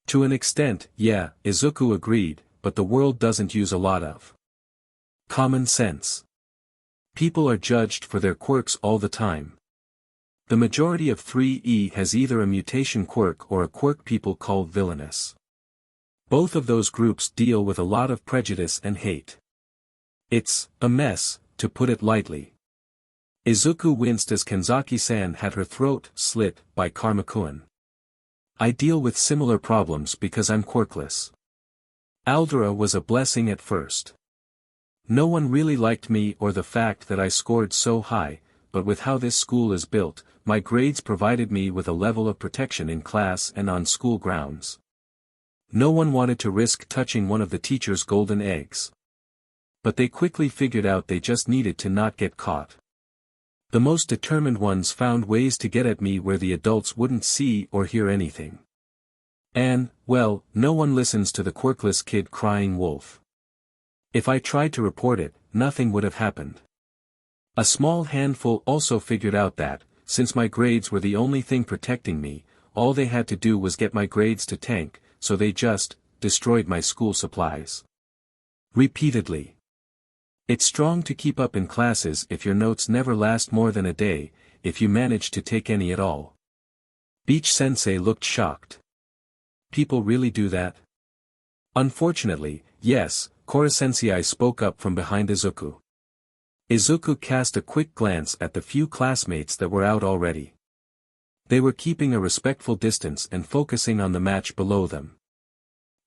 To an extent, yeah, Izuku agreed, but the world doesn't use a lot of common sense. People are judged for their quirks all the time. The majority of 3E has either a mutation quirk or a quirk people call villainous. Both of those groups deal with a lot of prejudice and hate. It's a mess, to put it lightly. Izuku winced as Kanzaki-san had her throat slit by Karmakun. I deal with similar problems because I'm quirkless. Aldera was a blessing at first. No one really liked me or the fact that I scored so high, but with how this school is built, my grades provided me with a level of protection in class and on school grounds. No one wanted to risk touching one of the teacher's golden eggs. But they quickly figured out they just needed to not get caught. The most determined ones found ways to get at me where the adults wouldn't see or hear anything. And, well, no one listens to the quirkless kid crying wolf. If I tried to report it, nothing would have happened. A small handful also figured out that, since my grades were the only thing protecting me, all they had to do was get my grades to tank, so they just destroyed my school supplies. Repeatedly. It's strong to keep up in classes if your notes never last more than a day, if you manage to take any at all. Beach Sensei looked shocked. People really do that? Unfortunately, yes, Koro Sensei spoke up from behind Izuku. Izuku cast a quick glance at the few classmates that were out already. They were keeping a respectful distance and focusing on the match below them.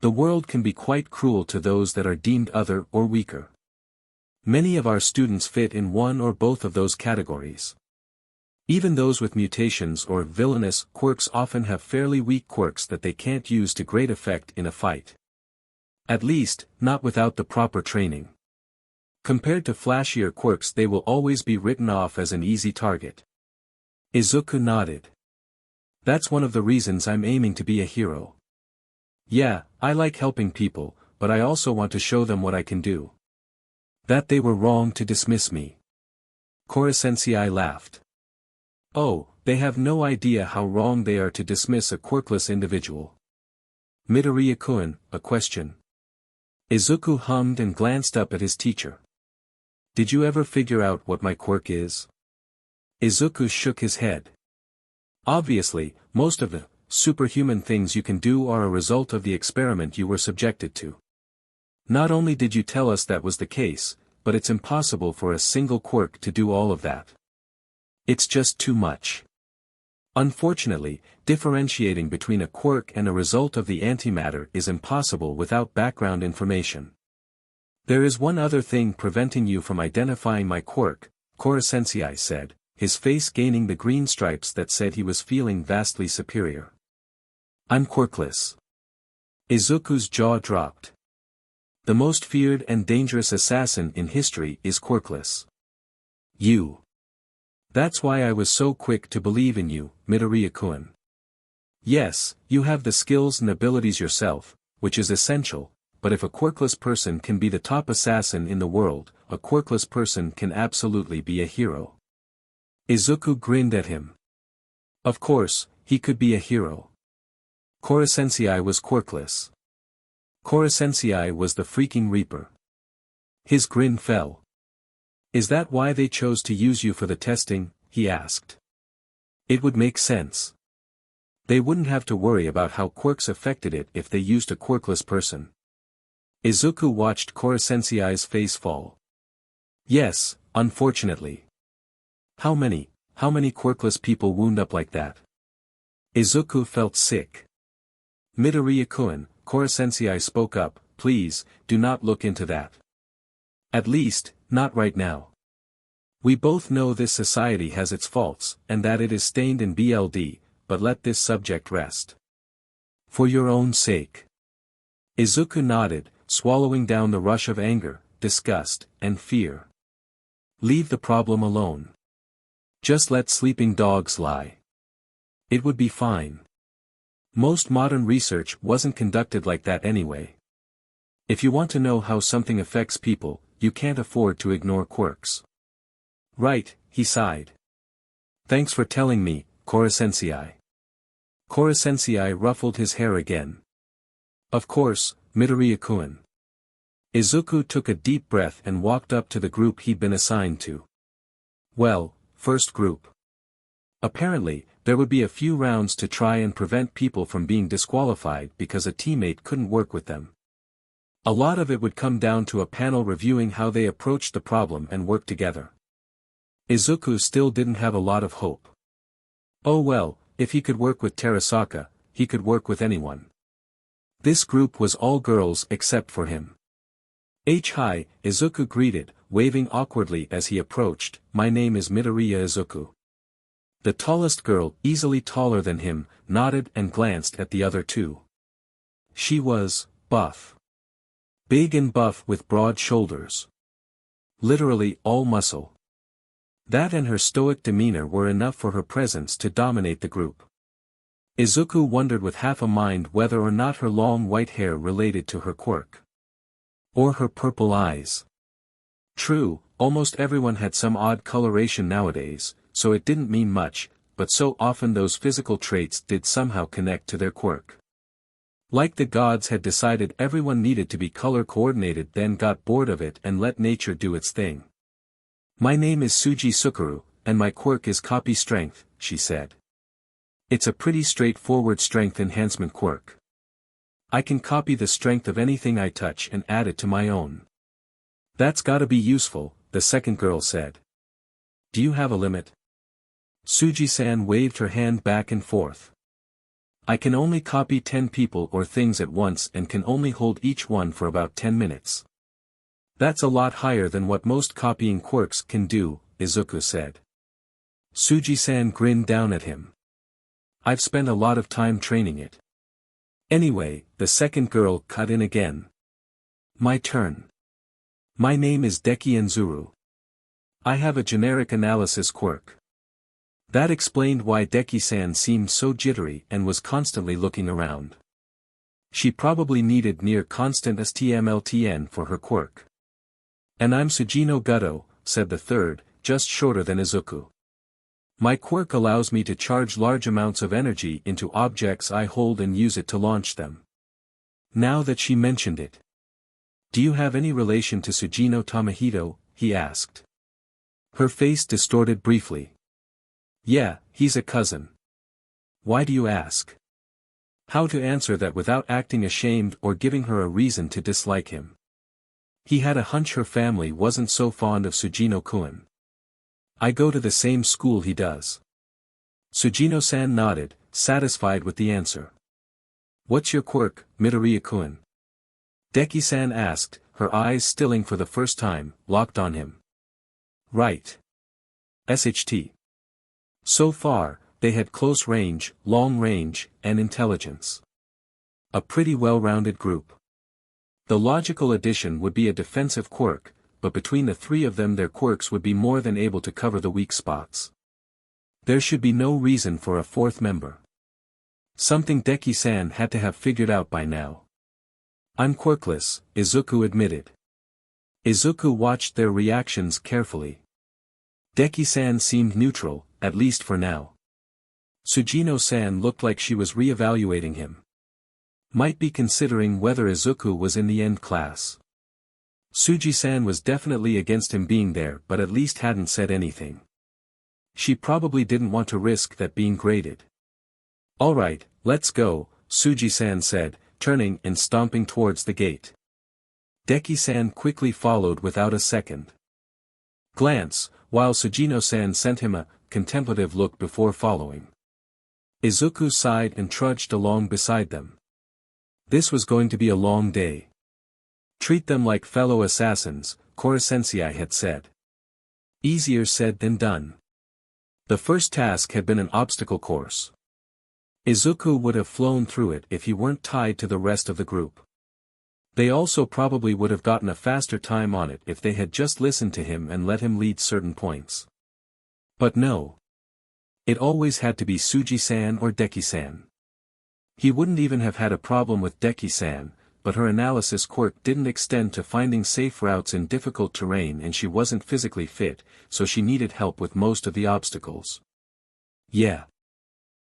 The world can be quite cruel to those that are deemed other or weaker. Many of our students fit in one or both of those categories. Even those with mutations or villainous quirks often have fairly weak quirks that they can't use to great effect in a fight. At least, not without the proper training. Compared to flashier quirks, they will always be written off as an easy target. Izuku nodded. That's one of the reasons I'm aiming to be a hero. Yeah, I like helping people, but I also want to show them what I can do. That they were wrong to dismiss me. Koro Sensei laughed. Oh, they have no idea how wrong they are to dismiss a quirkless individual. Midoriya-kun, a question. Izuku hummed and glanced up at his teacher. Did you ever figure out what my quirk is? Izuku shook his head. Obviously, most of the superhuman things you can do are a result of the experiment you were subjected to. Not only did you tell us that was the case, but it's impossible for a single quirk to do all of that. It's just too much. Unfortunately, differentiating between a quirk and a result of the antimatter is impossible without background information. There is one other thing preventing you from identifying my quirk, Koro Sensei said, his face gaining the green stripes that said he was feeling vastly superior. I'm quirkless. Izuku's jaw dropped. The most feared and dangerous assassin in history is quirkless. You. That's why I was so quick to believe in you, Midoriya-kun. Yes, you have the skills and abilities yourself, which is essential, but if a quirkless person can be the top assassin in the world, a quirkless person can absolutely be a hero. Izuku grinned at him. Of course, he could be a hero. Kuro-sensei was quirkless. Kuro-sensei was the freaking reaper. His grin fell. Is that why they chose to use you for the testing? He asked. It would make sense. They wouldn't have to worry about how quirks affected it if they used a quirkless person. Izuku watched Kuro-sensei's face fall. Yes, unfortunately. How many quirkless people wound up like that? Izuku felt sick. Midoriya-kun, Kuro-sensei spoke up, please, do not look into that. At least, not right now. We both know this society has its faults, and that it is stained in blood, but let this subject rest. For your own sake. Izuku nodded, swallowing down the rush of anger, disgust, and fear. Leave the problem alone. Just let sleeping dogs lie. It would be fine. Most modern research wasn't conducted like that anyway. If you want to know how something affects people, you can't afford to ignore quirks. Right, he sighed. Thanks for telling me, Kuro-sensei. Kuro-sensei ruffled his hair again. Of course, Midoriya-kun. Izuku took a deep breath and walked up to the group he'd been assigned to. Well, first group. Apparently, there would be a few rounds to try and prevent people from being disqualified because a teammate couldn't work with them. A lot of it would come down to a panel reviewing how they approached the problem and worked together. Izuku still didn't have a lot of hope. Oh well, if he could work with Terasaka, he could work with anyone. This group was all girls except for him. Hi, Izuku greeted, waving awkwardly as he approached, my name is Midoriya Izuku. The tallest girl, easily taller than him, nodded and glanced at the other two. She was buff. Big and buff with broad shoulders. Literally all muscle. That and her stoic demeanor were enough for her presence to dominate the group. Izuku wondered with half a mind whether or not her long white hair related to her quirk. Or her purple eyes. True, almost everyone had some odd coloration nowadays, so it didn't mean much, but so often those physical traits did somehow connect to their quirk. Like the gods had decided everyone needed to be color-coordinated, then got bored of it and let nature do its thing. My name is Suji Sukuru, and my quirk is copy strength, she said. It's a pretty straightforward strength enhancement quirk. I can copy the strength of anything I touch and add it to my own. That's gotta be useful, the second girl said. Do you have a limit? Suji-san waved her hand back and forth. I can only copy 10 people or things at once and can only hold each one for about 10 minutes. That's a lot higher than what most copying quirks can do, Izuku said. Suji-san grinned down at him. I've spent a lot of time training it. Anyway, the second girl cut in again. My turn. My name is Deki Enzuru. I have a generic analysis quirk. That explained why Deki-san seemed so jittery and was constantly looking around. She probably needed near constant STMLTN for her quirk. And I'm Sujino Guto, said the third, just shorter than Izuku. My quirk allows me to charge large amounts of energy into objects I hold and use it to launch them. Now that she mentioned it. Do you have any relation to Sujino Tamahito? He asked. Her face distorted briefly. Yeah, he's a cousin. Why do you ask? How to answer that without acting ashamed or giving her a reason to dislike him? He had a hunch her family wasn't so fond of Sujino-kun. I go to the same school he does. Sujino-san nodded, satisfied with the answer. What's your quirk, Midoriya-kun? Deki-san asked, her eyes stilling for the first time, locked on him. Right. SHT. So far, they had close range, long range, and intelligence. A pretty well-rounded group. The logical addition would be a defensive quirk, but between the three of them their quirks would be more than able to cover the weak spots. There should be no reason for a fourth member. Something Deki-san had to have figured out by now. I'm quirkless, Izuku admitted. Izuku watched their reactions carefully. Deki-san seemed neutral, at least for now. Sugino-san looked like she was re-evaluating him. Might be considering whether Izuku was in the end class. Suji-san was definitely against him being there but at least hadn't said anything. She probably didn't want to risk that being graded. "Alright, let's go," Suji-san said, turning and stomping towards the gate. Deki-san quickly followed without a second glance, while Sugino-san sent him a contemplative look before following. Izuku sighed and trudged along beside them. This was going to be a long day. Treat them like fellow assassins, Kuro-sensei had said. Easier said than done. The first task had been an obstacle course. Izuku would have flown through it if he weren't tied to the rest of the group. They also probably would have gotten a faster time on it if they had just listened to him and let him lead certain points. But no. It always had to be Suji-san or Deki-san. He wouldn't even have had a problem with Deki-san, but her analysis quirk didn't extend to finding safe routes in difficult terrain and she wasn't physically fit, so she needed help with most of the obstacles. Yeah.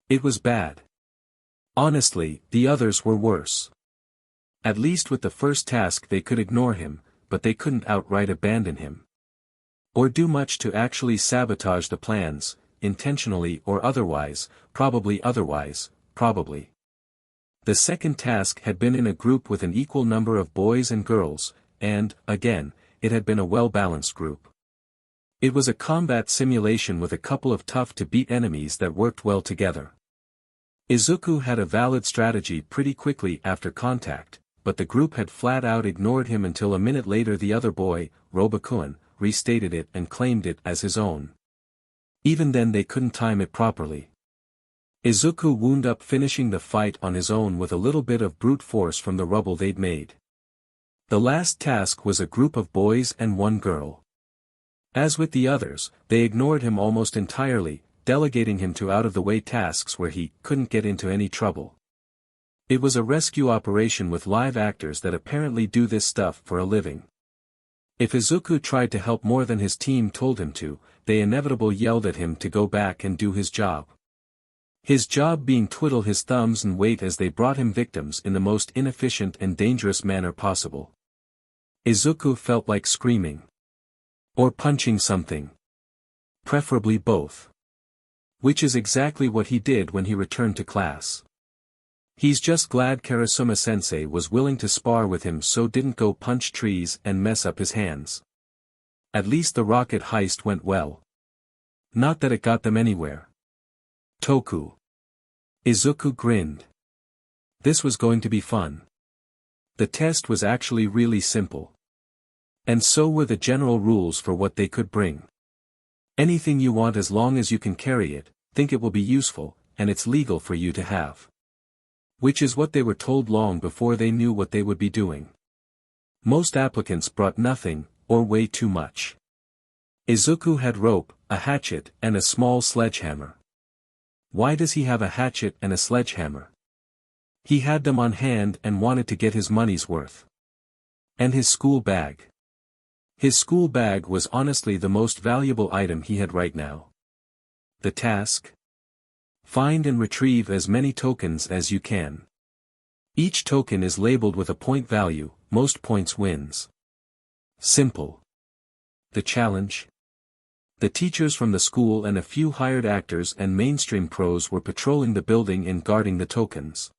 It was bad. Honestly, the others were worse. At least with the first task they could ignore him, but they couldn't outright abandon him. Or do much to actually sabotage the plans, intentionally or otherwise, probably. The second task had been in a group with an equal number of boys and girls, and, again, it had been a well-balanced group. It was a combat simulation with a couple of tough-to-beat enemies that worked well together. Izuku had a valid strategy pretty quickly after contact, but the group had flat-out ignored him until a minute later the other boy, Robakuin, restated it and claimed it as his own. Even then they couldn't time it properly. Izuku wound up finishing the fight on his own with a little bit of brute force from the rubble they'd made. The last task was a group of boys and one girl. As with the others, they ignored him almost entirely, delegating him to out-of-the-way tasks where he couldn't get into any trouble. It was a rescue operation with live actors that apparently do this stuff for a living. If Izuku tried to help more than his team told him to, they inevitably yelled at him to go back and do his job. His job being twiddle his thumbs and wait as they brought him victims in the most inefficient and dangerous manner possible. Izuku felt like screaming. Or punching something. Preferably both. Which is exactly what he did when he returned to class. He's just glad Karasuma-sensei was willing to spar with him so didn't go punch trees and mess up his hands. At least the rocket heist went well. Not that it got them anywhere. Toku. Izuku grinned. This was going to be fun. The test was actually really simple. And so were the general rules for what they could bring. Anything you want as long as you can carry it, think it will be useful, and it's legal for you to have. Which is what they were told long before they knew what they would be doing. Most applicants brought nothing, or way too much. Izuku had rope, a hatchet, and a small sledgehammer. Why does he have a hatchet and a sledgehammer? He had them on hand and wanted to get his money's worth. And his school bag. His school bag was honestly the most valuable item he had right now. The task? Find and retrieve as many tokens as you can. Each token is labeled with a point value, most points wins. Simple. The challenge? The teachers from the school and a few hired actors and mainstream pros were patrolling the building and guarding the tokens.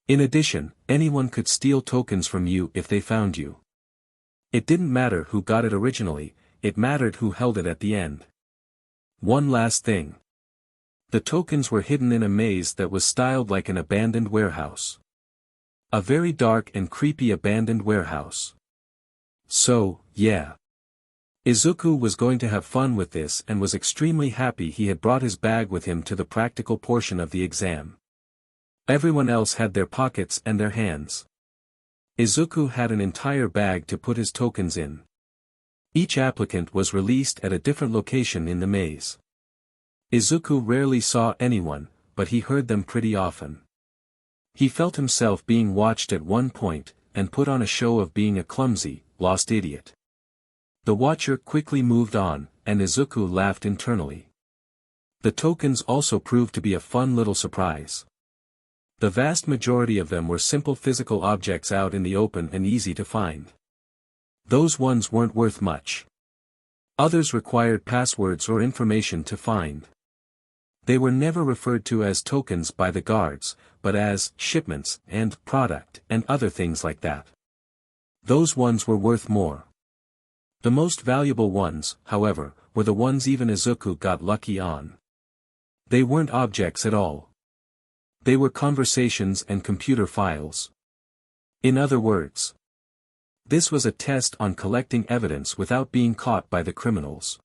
In addition, anyone could steal tokens from you if they found you. It didn't matter who got it originally, it mattered who held it at the end. One last thing. The tokens were hidden in a maze that was styled like an abandoned warehouse. A very dark and creepy abandoned warehouse. So, yeah. Izuku was going to have fun with this and was extremely happy he had brought his bag with him to the practical portion of the exam. Everyone else had their pockets and their hands. Izuku had an entire bag to put his tokens in. Each applicant was released at a different location in the maze. Izuku rarely saw anyone, but he heard them pretty often. He felt himself being watched at one point, and put on a show of being a clumsy, lost idiot. The watcher quickly moved on, and Izuku laughed internally. The tokens also proved to be a fun little surprise. The vast majority of them were simple physical objects out in the open and easy to find. Those ones weren't worth much. Others required passwords or information to find. They were never referred to as tokens by the guards, but as shipments and product and other things like that. Those ones were worth more. The most valuable ones, however, were the ones even Izuku got lucky on. They weren't objects at all. They were conversations and computer files. In other words, this was a test on collecting evidence without being caught by the criminals.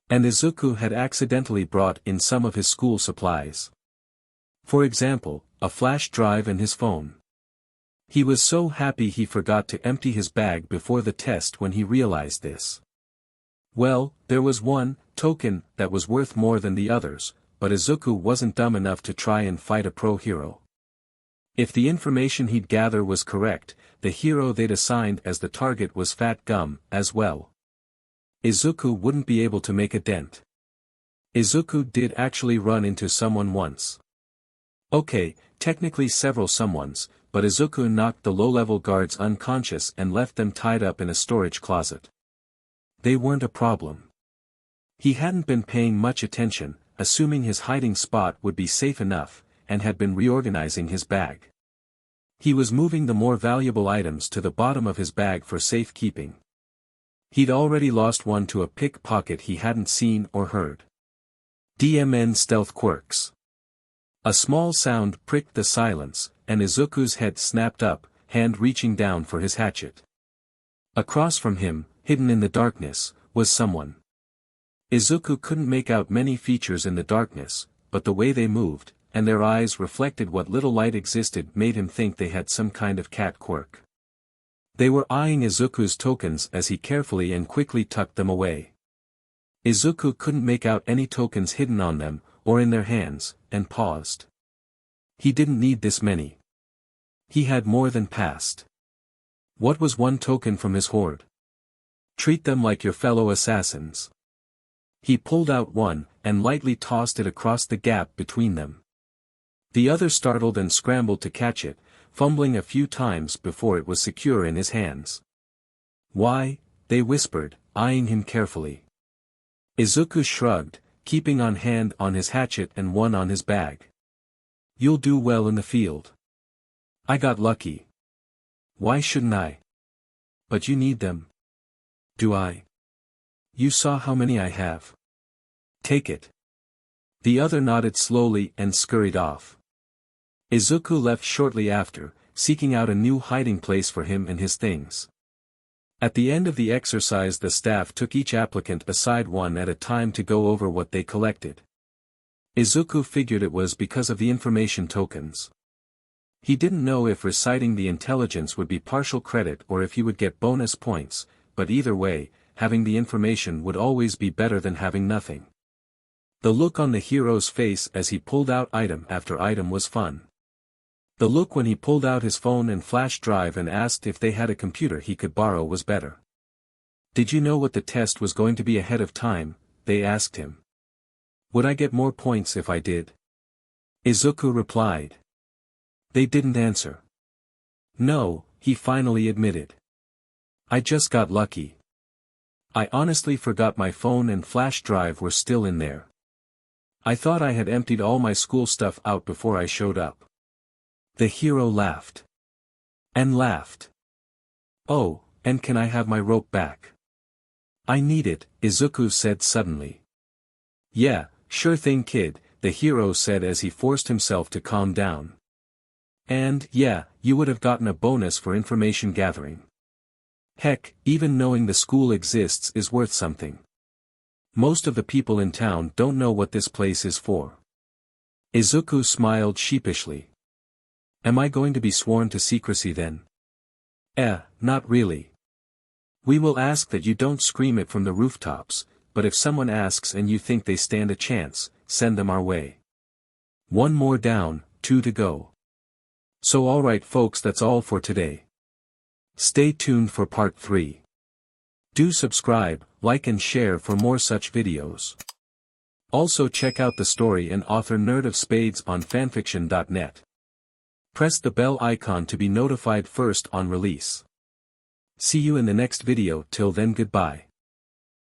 And Izuku had accidentally brought in some of his school supplies. For example, a flash drive and his phone. He was so happy he forgot to empty his bag before the test when he realized this. Well, there was one token that was worth more than the others, but Izuku wasn't dumb enough to try and fight a pro hero. If the information he'd gather was correct, the hero they'd assigned as the target was Fat Gum, as well. Izuku wouldn't be able to make a dent. Izuku did actually run into someone once. Okay, technically several someones, but Izuku knocked the low-level guards unconscious and left them tied up in a storage closet. They weren't a problem. He hadn't been paying much attention, assuming his hiding spot would be safe enough, and had been reorganizing his bag. He was moving the more valuable items to the bottom of his bag for safekeeping. He'd already lost one to a pickpocket he hadn't seen or heard. DMN stealth quirks. A small sound pricked the silence, and Izuku's head snapped up, hand reaching down for his hatchet. Across from him, hidden in the darkness, was someone. Izuku couldn't make out many features in the darkness, but the way they moved, and their eyes reflected what little light existed made him think they had some kind of cat quirk. They were eyeing Izuku's tokens as he carefully and quickly tucked them away. Izuku couldn't make out any tokens hidden on them, or in their hands, and paused. He didn't need this many. He had more than passed. What was one token from his hoard? Treat them like your fellow assassins. He pulled out one, and lightly tossed it across the gap between them. The other startled and scrambled to catch it, fumbling a few times before it was secure in his hands. Why, they whispered, eyeing him carefully. Izuku shrugged, keeping on hand on his hatchet and one on his bag. You'll do well in the field. I got lucky. Why shouldn't I? But you need them. Do I? You saw how many I have. Take it. The other nodded slowly and scurried off. Izuku left shortly after, seeking out a new hiding place for him and his things. At the end of the exercise the staff took each applicant aside one at a time to go over what they collected. Izuku figured it was because of the information tokens. He didn't know if reciting the intelligence would be partial credit or if he would get bonus points, but either way, having the information would always be better than having nothing. The look on the hero's face as he pulled out item after item was fun. The look when he pulled out his phone and flash drive and asked if they had a computer he could borrow was better. Did you know what the test was going to be ahead of time? They asked him. Would I get more points if I did? Izuku replied. They didn't answer. No, he finally admitted. I just got lucky. I honestly forgot my phone and flash drive were still in there. I thought I had emptied all my school stuff out before I showed up. The hero laughed. And laughed. Oh, and can I have my rope back? I need it, Izuku said suddenly. Yeah, sure thing kid, the hero said as he forced himself to calm down. And, yeah, you would have gotten a bonus for information gathering. Heck, even knowing the school exists is worth something. Most of the people in town don't know what this place is for. Izuku smiled sheepishly. Am I going to be sworn to secrecy then? Not really. We will ask that you don't scream it from the rooftops, but if someone asks and you think they stand a chance, send them our way. One more down, 2 to go. So alright folks, that's all for today. Stay tuned for part 3. Do subscribe, like and share for more such videos. Also check out the story and author NerdofSpades on FANFICTIONnet. Press the bell icon to be notified first on release. See you in the next video. Till then, goodbye.